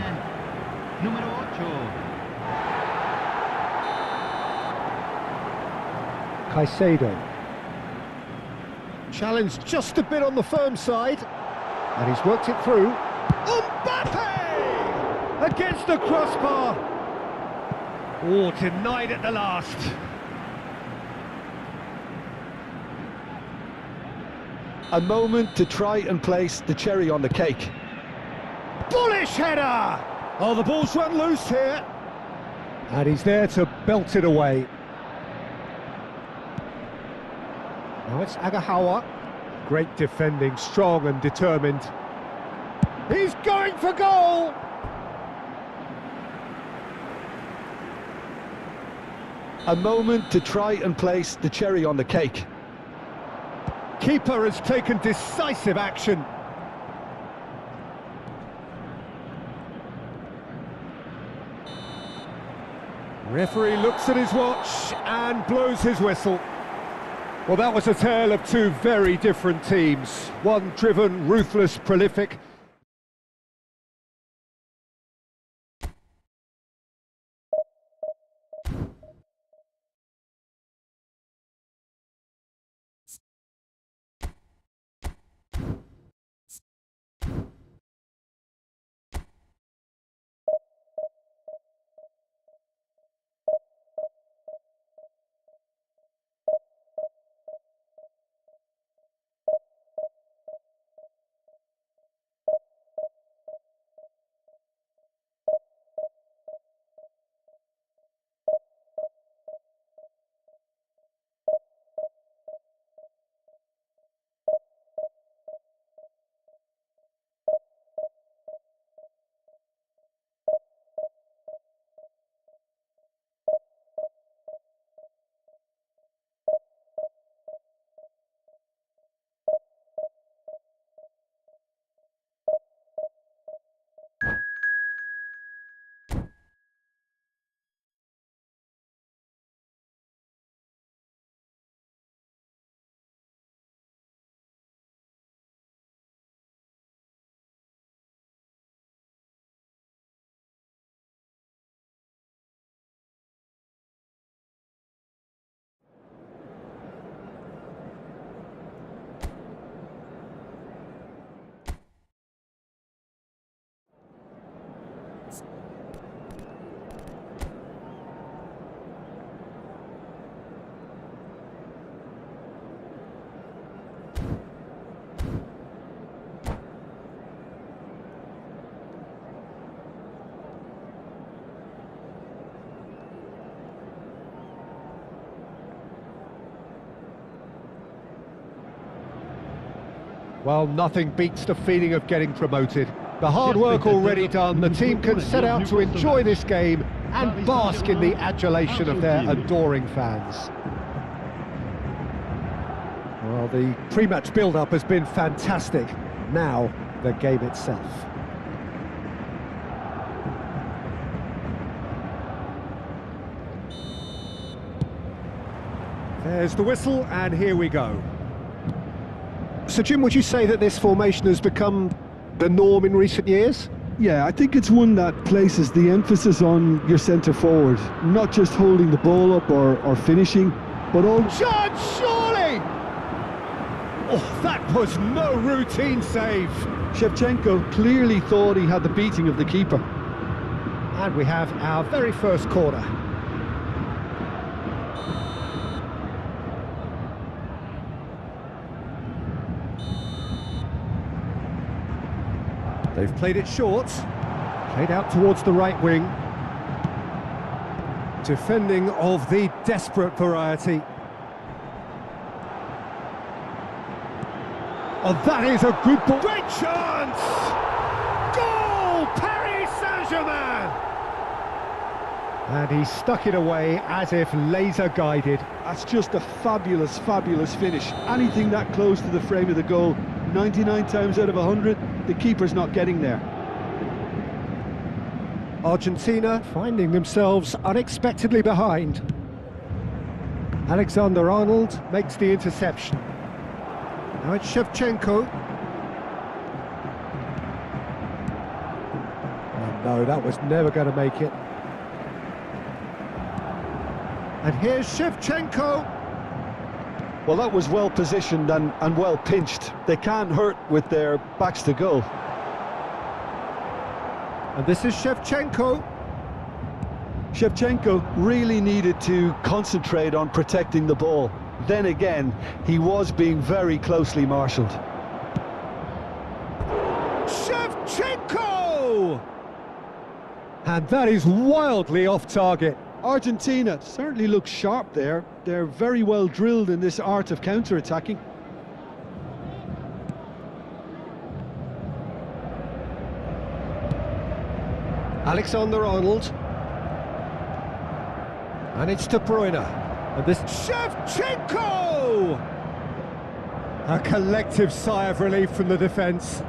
Número 8. Caicedo. Challenged just a bit on the firm side, and he's worked it through. Mbappe! Against the crossbar. Oh, denied at the last. A moment to try and place the cherry on the cake. Bullish header! Oh, the ball's run loose here. And he's there to belt it away. Now it's Agahawa. Great defending, strong and determined. He's going for goal! A moment to try and place the cherry on the cake. Keeper has taken decisive action. Referee looks at his watch and blows his whistle. Well, that was a tale of two very different teams. One driven, ruthless, prolific. Well, nothing beats the feeling of getting promoted. The hard work already done, the team can set out to enjoy this game and bask in the adulation of their adoring fans. Well, the pre-match build-up has been fantastic. Now, the game itself. There's the whistle, and here we go. So, Jim, would you say that this formation has become the norm in recent years? Yeah, I think it's one that places the emphasis on your centre forward, not just holding the ball up or finishing, but all... Chance, surely! Oh, that was no routine save. Shevchenko clearly thought he had the beating of the keeper. And we have our very first corner. They've played it short, played out towards the right wing. Defending of the desperate variety. Oh, that is a good ball. Great chance! Goal! Paris Saint-Germain! And he stuck it away as if laser guided. That's just a fabulous, fabulous finish. Anything that close to the frame of the goal, 99 times out of 100, the keeper's not getting there. Argentina finding themselves unexpectedly behind. Alexander-Arnold makes the interception. Now it's Shevchenko. Oh no, that was never going to make it. And here's Shevchenko. Well, that was well positioned and well pinched. They can't hurt with their backs to goal. And this is Shevchenko. Shevchenko really needed to concentrate on protecting the ball. Then again, he was being very closely marshalled. Shevchenko! And that is wildly off target. Argentina certainly looks sharp there. They're very well drilled in this art of counter-attacking. Alexander-Arnold. And it's De Bruyne. And this Shevchenko! A collective sigh of relief from the defence.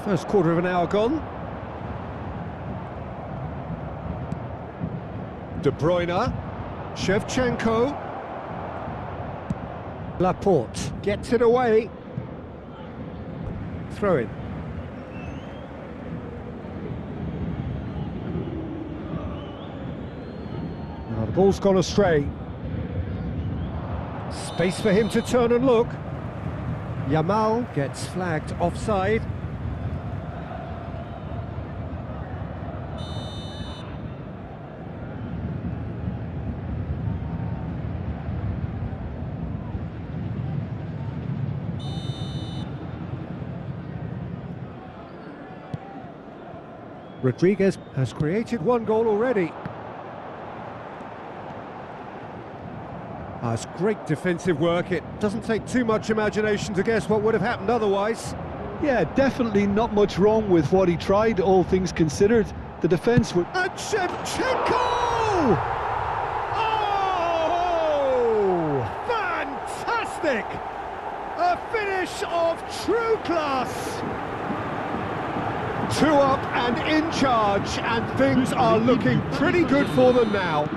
First quarter of an hour gone. De Bruyne. Shevchenko. Laporte gets it away. Throw in. Now the ball's gone astray. Space for him to turn and look. Yamal gets flagged offside. Rodriguez has created one goal already. That's great defensive work. It doesn't take too much imagination to guess what would have happened otherwise. Yeah, definitely not much wrong with what he tried, all things considered. The defence would... And Shevchenko! Oh! Fantastic! A finish of true class! 2 up and in charge, and things are looking pretty good for them now.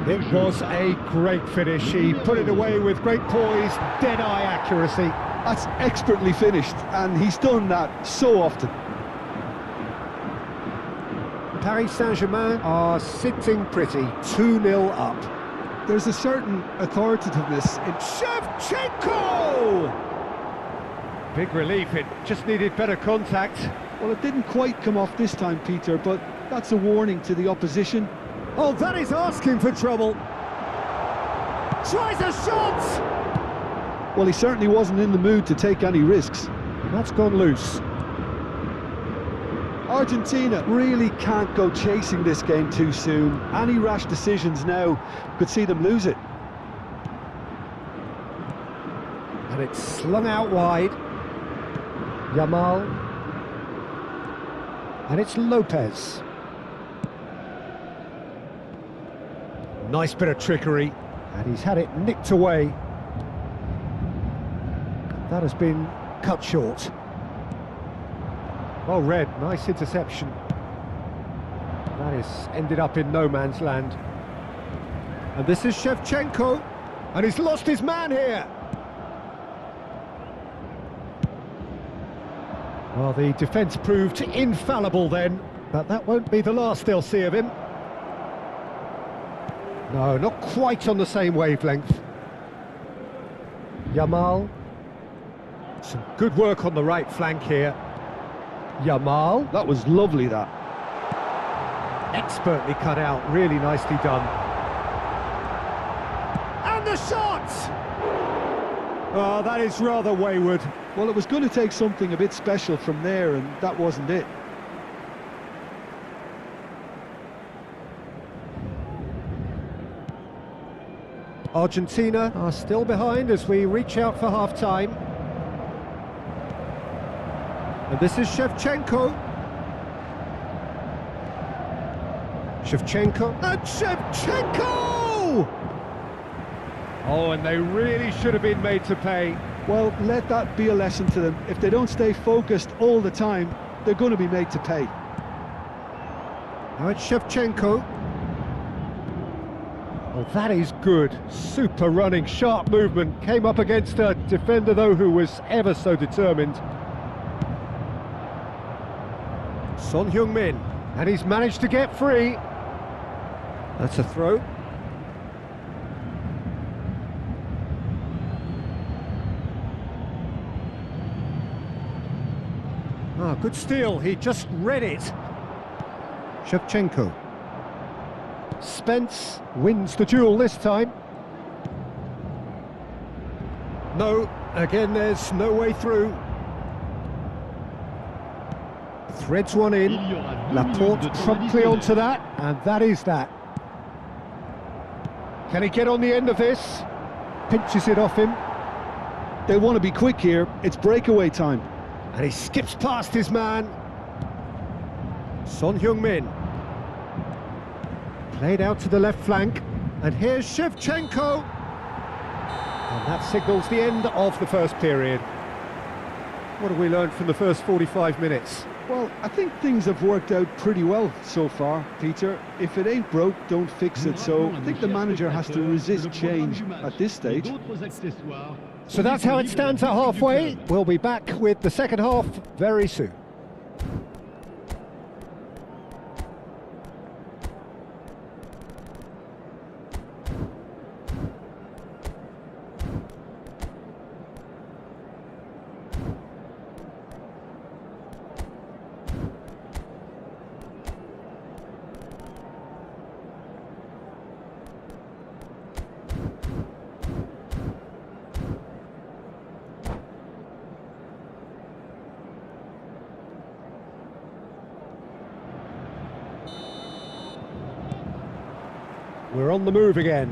It was a great finish. He put it away with great poise, dead-eye accuracy. That's expertly finished, and he's done that so often. Paris Saint-Germain are sitting pretty, 2-0 up. There's a certain authoritativeness in... Shevchenko! Big relief, it just needed better contact. Well, it didn't quite come off this time, Peter, but that's a warning to the opposition. Oh, that is asking for trouble. Tries a shot! Well, he certainly wasn't in the mood to take any risks. That's gone loose. Argentina really can't go chasing this game too soon. Any rash decisions now could see them lose it. And it's slung out wide. Yamal. And it's Lopez. Nice bit of trickery. And he's had it nicked away. That has been cut short. Well read, nice interception. that has ended up in no man's land. And this is Shevchenko, and he's lost his man here. Well, the defence proved infallible then, but that won't be the last they'll see of him. No, not quite on the same wavelength. Yamal. Some good work on the right flank here. Yamal. That was lovely, that. Expertly cut out, really nicely done. And the shot! Oh, that is rather wayward. Well, it was going to take something a bit special from there, and that wasn't it. Argentina are still behind as we reach out for half-time. And this is Shevchenko. Shevchenko. And Shevchenko! Oh, and they really should have been made to pay. Well, let that be a lesson to them. If they don't stay focused all the time, they're going to be made to pay. Now it's Shevchenko. Oh, that is good. Super running, sharp movement. Came up against a defender, though, who was ever so determined. Son Heung-min, and he's managed to get free. That's a throw. Ah, good steal. He just read it. Shevchenko. Spence wins the duel this time. No, again there's no way through. Threads one in. Laporte promptly onto that, and that is that. Can he get on the end of this? Pinches it off him. They want to be quick here. It's breakaway time. And he skips past his man. Son Heung-min. Played out to the left flank, and here's Shevchenko. And that signals the end of the first period. What have we learned from the first 45 minutes? Well, I think things have worked out pretty well so far, Peter. If it ain't broke, don't fix it. So I think the manager has to resist change at this stage. So that's how it stands at halfway. We'll be back with the second half very soon. We're on the move again.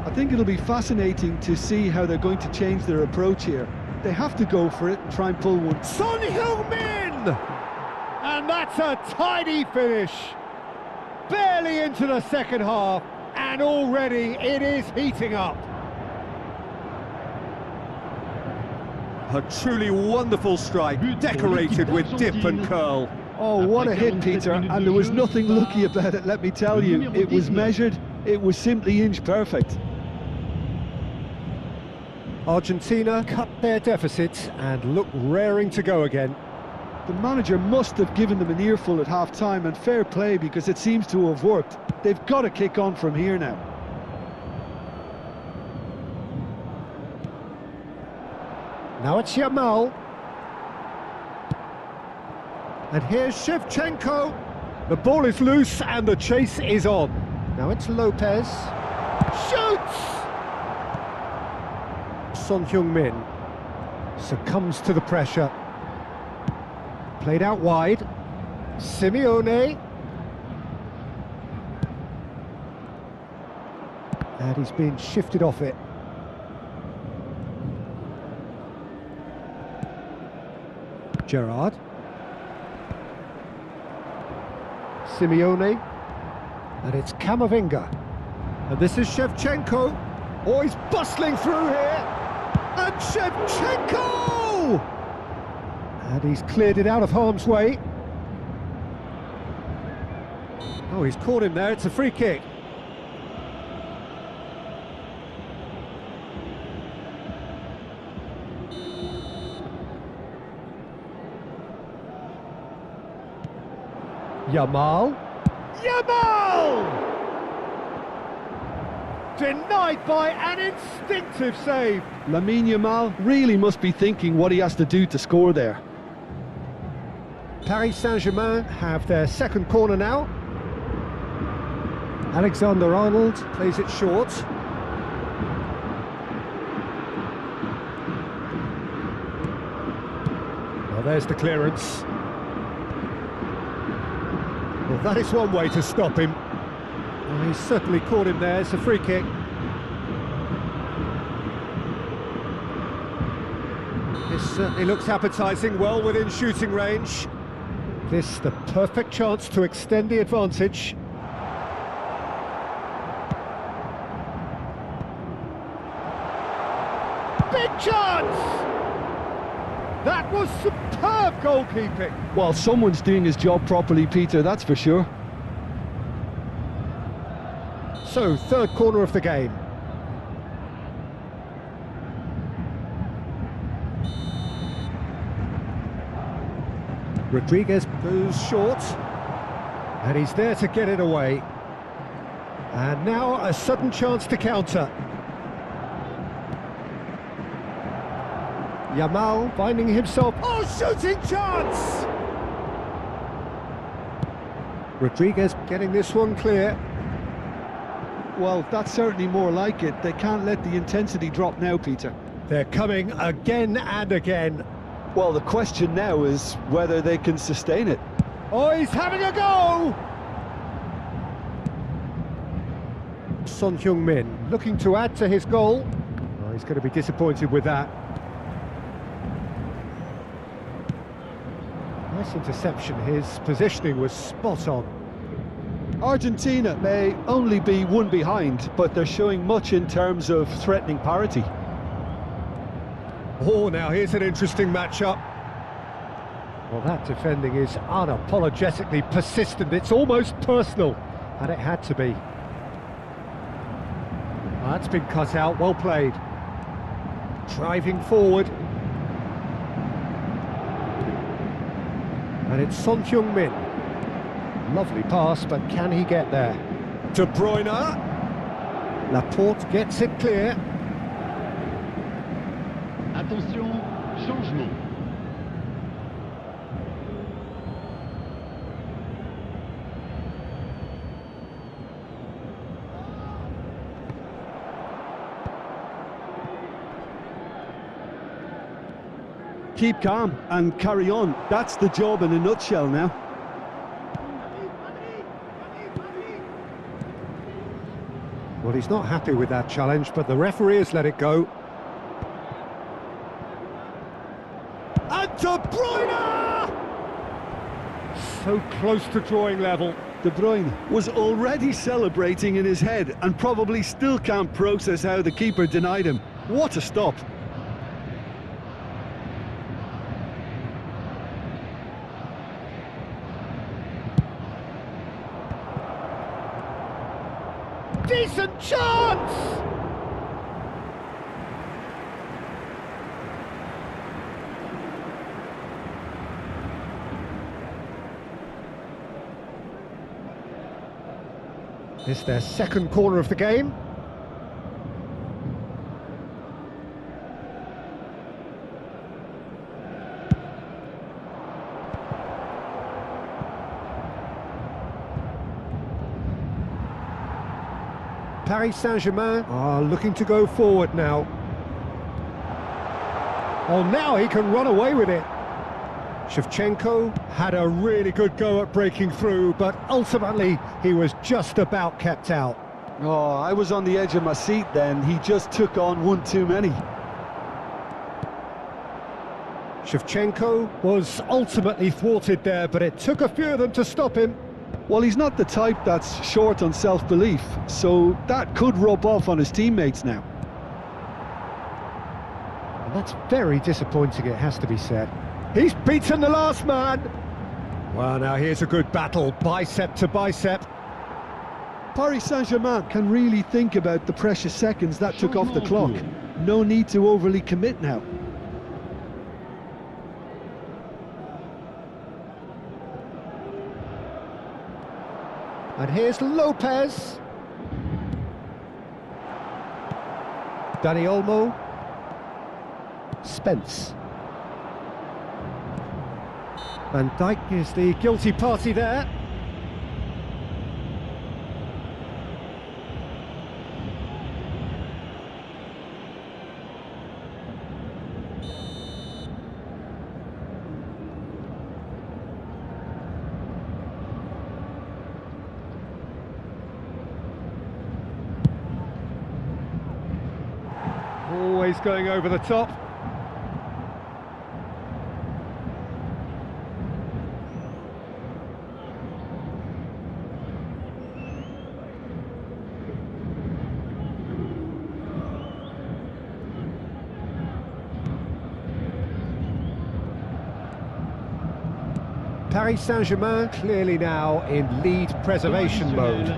I think it'll be fascinating to see how they're going to change their approach here. They have to go for it and try and pull one. Son Heung-min! And that's a tidy finish. Barely into the second half, and already it is heating up. A truly wonderful strike, decorated with dip and curl. Oh, what a hit, Peter, and there was nothing lucky about it, let me tell you. It was measured, it was simply inch perfect. Argentina cut their deficit and look raring to go again. The manager must have given them an earful at half-time, and fair play because it seems to have worked. They've got to kick on from here now. Now it's Yamal. And here's Shevchenko. The ball is loose and the chase is on. Now it's Lopez. Shoots! Son Heung-min succumbs to the pressure. Played out wide. Simeone. And he's being shifted off it. Gerrard. Simeone, and it's Camavinga, and this is Shevchenko. Oh, he's bustling through here, and Shevchenko! And he's cleared it out of harm's way. Oh, he's caught him there, it's a free kick. Yamal. Yamal! Denied by an instinctive save. Lamine Yamal really must be thinking what he has to do to score there. Paris Saint-Germain have their second corner now. Alexander-Arnold plays it short. Well, there's the clearance. Well, that is one way to stop him. Well, he's certainly caught him there. It's a free kick. This certainly looks appetising, well within shooting range. This the perfect chance to extend the advantage. Big chance! That was superb goalkeeping. Well, someone's doing his job properly, Peter, that's for sure. So, third corner of the game. Rodriguez goes short, and he's there to get it away. And now a sudden chance to counter. Yamal finding himself, oh, shooting chance! Rodriguez getting this one clear. Well, that's certainly more like it. They can't let the intensity drop now, Peter. They're coming again and again. Well, the question now is whether they can sustain it. Oh, he's having a go! Son Heung-min looking to add to his goal. Oh, he's going to be disappointed with that. Nice interception, his positioning was spot on. Argentina may only be one behind, but they're showing much in terms of threatening parity. Oh, now here's an interesting matchup. Well, that defending is unapologetically persistent. It's almost personal, and it had to be. That's been cut out, well played. Driving forward. And it's Son Heung-min. Lovely pass, but can he get there? De Bruyne. Laporte gets it clear. Attention, changement. Keep calm and carry on. That's the job in a nutshell now. Well, he's not happy with that challenge, but the referee has let it go. And De Bruyne! So close to drawing level. De Bruyne was already celebrating in his head and probably still can't process how the keeper denied him. What a stop. Decent chance! It's their second corner of the game. Paris Saint-Germain are looking to go forward now. Oh, now he can run away with it. Shevchenko had a really good go at breaking through, but ultimately he was just about kept out. Oh, I was on the edge of my seat then. He just took on one too many. Shevchenko was ultimately thwarted there, but it took a few of them to stop him. Well, he's not the type that's short on self-belief, so that could rub off on his teammates now. And that's very disappointing, it has to be said. He's beaten the last man! Well, now here's a good battle, bicep to bicep. Paris Saint-Germain can really think about the precious seconds that took off the clock. No need to overly commit now. And here's Lopez. Dani Olmo. Spence. Van Dijk is the guilty party there. Always going over the top. Paris Saint-Germain clearly now in lead preservation mode.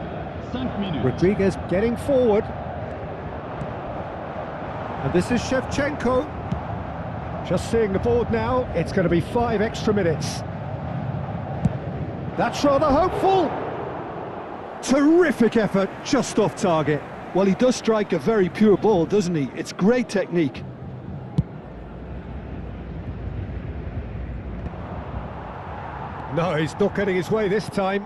Rodriguez getting forward. And this is Shevchenko. Just seeing the board now, it's going to be 5 extra minutes. That's rather hopeful. Terrific effort, just off target. Well, he does strike a very pure ball, doesn't he? It's great technique. No, he's not getting his way this time.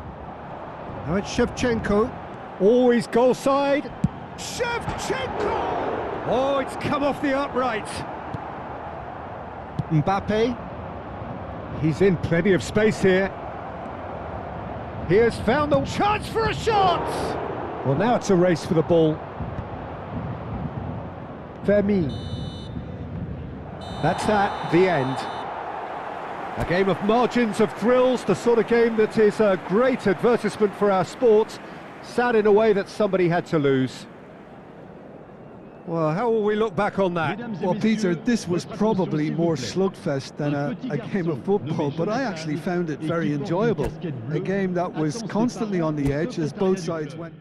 Now it's Shevchenko. Always goal side. Shevchenko! Oh, it's come off the upright. Mbappe. He's in plenty of space here. He has found the chance for a shot! Well, now it's a race for the ball. Vermeer. That's that, the end. A game of margins of thrills, the sort of game that is a great advertisement for our sport. Sad in a way that somebody had to lose. Well, how will we look back on that? Well, Peter, this was probably more slugfest than a game of football, but I actually found it very enjoyable. A game that was constantly on the edge as both sides went...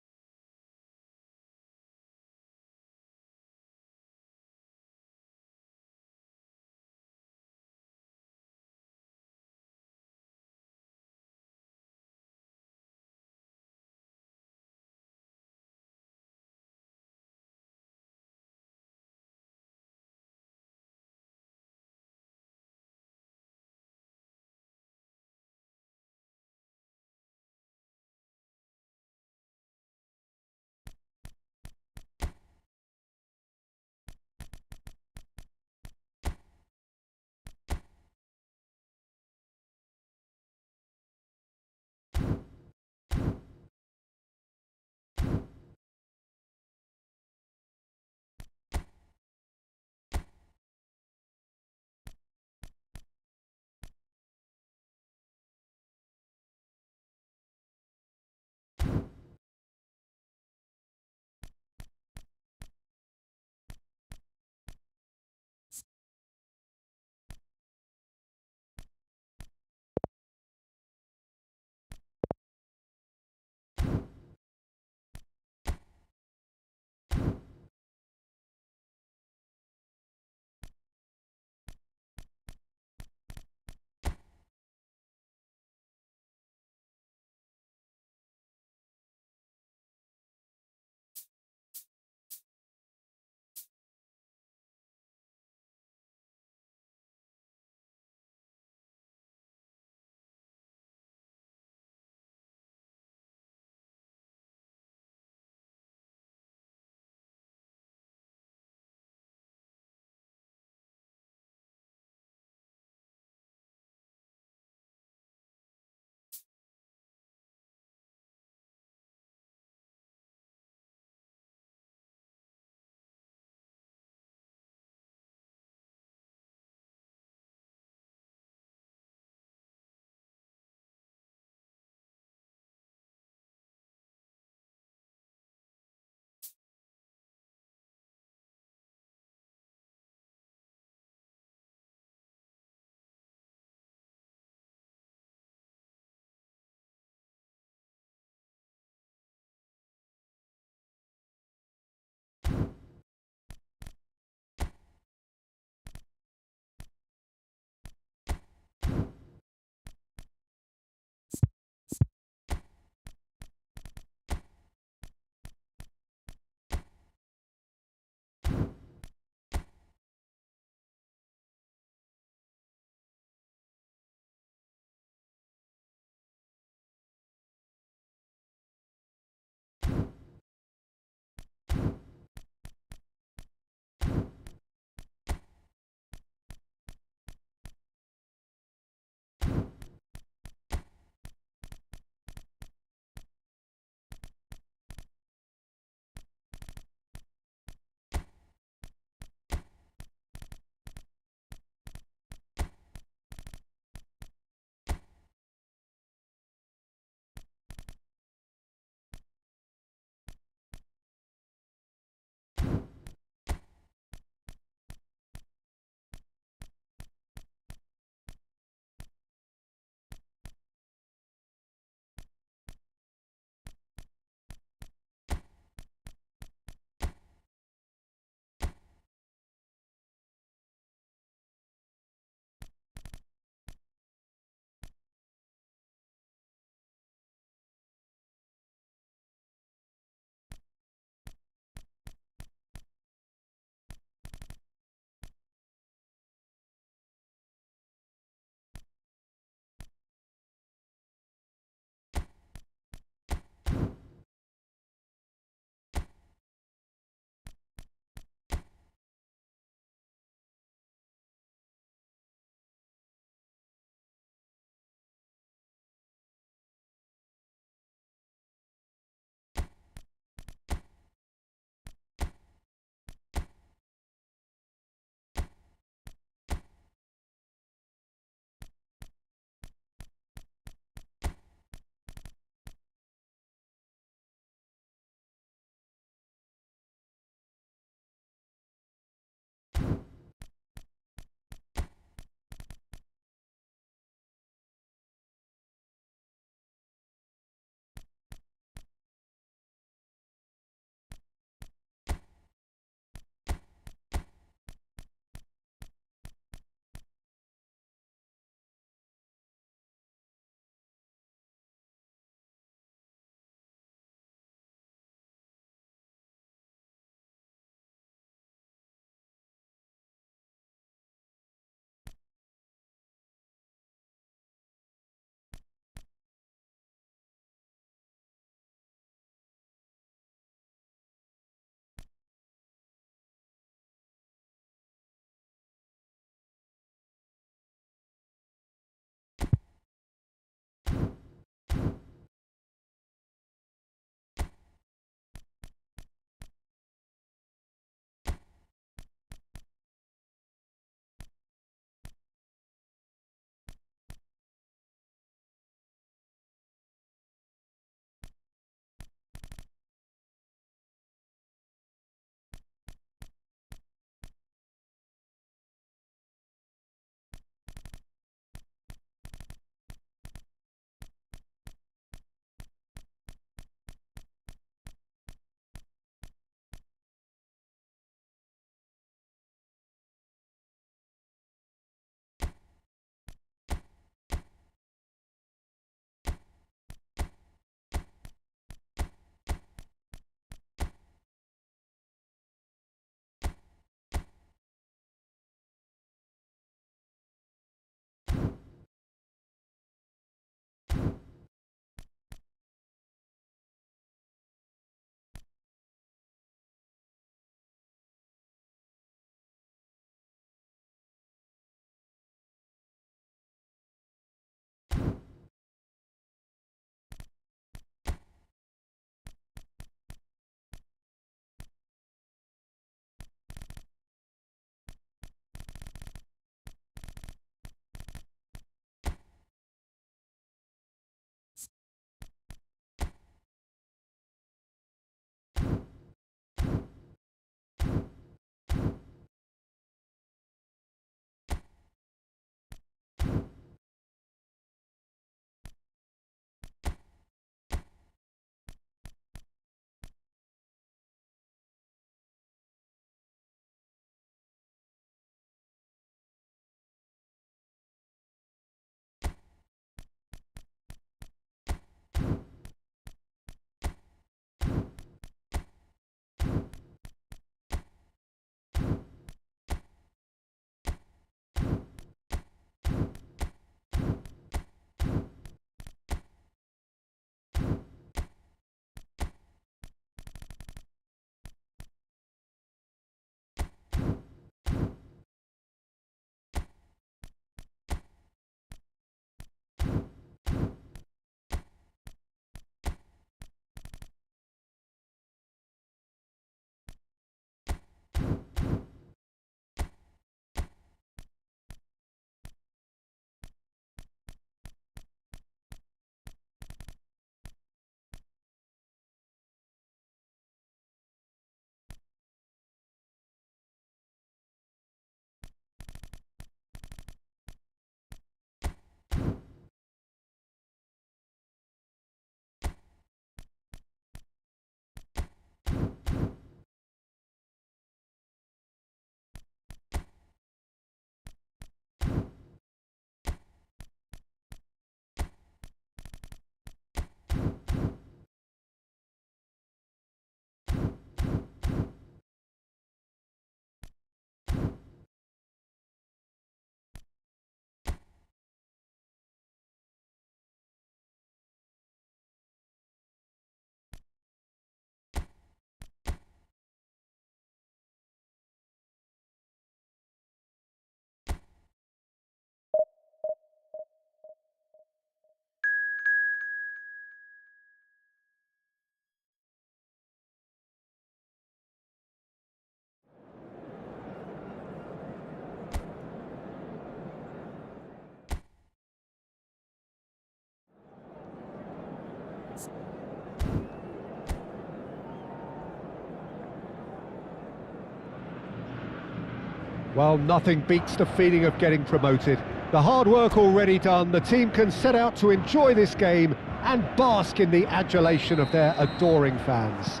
Well, nothing beats the feeling of getting promoted. The hard work already done, the team can set out to enjoy this game and bask in the adulation of their adoring fans.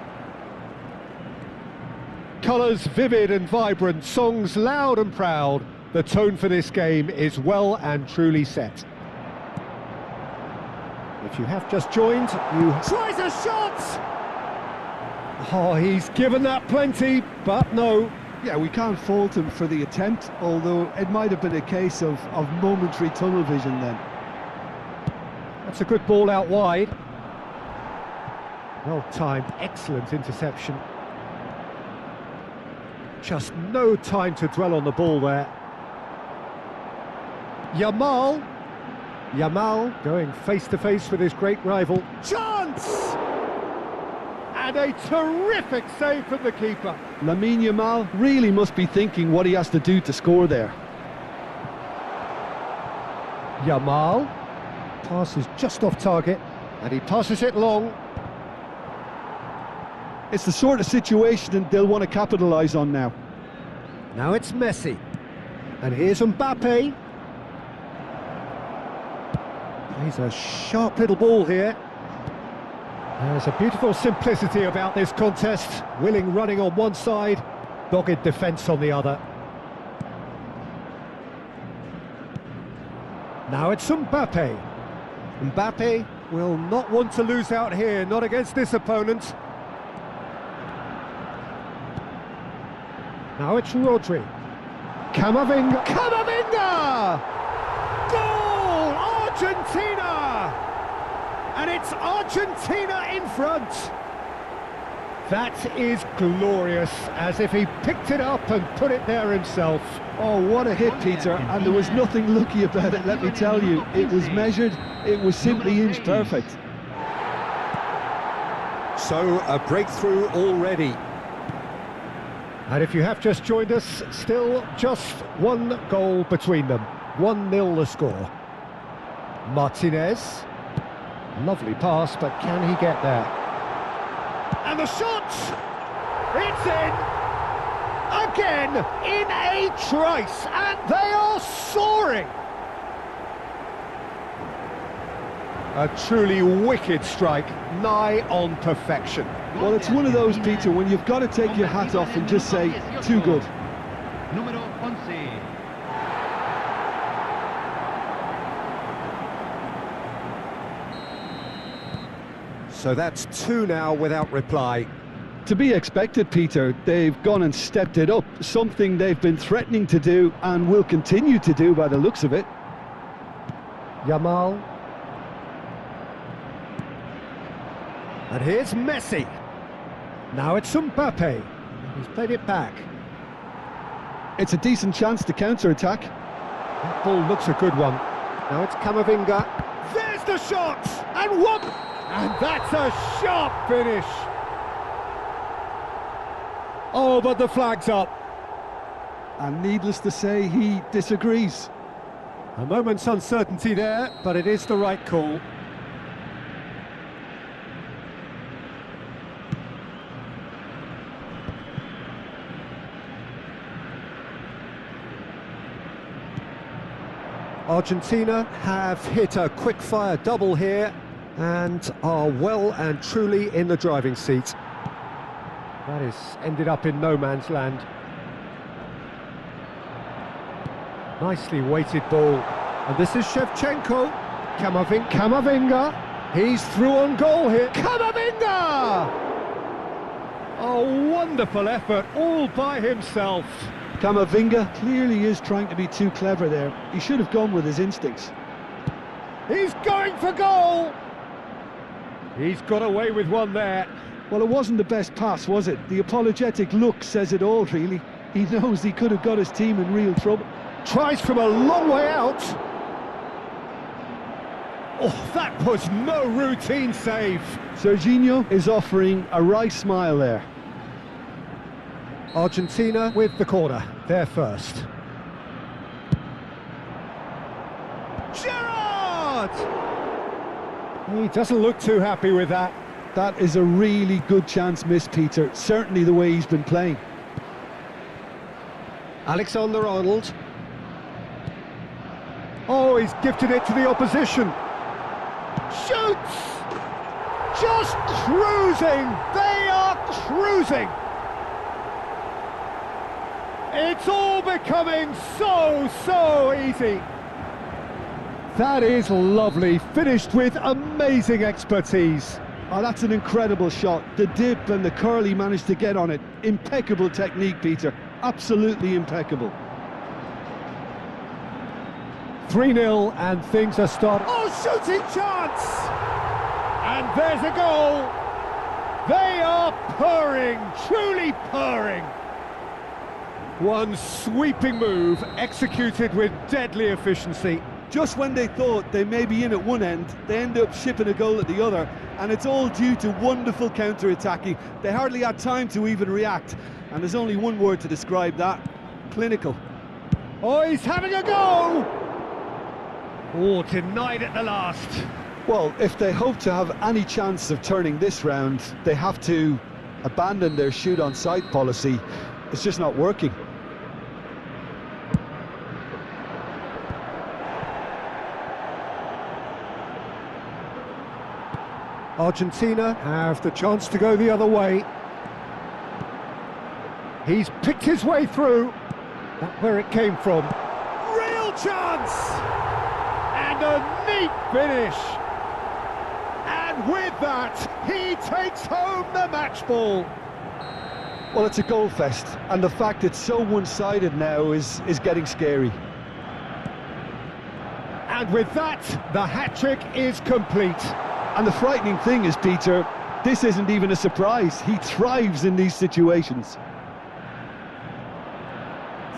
Colours vivid and vibrant, songs loud and proud. The tone for this game is well and truly set. If you have just joined, you... Tries a shot! Oh, he's given that plenty, but no. Yeah, we can't fault him for the attempt, although it might have been a case of momentary tunnel vision then. That's a good ball out wide. Well timed, excellent interception. Just no time to dwell on the ball there. Yamal going face to face with his great rival. Chance! And a terrific save from the keeper. Lamine Yamal really must be thinking what he has to do to score there. Yamal passes just off target, and he passes it long. It's the sort of situation they'll want to capitalise on now. Now it's Messi, and here's Mbappe. He's a sharp little ball here. There's a beautiful simplicity about this contest. Willing running on one side, dogged defence on the other. Now it's Mbappe. Mbappe will not want to lose out here, not against this opponent. Now it's Rodri. Camavinga! Goal! Argentina! And it's Argentina in front. That is glorious, as if he picked it up and put it there himself. Oh, what a hit, Peter, and there was nothing lucky about it, let me tell you. It was measured, it was simply inch perfect. So, a breakthrough already. And if you have just joined us, still just one goal between them. 1-0 the score. Martinez. Lovely pass, but can he get there? And the shot! It's in! Again, in a trice, and they are soaring! A truly wicked strike, nigh on perfection. Well, it's one of those, Peter, when you've got to take your hat off and just say, too good. Número 11. So that's 2 now without reply. To be expected, Peter. They've gone and stepped it up, something they've been threatening to do and will continue to do by the looks of it. Yamal. And here's Messi. Now it's Mbappe. He's played it back. It's a decent chance to counter-attack. That ball looks a good one. Now it's Camavinga. There's the shot! And one! And that's a sharp finish! Oh, but the flag's up. And needless to say, he disagrees. A moment's uncertainty there, but it is the right call. Argentina have hit a quick-fire double here and are well and truly in the driving seat. That is ended up in no man's land. Nicely weighted ball. And this is Shevchenko. Camavinga. He's through on goal here. Camavinga! A wonderful effort all by himself. Camavinga clearly is trying to be too clever there. He should have gone with his instincts. He's going for goal! He's got away with one there. Well, it wasn't the best pass, was it? The apologetic look says it all, really. He knows he could have got his team in real trouble. Tries from a long way out. Oh, that was no routine save. Serginho is offering a wry smile there. Argentina with the corner, they're first. Gerrard! He doesn't look too happy with that. That is a really good chance missed, Peter. Certainly the way he's been playing. Alexander-Arnold. Oh, he's gifted it to the opposition. Shoots! Just cruising! They are cruising! It's all becoming so easy. That is lovely, finished with amazing expertise. Oh, that's an incredible shot. The dip and the curl he managed to get on it. Impeccable technique, Peter. Absolutely impeccable. 3-0 and things are starting. Oh, shooting chance! And there's a goal. They are purring, truly purring. One sweeping move executed with deadly efficiency. Just when they thought they may be in at one end, they end up shipping a goal at the other, and it's all due to wonderful counter-attacking. They hardly had time to even react, and there's only one word to describe that: clinical. Oh, he's having a go! Oh, denied at the last. Well, if they hope to have any chance of turning this round, they have to abandon their shoot-on-sight policy. It's just not working. Argentina have the chance to go the other way. He's picked his way through. That's where it came from. Real chance! And a neat finish. And with that, he takes home the match ball. Well, it's a goal fest, and the fact it's so one-sided now is getting scary. And with that, the hat-trick is complete. And the frightening thing is, Peter, this isn't even a surprise. He thrives in these situations.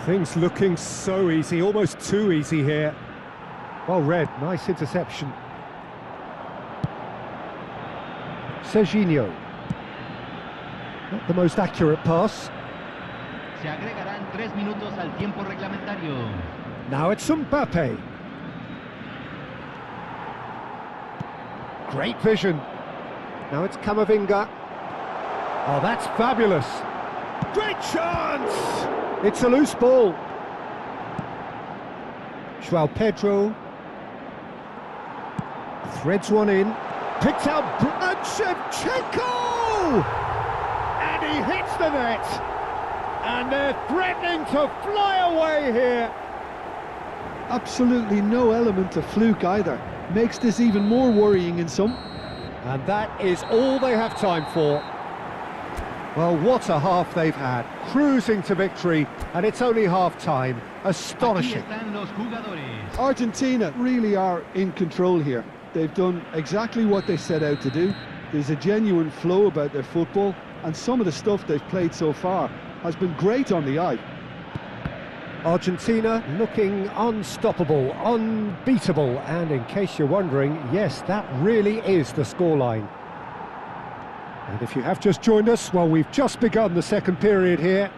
Things looking so easy, almost too easy here. Well read, nice interception. Serginho. Not the most accurate pass. Se agregarán 3 minutos al tiempo reglamentario. Now it's Mbappe. Great vision. Now it's Camavinga. Oh, that's fabulous. Great chance! It's a loose ball. João Pedro. Threads one in. Picks out and Shevchenko! And he hits the net. And they're threatening to fly away here. Absolutely no element of fluke either. Makes this even more worrying in some. And that is all they have time for. Well, what a half they've had. Cruising to victory, and it's only half-time. Astonishing. Aquí están los jugadores. Argentina really are in control here. They've done exactly what they set out to do. There's a genuine flow about their football, and some of the stuff they've played so far has been great on the eye. Argentina looking unstoppable, unbeatable, and in case you're wondering, yes, that really is the scoreline. And if you have just joined us, well, we've just begun the second period here.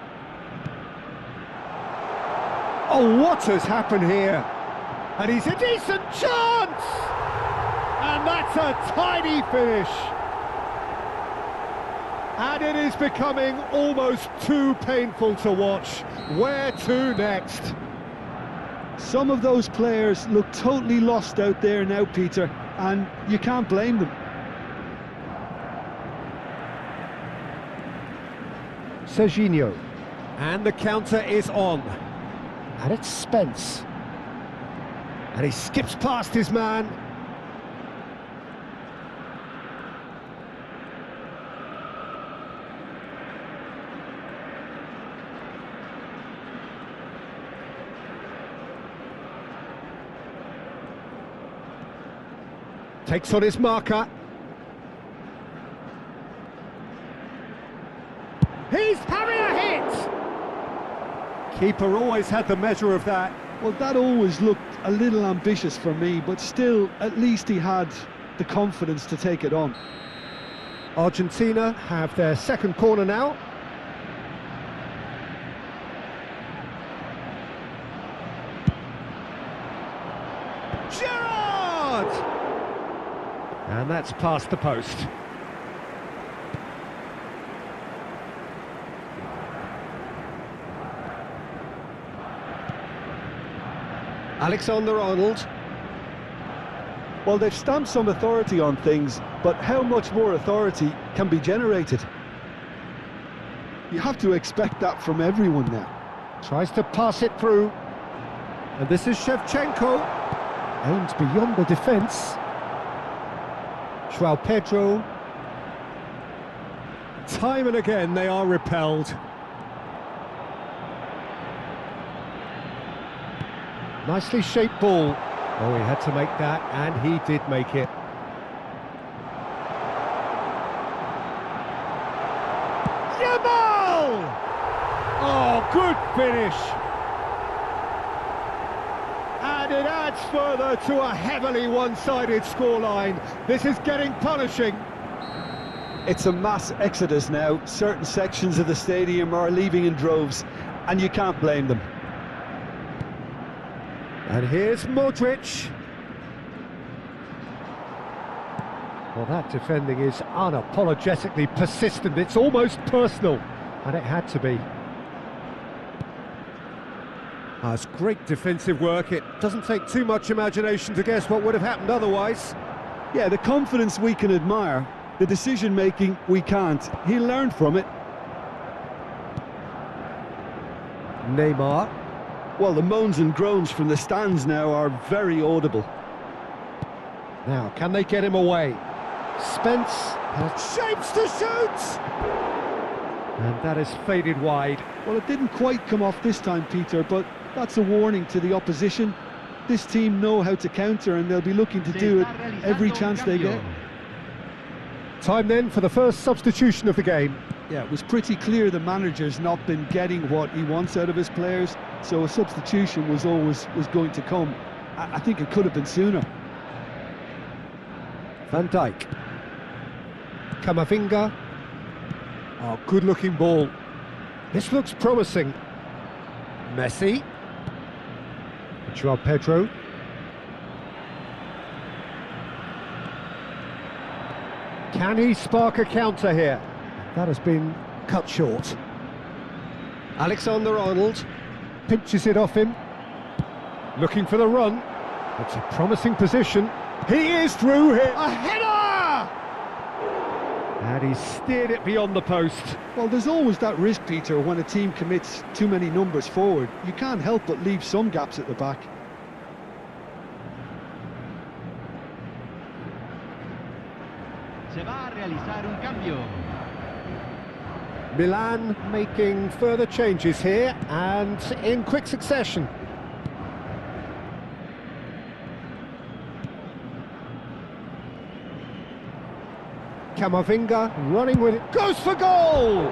Oh, what has happened here? And he's a decent chance! And that's a tidy finish. And it is becoming almost too painful to watch. Where to next? Some of those players look totally lost out there now, Peter, and you can't blame them. Serginho. And the counter is on. And it's Spence. And he skips past his man. Takes on his marker. He's having a hit! Keeper always had the measure of that. Well, that always looked a little ambitious for me, but still, at least he had the confidence to take it on. Argentina have their second corner now. Gerrard! And that's past the post. Alexander-Arnold. Well, they've stamped some authority on things, but how much more authority can be generated? You have to expect that from everyone now. Tries to pass it through. And this is Shevchenko. Aims beyond the defence. Joao Pedro. Time and again they are repelled. Nicely shaped ball. Oh, he had to make that, and he did make it. Yamal! Oh, good finish. And it adds further to a heavily one-sided scoreline. This is getting punishing. It's a mass exodus now. Certain sections of the stadium are leaving in droves, and you can't blame them. And here's Modric. Well, that defending is unapologetically persistent. It's almost personal, and it had to be. That's great defensive work. It doesn't take too much imagination to guess what would have happened otherwise. Yeah, the confidence we can admire, the decision-making we can't. He learned from it. Neymar. Well, the moans and groans from the stands now are very audible. Now, can they get him away? Spence has shapes to shoot! And that has faded wide. Well, it didn't quite come off this time, Peter, but that's a warning to the opposition. This team know how to counter, and they'll be looking to do it every chance they get. Time then for the first substitution of the game. Yeah, it was pretty clear the manager's not been getting what he wants out of his players, so a substitution was going to come. I think it could have been sooner. Van Dijk. Camavinga. Oh, good-looking ball. This looks promising. Messi. Joao Pedro. Can he spark a counter here? That has been cut short. Alexander-Arnold pinches it off him. Looking for the run. It's a promising position. He is through here. A header! And he steered it beyond the post. Well, there's always that risk, Peter, when a team commits too many numbers forward. You can't help but leave some gaps at the back. Se va a realizar un cambio. Milan making further changes here, and in quick succession. Camavinga running with it, goes for goal!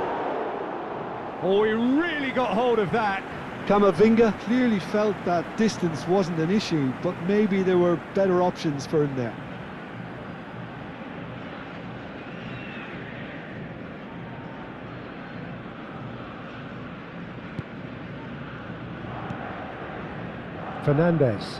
Oh, he really got hold of that. Camavinga clearly felt that distance wasn't an issue, but maybe there were better options for him there. Fernandez.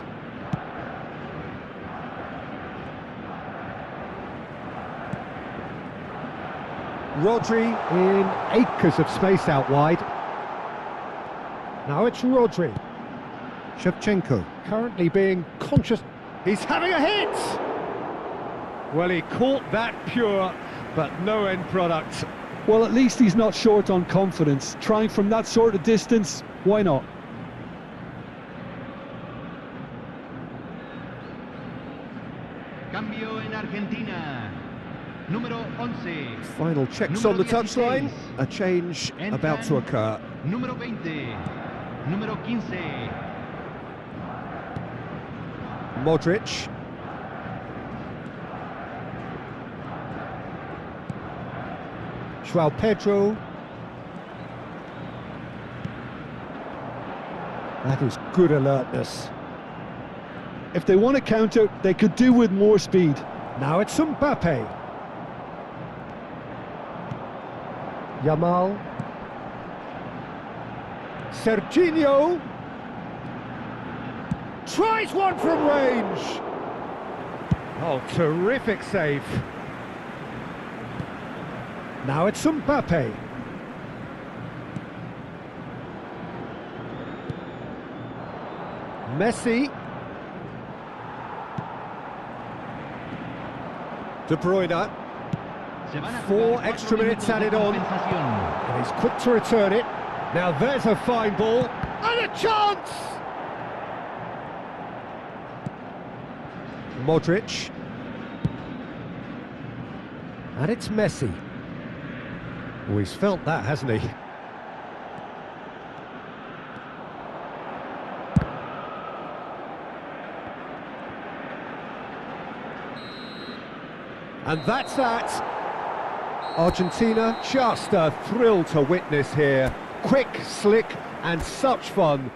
Rodri in acres of space out wide. Now it's Rodri. Shevchenko currently being conscious. He's having a hit! Well, he caught that pure, but no end product. Well, at least he's not short on confidence. Trying from that sort of distance, why not? Cambio en Argentina. Número 11. Final checks Número on the 16. touchline. A change about to occur. Número 20. Número 15. Modric. Joao Pedro. That is good alertness. If they want to counter, they could do with more speed. Now it's Mbappe. Yamal. Serginho. Tries one from range. Oh, terrific save. Now it's Mbappe. Messi. De Bruyne. 4 extra minutes added on. And he's quick to return it. Now there's a fine ball. And a chance! Modric. And it's Messi. Oh, he's felt that, hasn't he? And that's that. Argentina, just a thrill to witness here. Quick, slick, and such fun.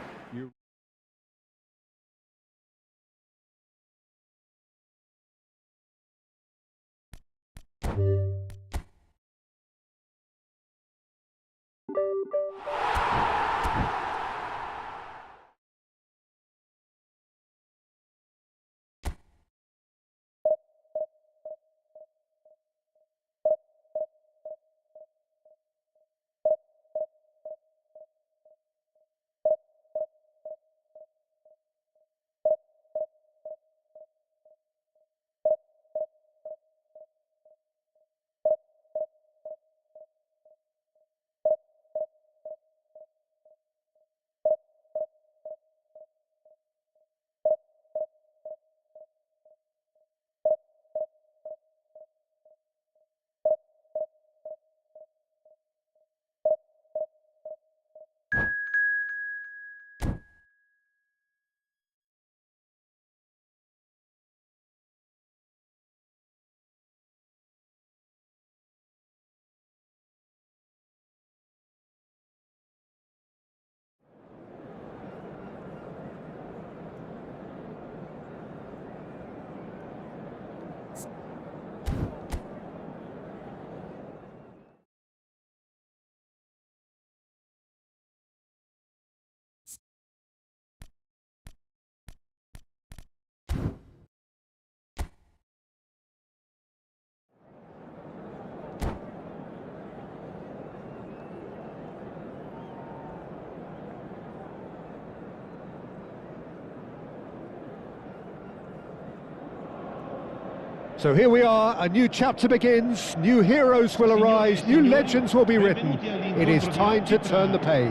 So here we are, a new chapter begins, new heroes will arise, new legends will be written. It is time to turn the page.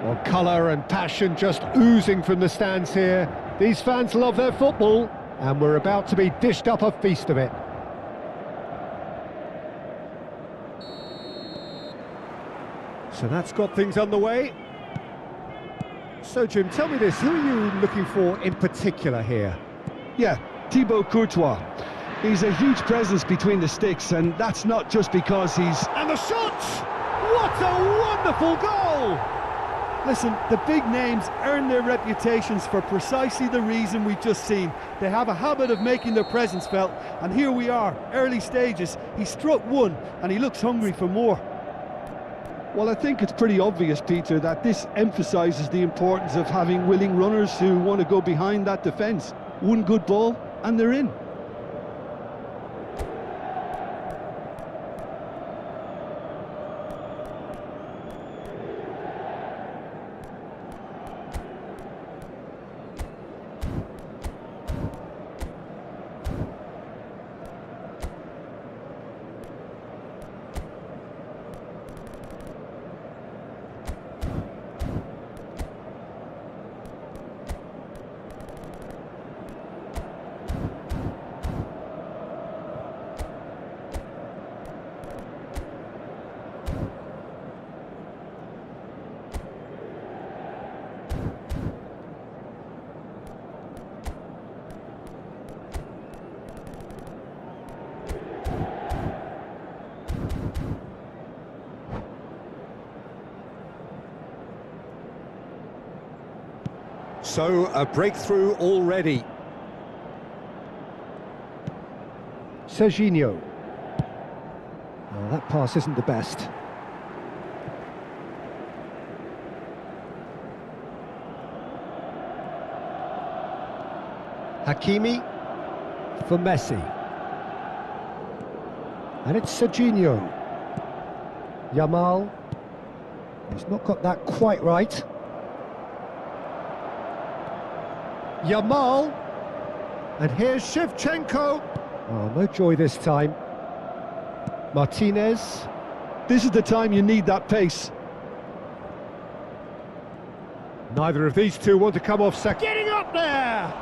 Well, colour and passion just oozing from the stands here. These fans love their football, and we're about to be dished up a feast of it. So that's got things underway. So Jim, tell me this, who are you looking for in particular here? Yeah, Thibaut Courtois. He's a huge presence between the sticks, and that's not just because he's... And the shot! What a wonderful goal! Listen, the big names earn their reputations for precisely the reason we've just seen. They have a habit of making their presence felt, and here we are, early stages. He struck one, and he looks hungry for more. Well, I think it's pretty obvious, Peter, that this emphasises the importance of having willing runners who want to go behind that defence. One good ball, and they're in. So, a breakthrough already. Serginho. Oh, that pass isn't the best. Hakimi for Messi. And it's Serginho. Yamal. He's not got that quite right. Yamal. And here's Shevchenko. Oh, no joy this time. Martinez. This is the time you need that pace. Neither of these two want to come off second. Getting up there!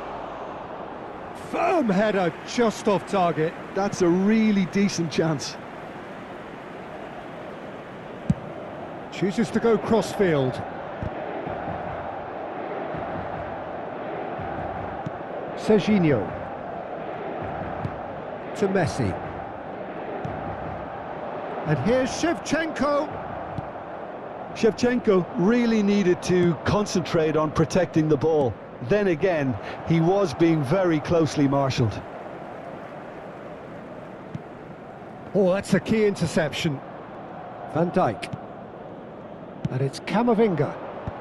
Firm header, just off target. That's a really decent chance. Chooses to go crossfield. Serginho. To Messi. And here's Shevchenko. Shevchenko really needed to concentrate on protecting the ball. Then again, he was being very closely marshalled. Oh, that's a key interception. Van Dijk. And it's Camavinga.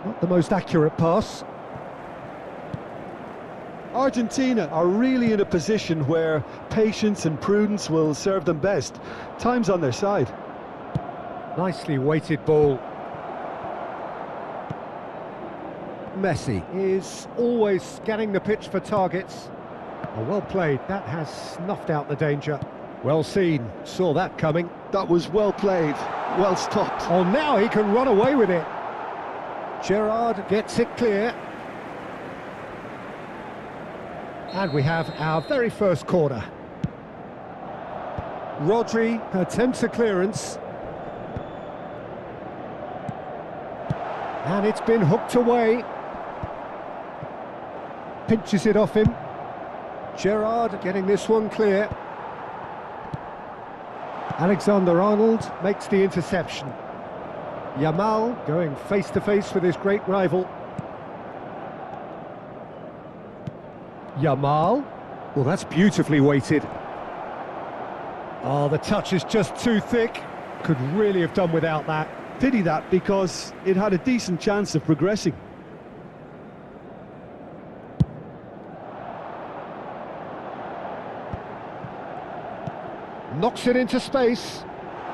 Not the most accurate pass. Argentina are really in a position where patience and prudence will serve them best. Time's on their side. Nicely weighted ball. Messi is always scanning the pitch for targets. Oh, well played. That has snuffed out the danger. Well seen. Saw that coming. That was well played, well stopped. Oh, now he can run away with it. Gerrard gets it clear. And we have our very first corner. Rodri attempts a clearance. And it's been hooked away. Pinches it off him. Gerrard getting this one clear. Alexander-Arnold makes the interception. Yamal going face-to-face with his great rival. Yamal. Well, that's beautifully weighted. Oh, the touch is just too thick. Could really have done without that. Pity that, because it had a decent chance of progressing. Knocks it into space.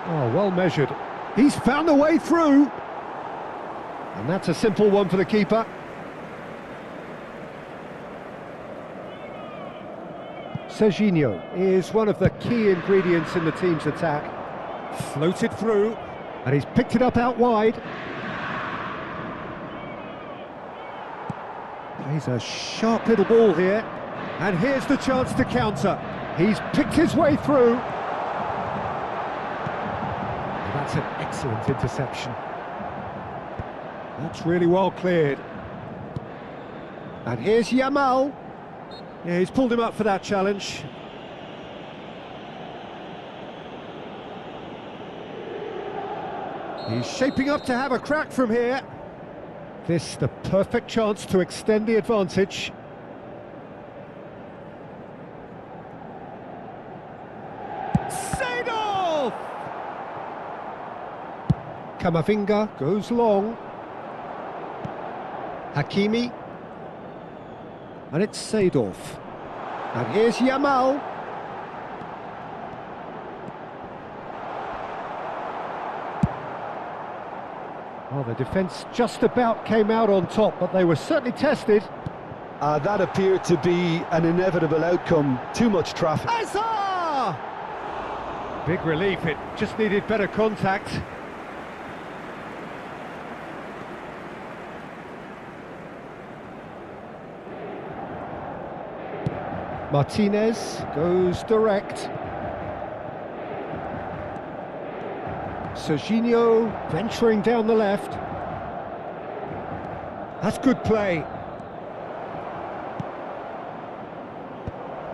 Oh, well measured. He's found a way through. And that's a simple one for the keeper. Serginho is one of the key ingredients in the team's attack. Floated through, and he's picked it up out wide. Plays a sharp little ball here. And here's the chance to counter. He's picked his way through. And that's an excellent interception. That's really well cleared. And here's Yamal. Yeah, he's pulled him up for that challenge. He's shaping up to have a crack from here. This the perfect chance to extend the advantage. Seedorf! Camavinga goes long. Hakimi. And it's Seedorf. And here's Yamal. Well, the defence just about came out on top, but they were certainly tested. That appeared to be an inevitable outcome. Too much traffic. Azar! Big relief, it just needed better contact. Martinez goes direct. Serginho venturing down the left. That's good play.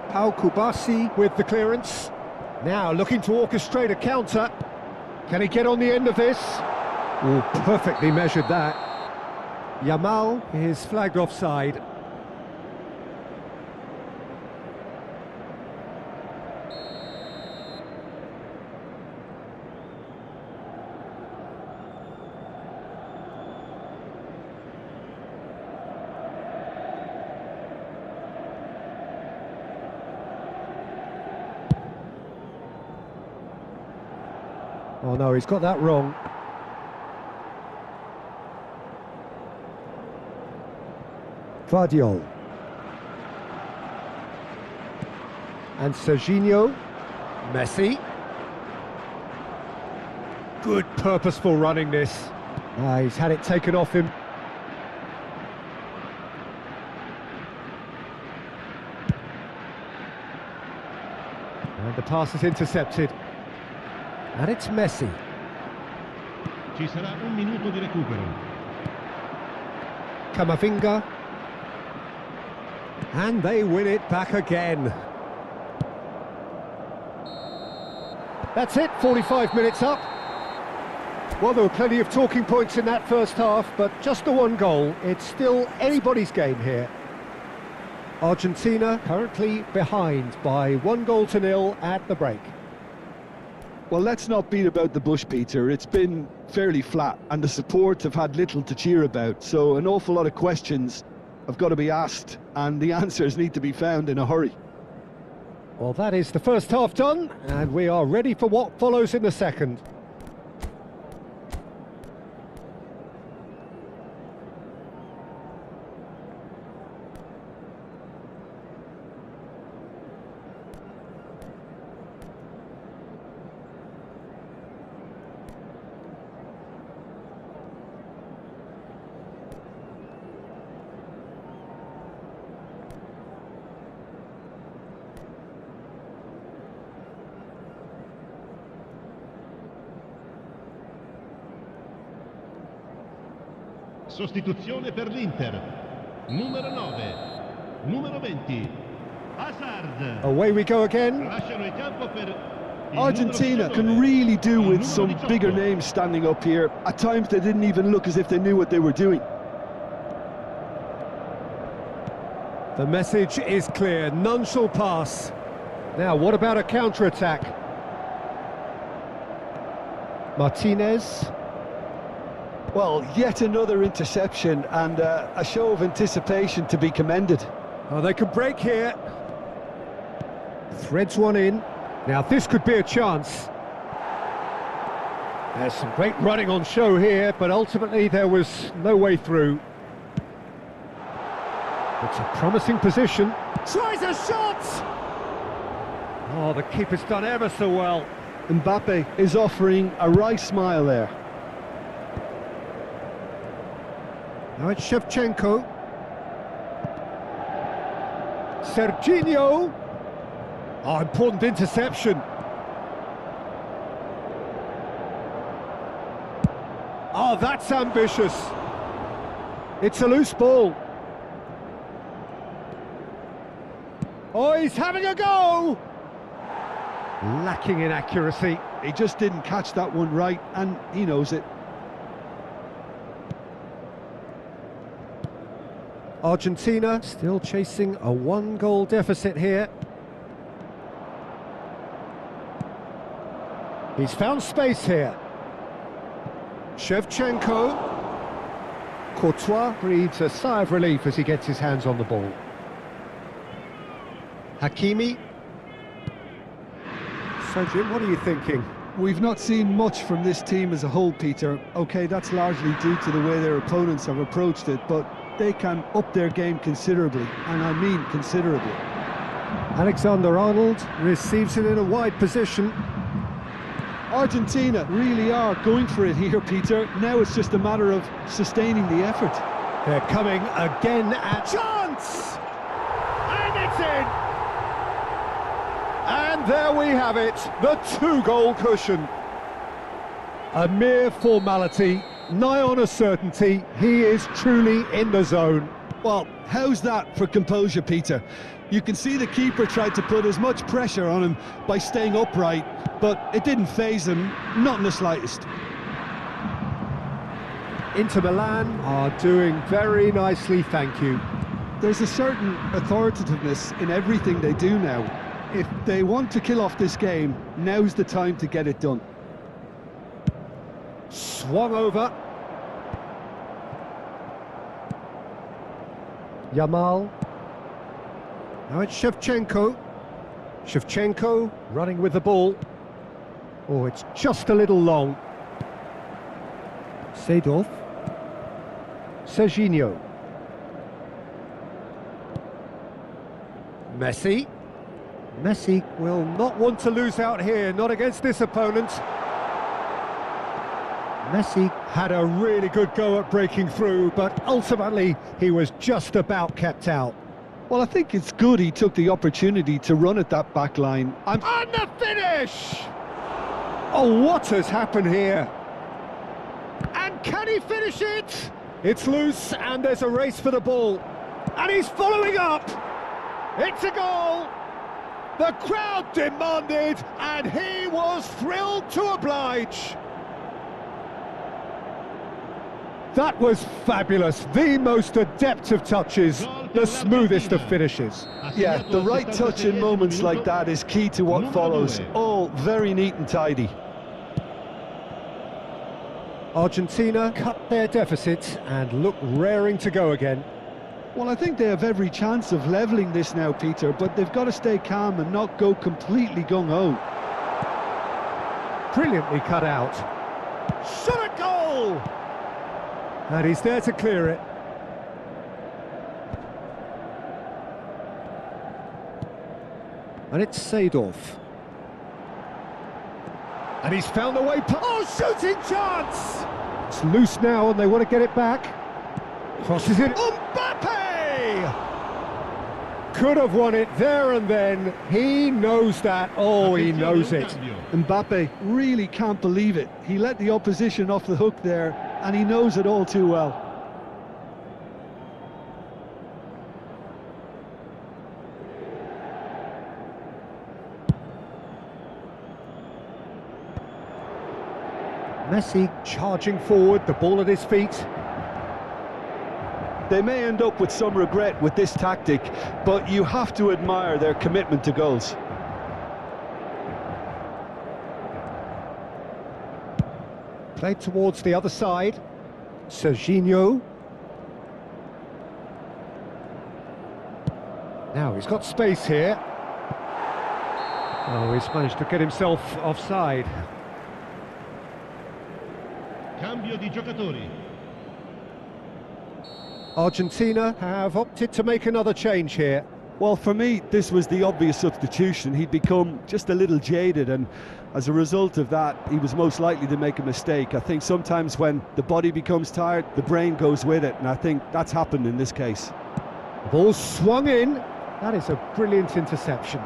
Pau Kubasi with the clearance. Now looking to orchestrate a counter. Can he get on the end of this? Oh, perfectly measured that. Yamal is flagged offside. Oh no, he's got that wrong. Vardiol. And Serginho, Messi. Good purposeful running this. He's had it taken off him. And the pass is intercepted. And it's Messi. Ci sarà un minuto di recupero. Camavinga. And they win it back again. That's it, 45 minutes up. Well, there were plenty of talking points in that first half, but just the one goal. It's still anybody's game here. Argentina currently behind by 1-0 at the break. Well, let's not beat about the bush, Peter. It's been fairly flat, and the support have had little to cheer about. So an awful lot of questions have got to be asked, and the answers need to be found in a hurry. Well, that is the first half done, and we are ready for what follows in the second. Sostituzione per l'Inter. Numero 9. Numero 20. Hazard. Away we go again. Lasciano il campo per il Argentina numero can 19. really do Il with numero some 18. bigger names standing up here. At times they didn't even look as if they knew what they were doing. The message is clear, none shall pass. Now, what about a counter-attack? Martinez. Well, yet another interception and a show of anticipation to be commended. Oh, they could break here. Threads one in. Now, this could be a chance. There's some great running on show here, but ultimately there was no way through. It's a promising position. Tries a shot! Oh, the keeper's done ever so well. Mbappe is offering a wry smile there. Now it's Shevchenko. Serginho. Oh, important interception. Oh, that's ambitious. It's a loose ball. Oh, he's having a go! Lacking in accuracy. He just didn't catch that one right, and he knows it. Argentina still chasing a 1-goal deficit here. He's found space here. Shevchenko. Courtois breathes a sigh of relief as he gets his hands on the ball. Hakimi. So, Jim, what are you thinking? We've not seen much from this team as a whole, Peter. OK, that's largely due to the way their opponents have approached it, but they can up their game considerably, and I mean considerably. Alexander-Arnold receives it in a wide position. Argentina really are going for it here, Peter. Now it's just a matter of sustaining the effort. They're coming again at chance! And it's in! And there we have it, the 2-goal cushion. A mere formality, nigh on a certainty. He is truly in the zone. Well, how's that for composure, Peter? You can see the keeper tried to put as much pressure on him by staying upright, but it didn't faze him, not in the slightest. Inter Milan are doing very nicely, thank you. There's a certain authoritativeness in everything they do now. If they want to kill off this game, now's the time to get it done. Swung over. Yamal. Now it's Shevchenko. Shevchenko running with the ball. Oh, it's just a little long. Seedorf. Serginho. Messi. Messi will not want to lose out here, not against this opponent. Messi had a really good go at breaking through, but ultimately he was just about kept out. Well, I think it's good he took the opportunity to run at that back line. And the finish! Oh, what has happened here? And can he finish it? It's loose and there's a race for the ball. And he's following up. It's a goal. The crowd demanded and he was thrilled to oblige. That was fabulous, the most adept of touches, the smoothest of finishes. Yeah, the right touch in moments like that is key to what follows. All very neat and tidy. Argentina cut their deficit and look raring to go again. Well, I think they have every chance of levelling this now, Peter, but they've got to stay calm and not go completely gung-ho. Brilliantly cut out. Shot a goal! And he's there to clear it. And it's Seedorf. And he's found the way. Oh, shooting chance! It's loose now and they want to get it back. Crosses it. Mbappe! Could have won it there and then. He knows that. Oh, he knows it. Mbappe really can't believe it. He let the opposition off the hook there, and he knows it all too well. Messi charging forward, the ball at his feet. They may end up with some regret with this tactic, but you have to admire their commitment to goals. Played towards the other side. Serginho. Now he's got space here. Oh, he's managed to get himself offside. Cambio di giocatori. Argentina have opted to make another change here. Well, for me, this was the obvious substitution. He'd become just a little jaded, and as a result of that, he was most likely to make a mistake. I think sometimes when the body becomes tired, the brain goes with it, and I think that's happened in this case. The ball swung in. That is a brilliant interception.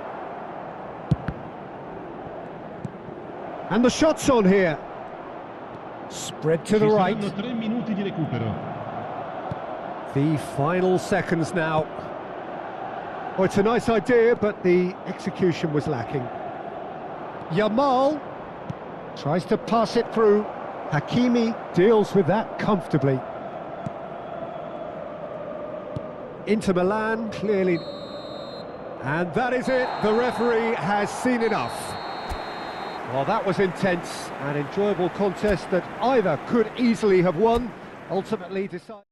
And the shot's on here. Spread to the right. 3 minuti di recupero. The final seconds now. Oh, it's a nice idea, but the execution was lacking. Yamal tries to pass it through. Hakimi deals with that comfortably. Inter Milan, clearly. And that is it. The referee has seen enough. Well, that was intense, an enjoyable contest that either could easily have won, ultimately decided.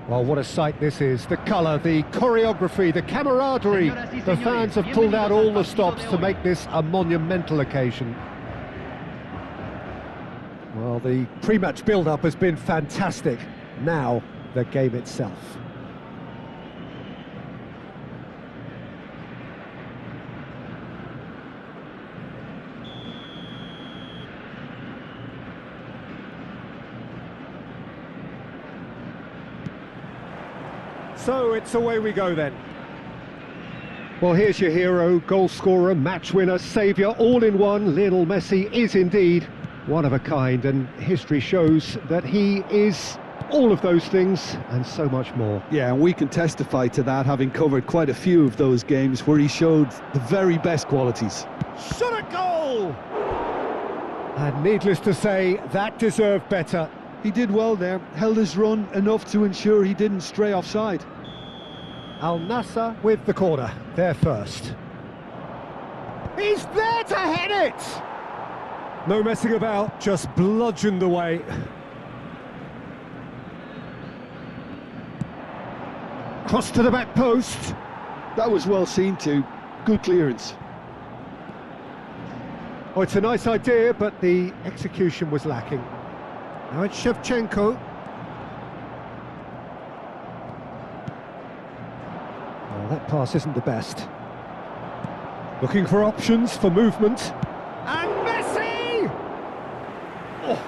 Well, what a sight this is. The colour, the choreography, the camaraderie. Señoras y The señores, fans have pulled out all the bienvenidos al stops partido to de make hoy. this a monumental occasion. Well, the pre-match build-up has been fantastic. Now, the game itself. So it's away we go then. Well, here's your hero, goal scorer, match winner, saviour, all in one. Lionel Messi is indeed one of a kind, and history shows that he is all of those things and so much more. Yeah, and we can testify to that, having covered quite a few of those games where he showed the very best qualities. Shot at goal! And needless to say, that deserved better. He did well there, held his run enough to ensure he didn't stray offside. Al Nassr with the corner, there first. He's there to head it! No messing about, just bludgeoned away. Cross to the back post. That was well seen too, good clearance. Oh, it's a nice idea, but the execution was lacking. Now it's Shevchenko. Oh, that pass isn't the best. Looking for options for movement. And Messi! Oh,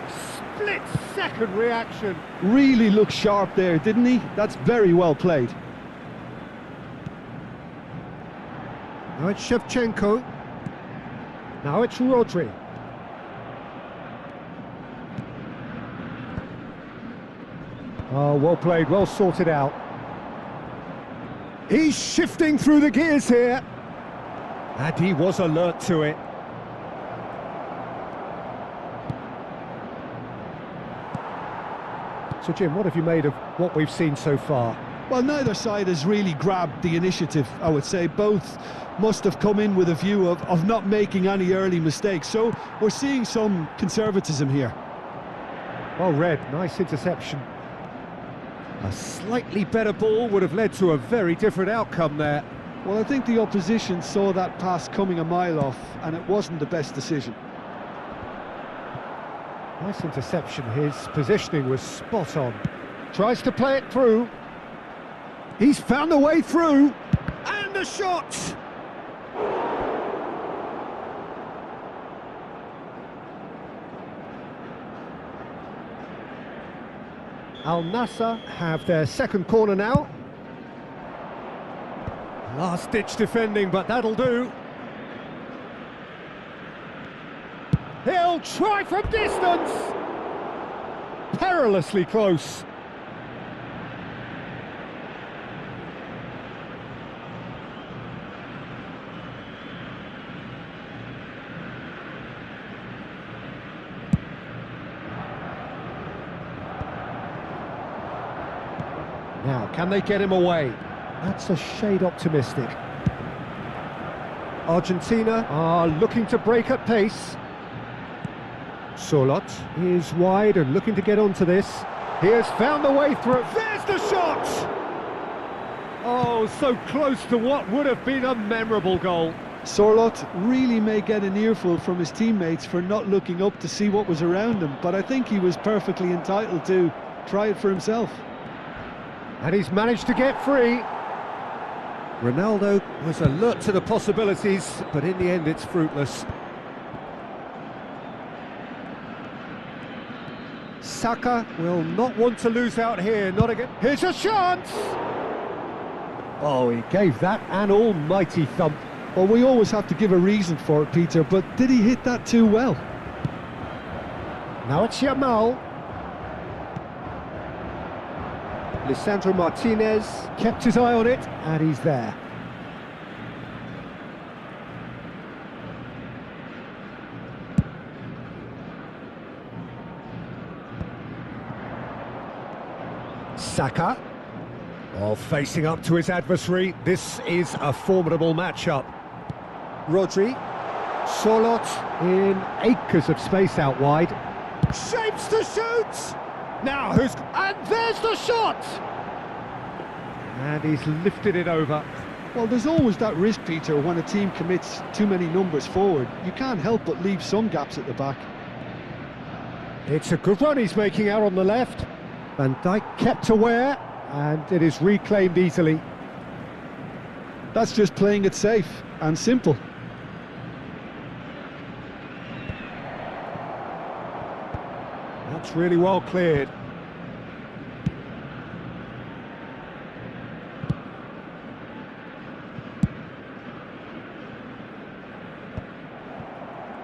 split-second reaction. Really looked sharp there, didn't he? That's very well played. Now it's Shevchenko. Now it's Rodri. Oh, well played, well sorted out. He's shifting through the gears here. And he was alert to it. So Jim, what have you made of what we've seen so far? Well, neither side has really grabbed the initiative, I would say. Both must have come in with a view of not making any early mistakes. So we're seeing some conservatism here. Well read, nice interception. A slightly better ball would have led to a very different outcome there. Well, I think the opposition saw that pass coming a mile off, and it wasn't the best decision. Nice interception, his positioning was spot on. Tries to play it through. He's found a way through. And a shot! Al Nassr have their second corner now. Last-ditch defending, but that'll do. He'll try from distance! Perilously close. Now, can they get him away? That's a shade optimistic. Argentina are looking to break at pace. Solot is wide and looking to get onto this. He has found the way through. There's the shot! Oh, so close to what would have been a memorable goal. Sorloth really may get an earful from his teammates for not looking up to see what was around him, but I think he was perfectly entitled to try it for himself. And he's managed to get free. Ronaldo was alert to the possibilities, but in the end it's fruitless. Saka will not want to lose out here, not again. Here's a chance! Oh, he gave that an almighty thump. Well, we always have to give a reason for it, Peter, but did he hit that too well? Now it's Yamal. Lisandro Martinez kept his eye on it, and he's there. Saka, all facing up to his adversary. This is a formidable matchup. Rodri, Solot in acres of space out wide. Shapes to shoot! Now and there's the shot! And he's lifted it over. Well, there's always that risk, Peter, when a team commits too many numbers forward. You can't help but leave some gaps at the back. It's a good run he's making out on the left. Van Dijk kept aware, and it is reclaimed easily. That's just playing it safe and simple. That's really well cleared.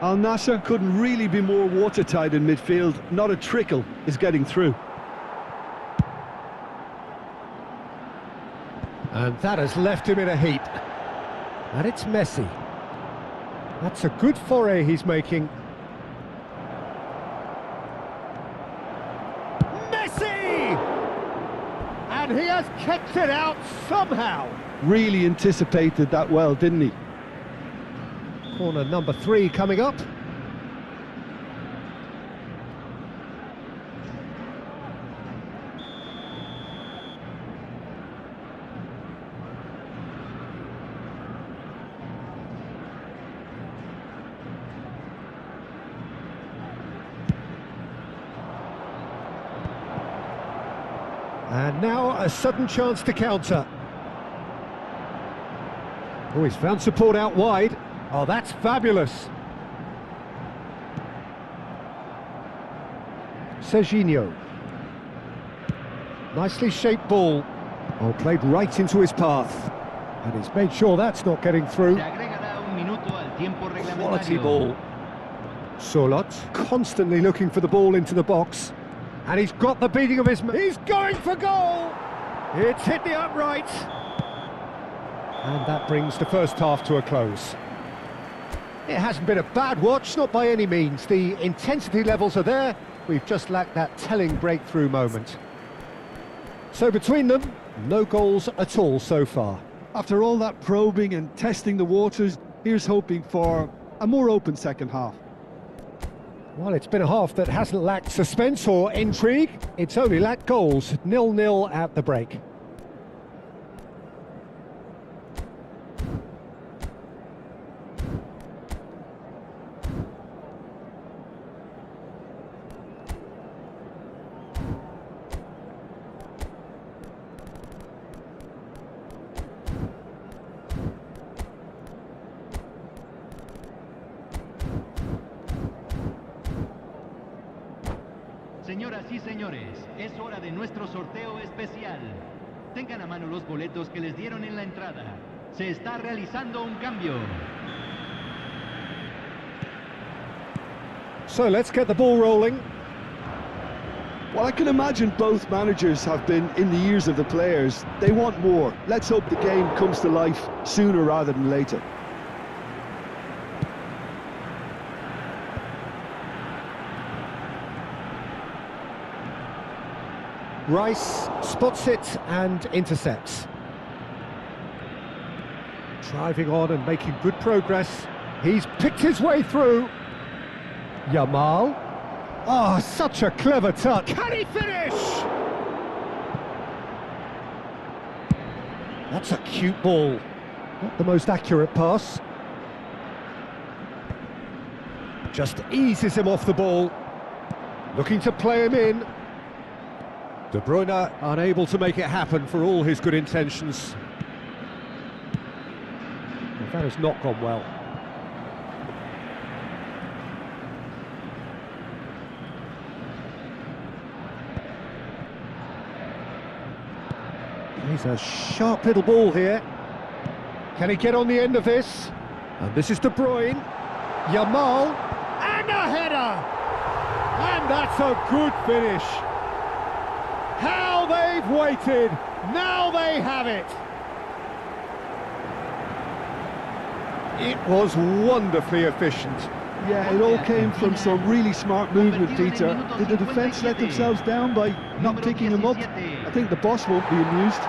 Al Nassr couldn't really be more watertight in midfield. Not a trickle is getting through. And that has left him in a heap. And it's Messi. That's a good foray he's making. Messi! And he has kept it out somehow. Really anticipated that well, didn't he? Corner number 3 coming up. And now a sudden chance to counter. Oh, he's found support out wide. Oh, that's fabulous. Serginho. Nicely shaped ball. Oh, played right into his path. And he's made sure that's not getting through. Quality ball. Solot constantly looking for the ball into the box. And he's got the beating of his... He's going for goal! It's hit the upright. And that brings the first half to a close. It hasn't been a bad watch, not by any means. The intensity levels are there. We've just lacked that telling breakthrough moment. So between them, no goals at all so far. After all that probing and testing the waters, here's hoping for a more open second half. Well, it's been a half that hasn't lacked suspense or intrigue. It's only lacked goals. 0-0 at the break. Señoras y señores, es hora de nuestro sorteo especial. Tengan a mano los boletos que les dieron en la entrada. Se está realizando un cambio. So let's get the ball rolling. Well, I can imagine both managers have been in the ears of the players. They want more. Let's hope the game comes to life sooner rather than later. Rice spots it and intercepts. Driving on and making good progress. He's picked his way through. Yamal. Oh, such a clever touch. Can he finish? That's a cute ball. Not the most accurate pass. Just eases him off the ball. Looking to play him in. De Bruyne unable to make it happen for all his good intentions. Well, that has not gone well. He's a sharp little ball here. Can he get on the end of this? And this is De Bruyne. Yamal. And a header! And that's a good finish. How they've waited, now they have it. It was wonderfully efficient. Yeah, it all came from some really smart movement, Peter. Did the defence let themselves down by not picking him up? I think the boss won't be amused.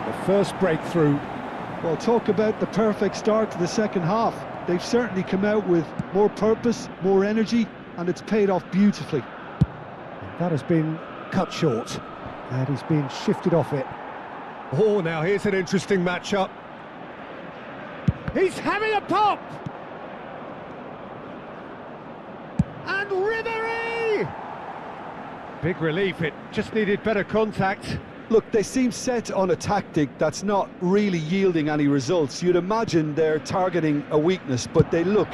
The first breakthrough. Well, talk about the perfect start to the second half. They've certainly come out with more purpose, more energy, and it's paid off beautifully. That has been cut short. And he's being shifted off it. Oh, now here's an interesting matchup. He's having a pop! And Ribéry! Big relief, it just needed better contact. Look, they seem set on a tactic that's not really yielding any results. You'd imagine they're targeting a weakness, but they look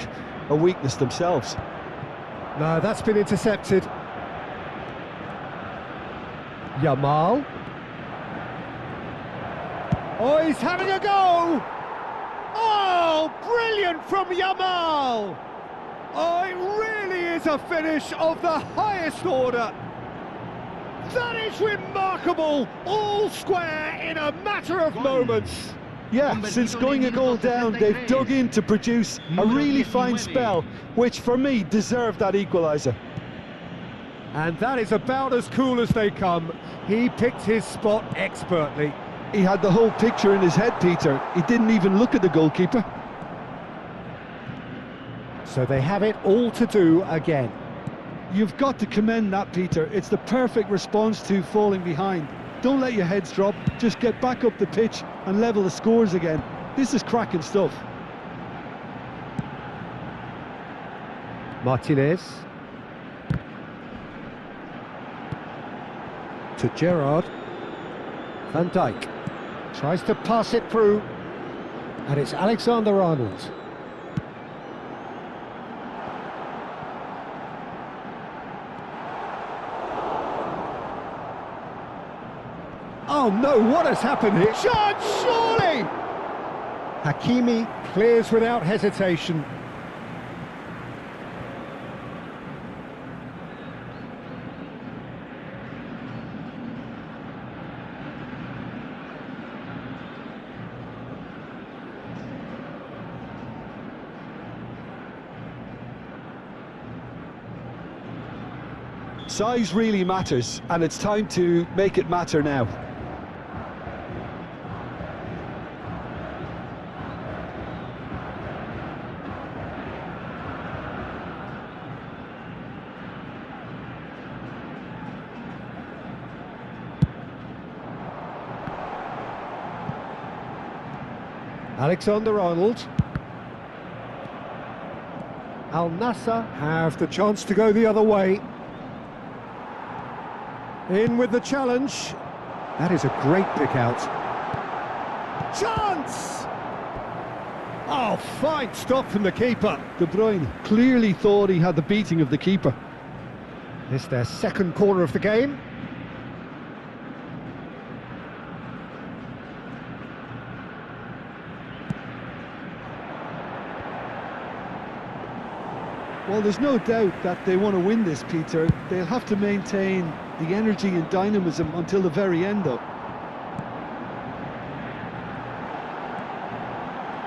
a weakness themselves. No, that's been intercepted. Yamal. Oh, he's having a go! Oh, brilliant from Yamal! Oh, it really is a finish of the highest order. That is remarkable, all square in a matter of moments. Yeah, since going a goal down, they've dug in to produce a really fine spell, which for me deserved that equaliser. And that is about as cool as they come. He picked his spot expertly. He had the whole picture in his head, Peter. He didn't even look at the goalkeeper. So they have it all to do again. You've got to commend that, Peter. It's the perfect response to falling behind. Don't let your heads drop, just get back up the pitch and level the scores again. This is cracking stuff. Martinez. To Gerrard. Van Dijk. Tries to pass it through. And it's Alexander-Arnold. Oh no, what has happened here? Shot, surely! Hakimi clears without hesitation. Size really matters, and it's time to make it matter now. Alexander-Arnold. Al Nassr have the chance to go the other way. In with the challenge. That is a great pick out. Chance! Oh, fine stop from the keeper. De Bruyne clearly thought he had the beating of the keeper. This is their second corner of the game. Well, there's no doubt that they want to win this, Peter. They'll have to maintain the energy and dynamism until the very end, though.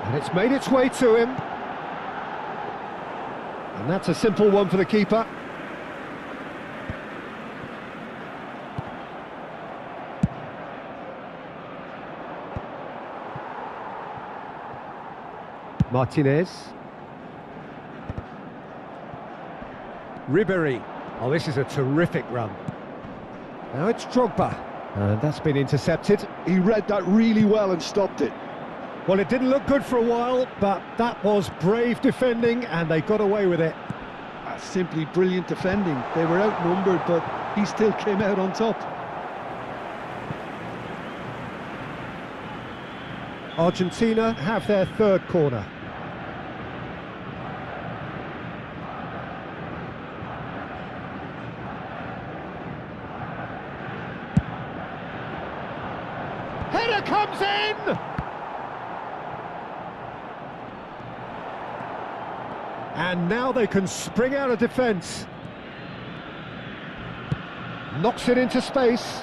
And it's made its way to him. And that's a simple one for the keeper. Martinez. Ribéry. Oh, this is a terrific run. Now it's Drogba. And that's been intercepted. He read that really well and stopped it. Well, it didn't look good for a while, but that was brave defending, and they got away with it. That's simply brilliant defending. They were outnumbered, but he still came out on top. Argentina have their third corner. Header comes in! And now they can spring out of defence. Knocks it into space.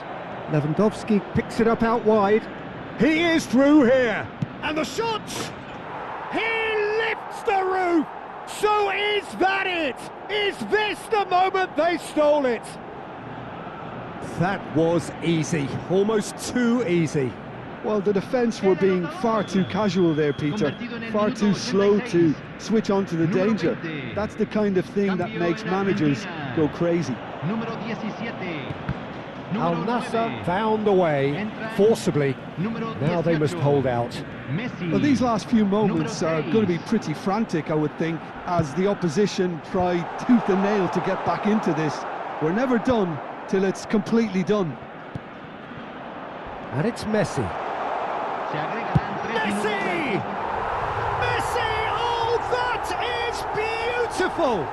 Lewandowski picks it up out wide. He is through here. And the shot! He lifts the roof! So is that it? Is this the moment they stole it? That was easy, almost too easy. Well, the defence were being far too casual there, Peter. Far too slow to switch on to the danger. That's the kind of thing that makes managers go crazy. Al Número Nassr 9. found a way, Entra forcibly. número Now they must 18. hold out. Messi. Well, these last few moments Número are going to be 6. pretty frantic, I would think, as the opposition try tooth and nail to get back into this. We're never done till it's completely done. And it's Messi. Se agregarán 3 Messi! minutos. Messi! Oh, that is beautiful!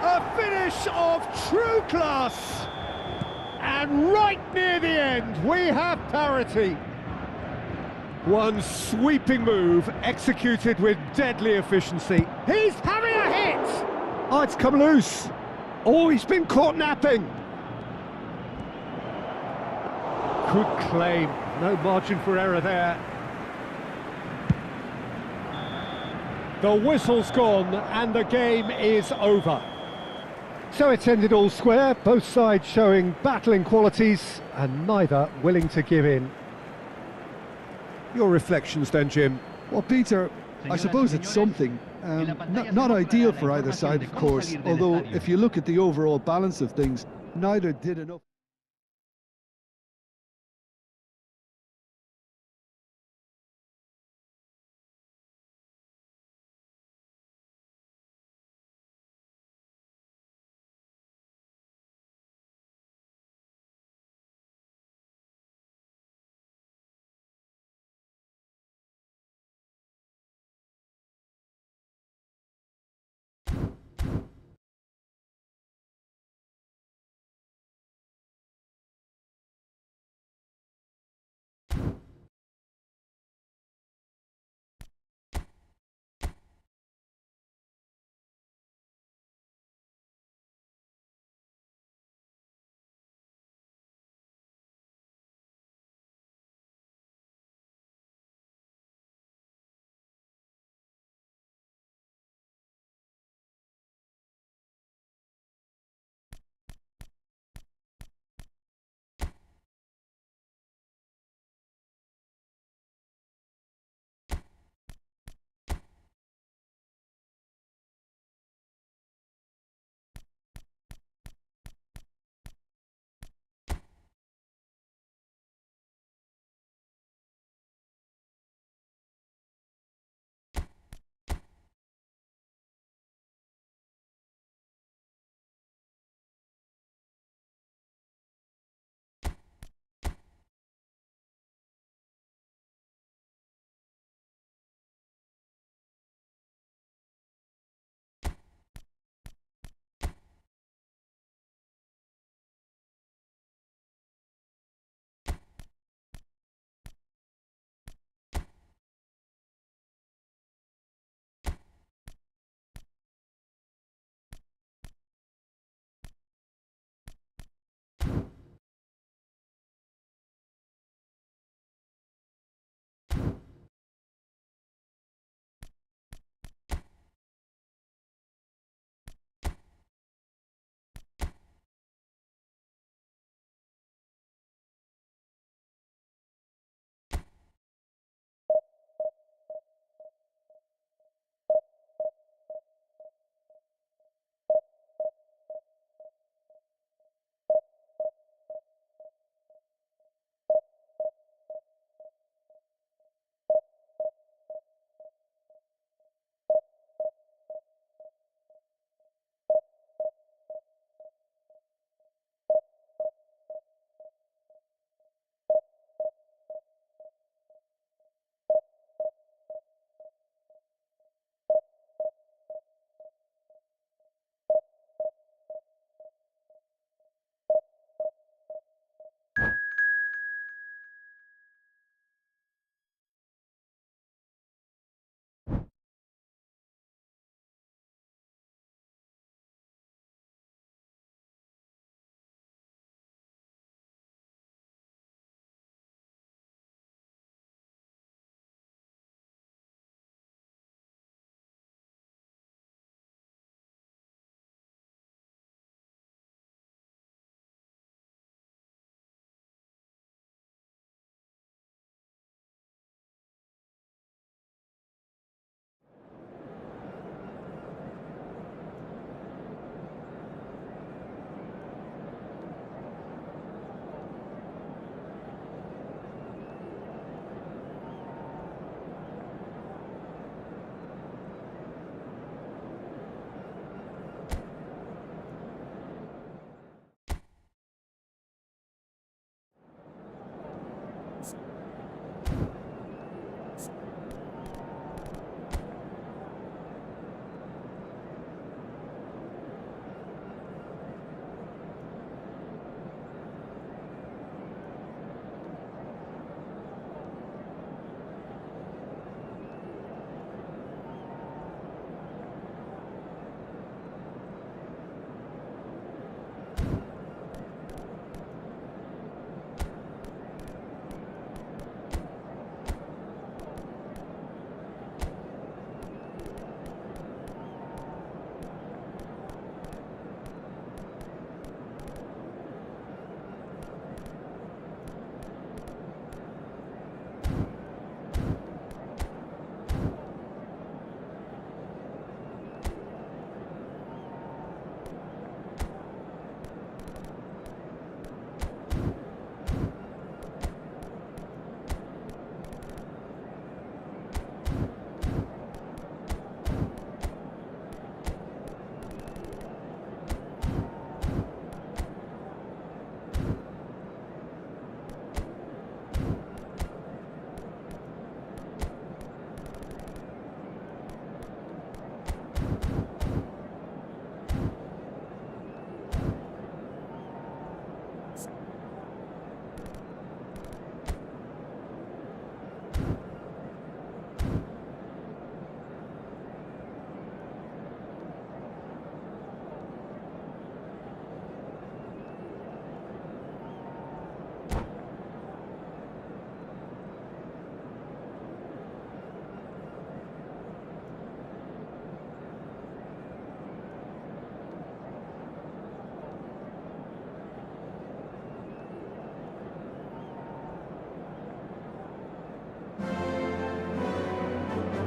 A finish of true class! And right near the end, we have parity. One sweeping move, executed with deadly efficiency. He's having a hit! Oh, it's come loose. Oh, he's been caught napping. Good claim. No margin for error there. The whistle's gone and the game is over. So it's ended all square, both sides showing battling qualities and neither willing to give in. Your reflections then, Jim? Well, Peter, I suppose it's something. Not ideal for either side, of course, although if you look at the overall balance of things, neither did enough.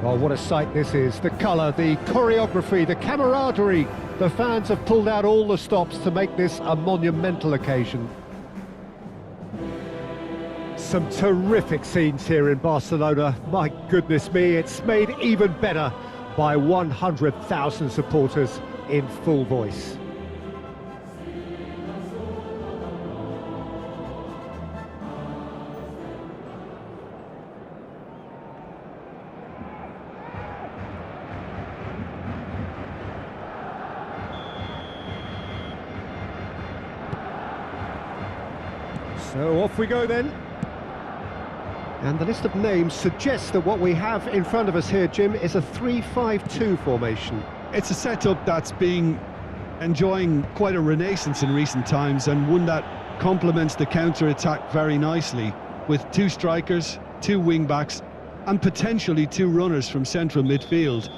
Oh, what a sight this is. The colour, the choreography, the camaraderie. The fans have pulled out all the stops to make this a monumental occasion. Some terrific scenes here in Barcelona. My goodness me, it's made even better by 100,000 supporters in full voice. So off we go then. And the list of names suggests that what we have in front of us here, Jim, is a 3-5-2 formation. It's a setup that's been enjoying quite a renaissance in recent times, and one that complements the counter-attack very nicely, with 2 strikers, 2 wing-backs, and potentially 2 runners from central midfield.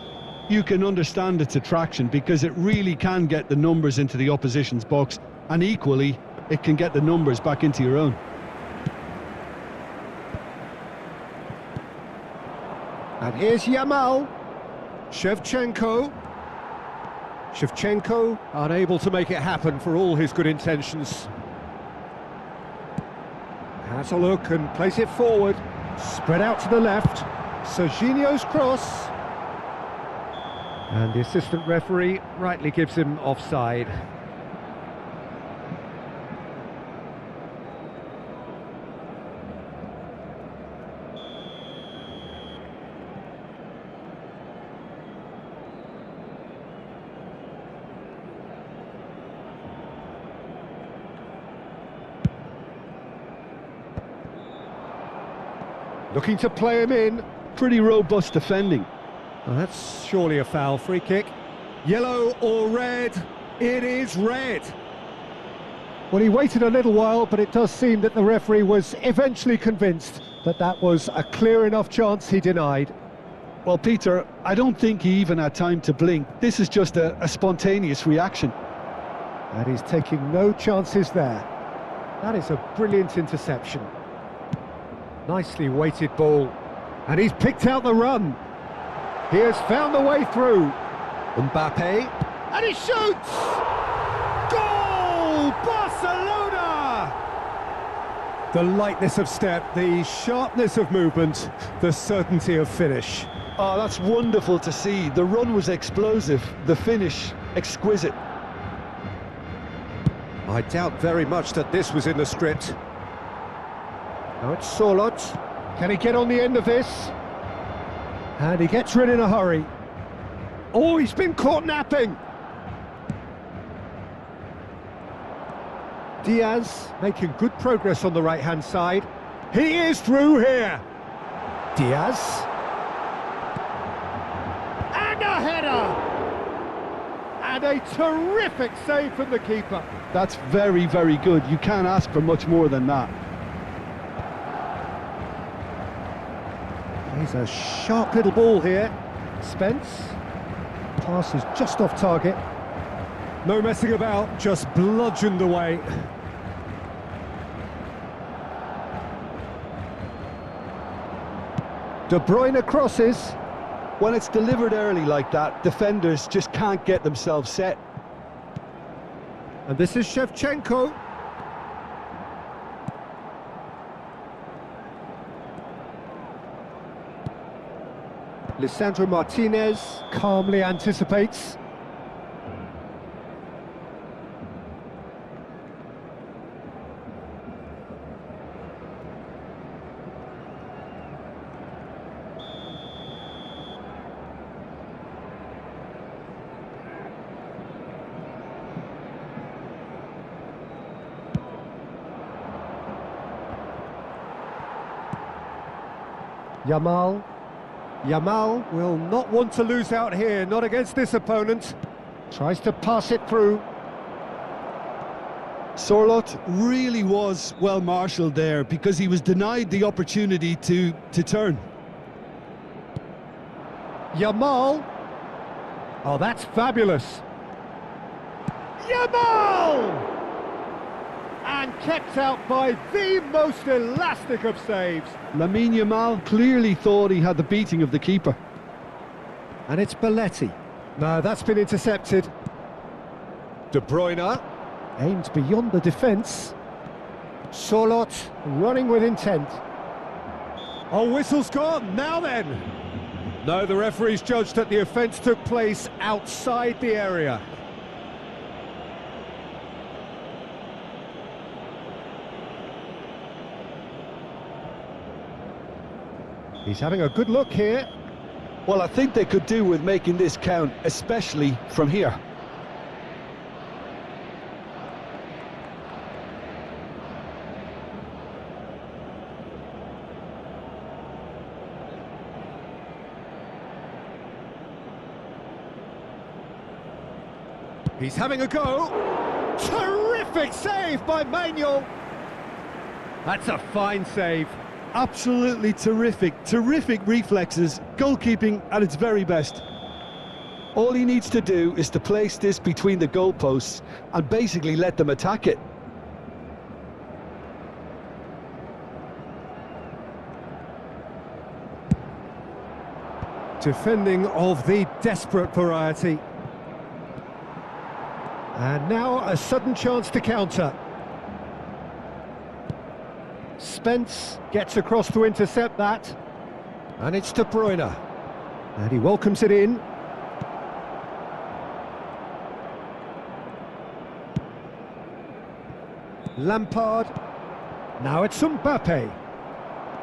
You can understand its attraction because it really can get the numbers into the opposition's box, and equally, it can get the numbers back into your own. And here's Yamal. Shevchenko unable to make it happen for all his good intentions. Has a look and plays it forward. Spread out to the left. Serginho's cross. And the assistant referee rightly gives him offside. Looking to play him in. Pretty robust defending. Well, that's surely a foul. Free kick. Yellow or red? It is red. Well, he waited a little while, but it does seem that the referee was eventually convinced that that was a clear enough chance he denied. Well, Peter, I don't think he even had time to blink. This is just a spontaneous reaction. And he's taking no chances there. That is a brilliant interception. Nicely weighted ball. And he's picked out the run. He has found the way through. Mbappe. And he shoots! Goal! Barcelona! The lightness of step, the sharpness of movement, the certainty of finish. Oh, that's wonderful to see. The run was explosive, the finish exquisite. I doubt very much that this was in the script. Now it's Sorloth. Can he get on the end of this? And he gets rid in a hurry. Oh, he's been caught napping. Diaz making good progress on the right-hand side. He is through here. Diaz. And a header! And a terrific save from the keeper. That's very, very good. You can't ask for much more than that. He's a sharp little ball here. Spence. Pass is just off target. No messing about, just bludgeoned away. De Bruyne crosses. When it's delivered early like that, defenders just can't get themselves set. And this is Shevchenko. Lisandro Martinez calmly anticipates. Yamal will not want to lose out here, not against this opponent. Tries to pass it through. Sorloth really was well marshalled there because he was denied the opportunity to turn. Yamal. Oh, that's fabulous. Yamal! And kept out by the most elastic of saves. Lamine Yamal clearly thought he had the beating of the keeper. And it's Belletti. No, that's been intercepted. De Bruyne. Aimed beyond the defence. Solot running with intent. Oh, whistle's gone. Now then. No, the referee's judged that the offence took place outside the area. He's having a good look here. Well, I think they could do with making this count, especially from here. He's having a go. Terrific save by Manuel. That's a fine save. Absolutely terrific, terrific reflexes, goalkeeping at its very best. All he needs to do is to place this between the goalposts and basically let them attack it. Defending of the desperate variety. And now a sudden chance to counter. Spence gets across to intercept that. And it's De Bruyne. And he welcomes it in. Lampard. Now it's Mbappe.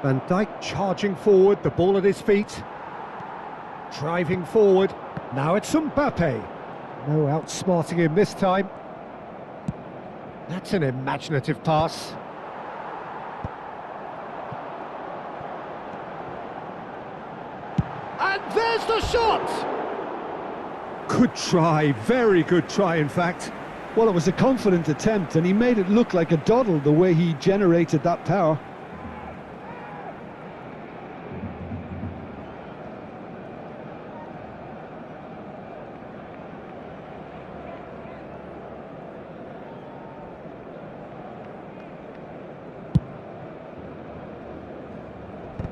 Van Dijk charging forward, the ball at his feet. Driving forward. Now it's Mbappe. No outsmarting him this time. That's an imaginative pass. And there's the shot! Good try, very good try in fact. Well, it was a confident attempt and he made it look like a doddle the way he generated that power.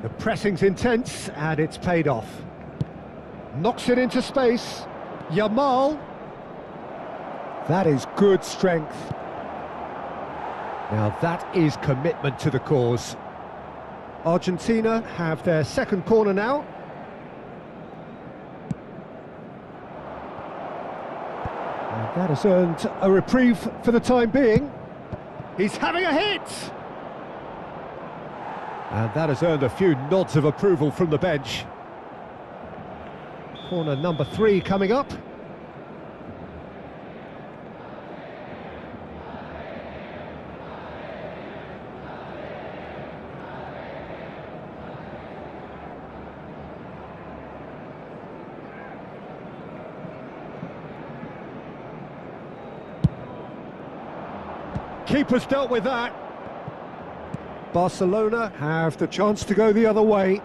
The pressing's intense, and it's paid off. Knocks it into space. Yamal. That is good strength. Now that is commitment to the cause. Argentina have their second corner now. And that has earned a reprieve for the time being. He's having a hit! And that has earned a few nods of approval from the bench. Corner number 3 coming up. Keeper's dealt with that. Barcelona have the chance to go the other way.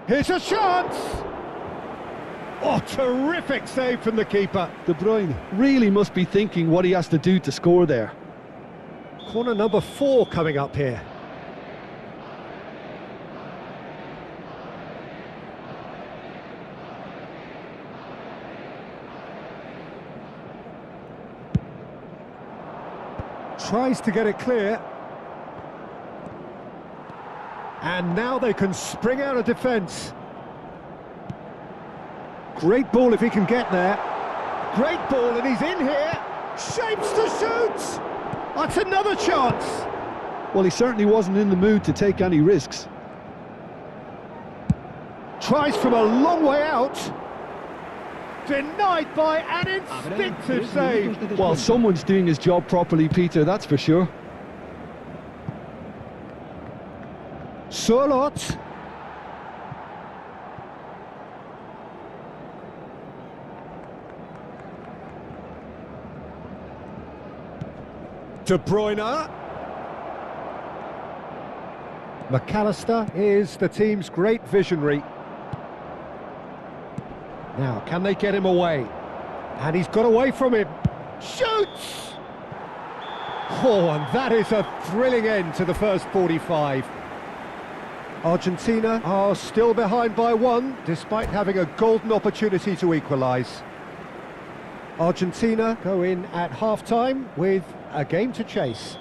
Here's a chance! Oh, terrific save from the keeper. De Bruyne really must be thinking what he has to do to score there. Corner number 4 coming up here. Tries to get it clear. And now they can spring out of defence. Great ball if he can get there. Great ball, and he's in here. Shapes to shoot! That's another chance. Well, he certainly wasn't in the mood to take any risks. Tries from a long way out. Denied by an instinctive save. Well, someone's doing his job properly, Peter, that's for sure. Solot. De Bruyne. McAllister is the team's great visionary. Now, can they get him away? And he's got away from him. Shoots! Oh, and that is a thrilling end to the first 45. Argentina are still behind by one, despite having a golden opportunity to equalise. Argentina go in at half-time with a game to chase.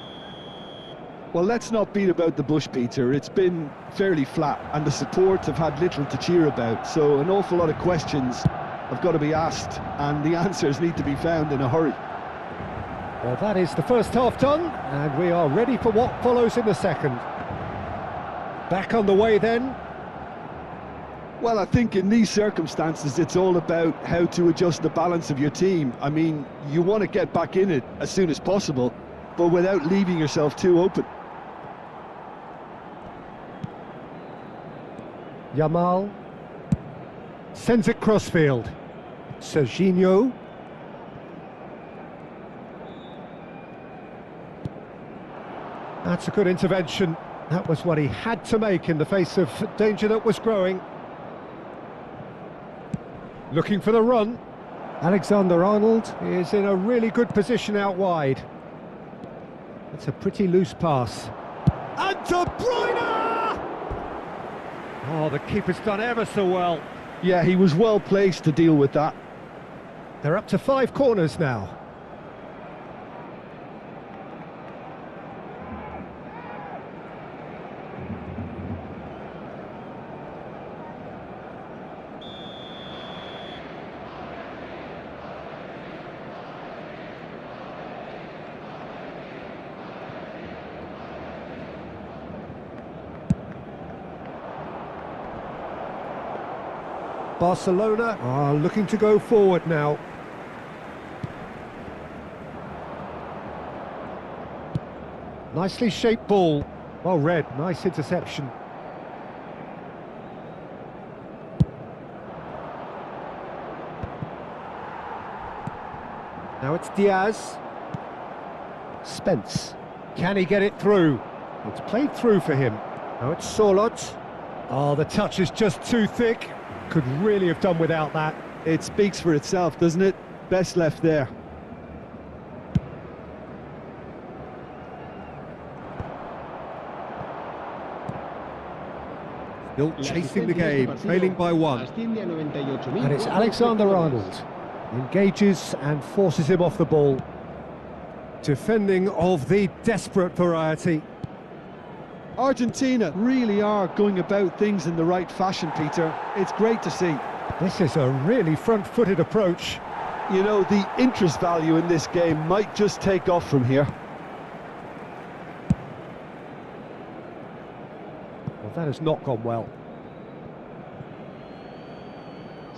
Well, let's not beat about the bush, Peter. It's been fairly flat, and the support have had little to cheer about, so an awful lot of questions have got to be asked, and the answers need to be found in a hurry. Well, that is the first half done, and we are ready for what follows in the second. Back on the way then. Well, I think in these circumstances it's all about how to adjust the balance of your team. I mean, you want to get back in it as soon as possible, but without leaving yourself too open. Yamal sends it crossfield. Serginho. That's a good intervention. That was what he had to make in the face of danger that was growing. Looking for the run. Alexander-Arnold is in a really good position out wide. It's a pretty loose pass. And De Bruyne! Oh, the keeper's done ever so well. Yeah, he was well placed to deal with that. They're up to 5 corners now. Barcelona are looking to go forward now. Nicely shaped ball. Well read, nice interception. Now it's Diaz. Spence. Can he get it through? It's played through for him. Now it's Sorloth. Oh, the touch is just too thick. Could really have done without that. It speaks for itself, doesn't it? Best left there. Still chasing the game, trailing by 1. And it's Alexander-Arnold. Engages and forces him off the ball. Defending of the desperate variety. Argentina really are going about things in the right fashion, Peter. It's great to see. This is a really front-footed approach. You know, the interest value in this game might just take off from here. Well, that has not gone well.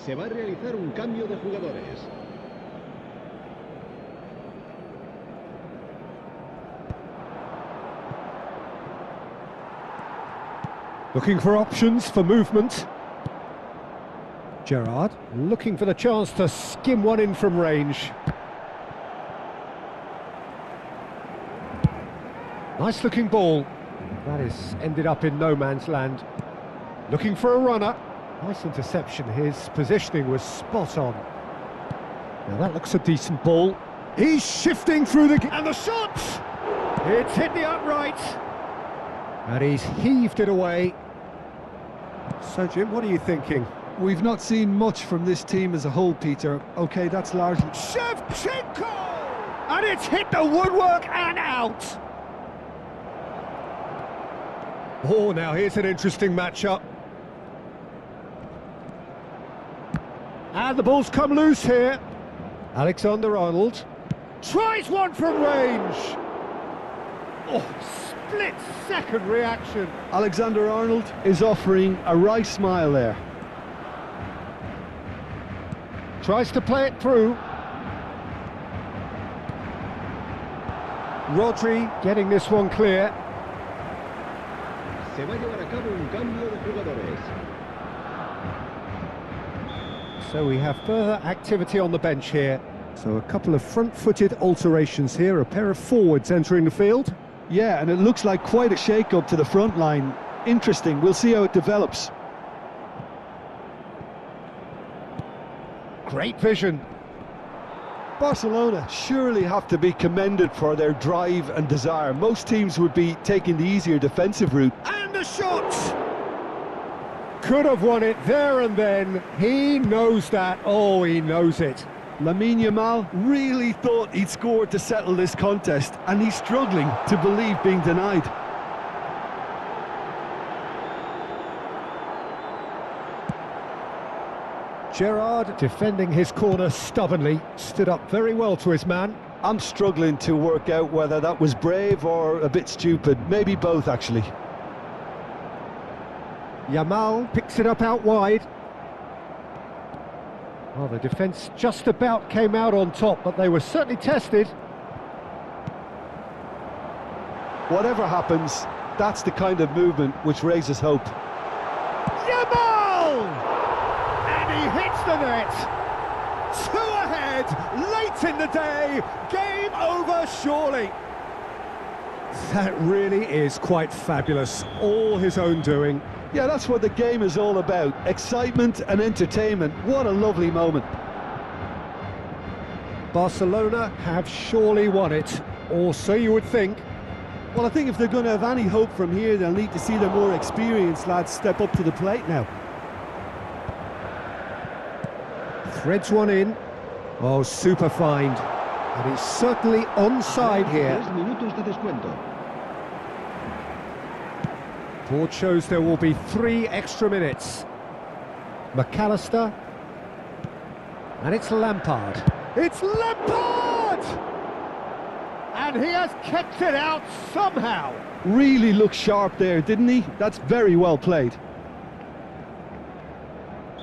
Se va a realizar un cambio de jugadores. Looking for options for movement. Gerrard looking for the chance to skim one in from range. Nice looking ball. That is ended up in no man's land. Looking for a runner. Nice interception. His positioning was spot on. Now that looks a decent ball. He's shifting through and the shot! It's hit the upright. And he's heaved it away. So, Jim, what are you thinking? We've not seen much from this team as a whole, Peter. OK, that's largely... Shevchenko! And it's hit the woodwork and out! Oh, now here's an interesting matchup. And the ball's come loose here. Alexander-Arnold tries one from range. Oh, split-second reaction. Alexander-Arnold is offering a wry smile there. Tries to play it through. Rodri getting this one clear. Se va a llevar a cabo un cambio de jugadores. So we have further activity on the bench here. So a couple of front-footed alterations here, a pair of forwards entering the field. Yeah, and it looks like quite a shake-up to the front line. Interesting, we'll see how it develops. Great vision. Barcelona surely have to be commended for their drive and desire. Most teams would be taking the easier defensive route. And the shot! could have won it there and then. He knows that. Oh, he knows it. Lamine Yamal really thought he'd scored to settle this contest, and he's struggling to believe being denied. Gerrard, defending his corner stubbornly, stood up very well to his man. I'm struggling to work out whether that was brave or a bit stupid. Maybe both, actually. Yamal picks it up out wide. Well, the defence just about came out on top, but they were certainly tested. Whatever happens, that's the kind of movement which raises hope. Yamal! And he hits the net! 2 ahead, late in the day, game over surely. That really is quite fabulous, all his own doing. Yeah, that's what the game is all about. Excitement and entertainment. What a lovely moment. Barcelona have surely won it, or so you would think. Well, I think if they're going to have any hope from here, they'll need to see the more experienced lads step up to the plate now. Threads one in. Oh, super find. And he's certainly onside here. 3 minutos de descuento. Board shows there will be 3 extra minutes. McAllister. And it's Lampard. It's Lampard! And he has kept it out somehow. Really looked sharp there, didn't he? That's very well played.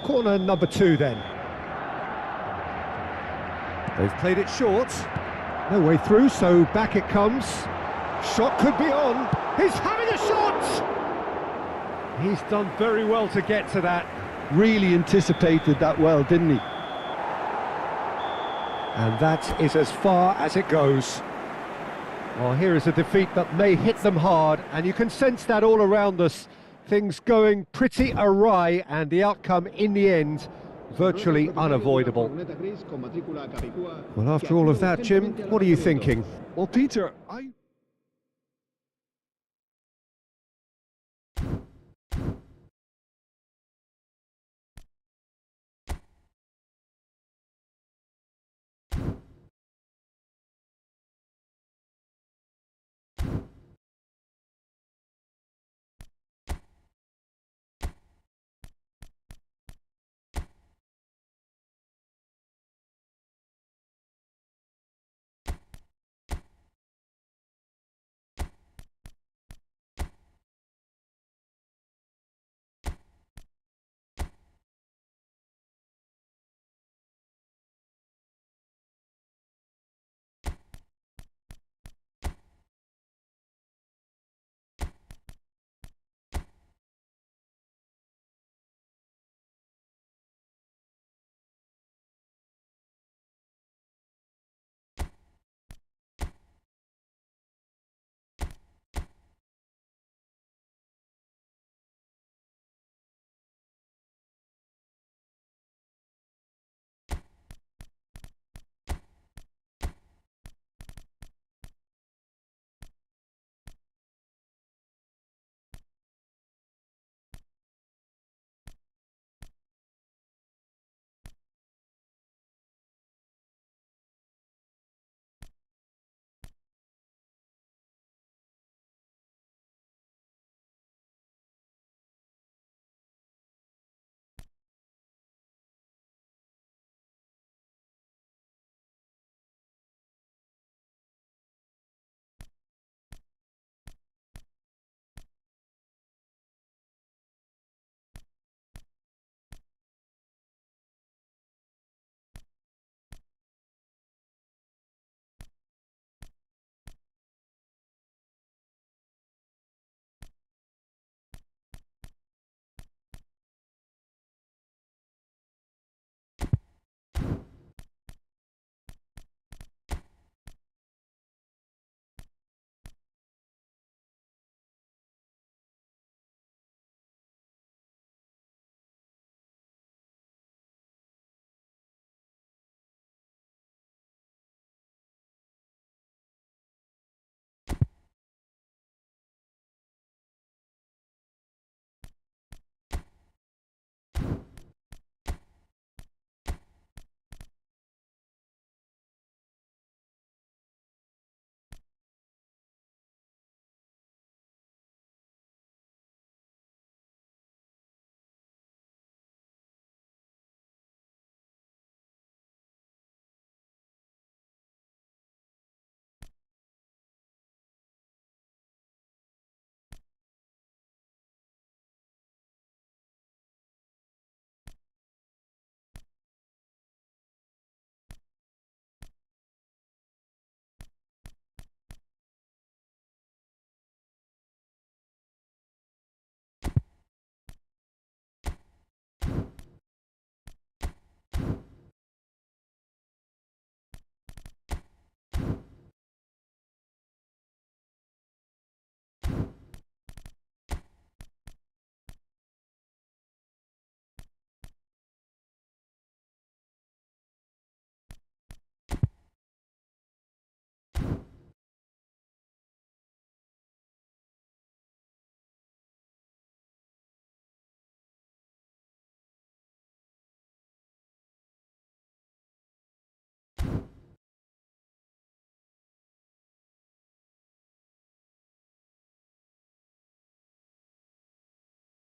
Corner number 2 then. They've played it short. No way through, so back it comes. Shot could be on. He's having a shot! He's done very well to get to that. Really anticipated that well, didn't he? And that is as far as it goes. Well, here is a defeat that may hit them hard, and you can sense that all around us. Things going pretty awry, and the outcome in the end virtually unavoidable. Well, after all of that, Jim, what are you thinking? Well, Peter, I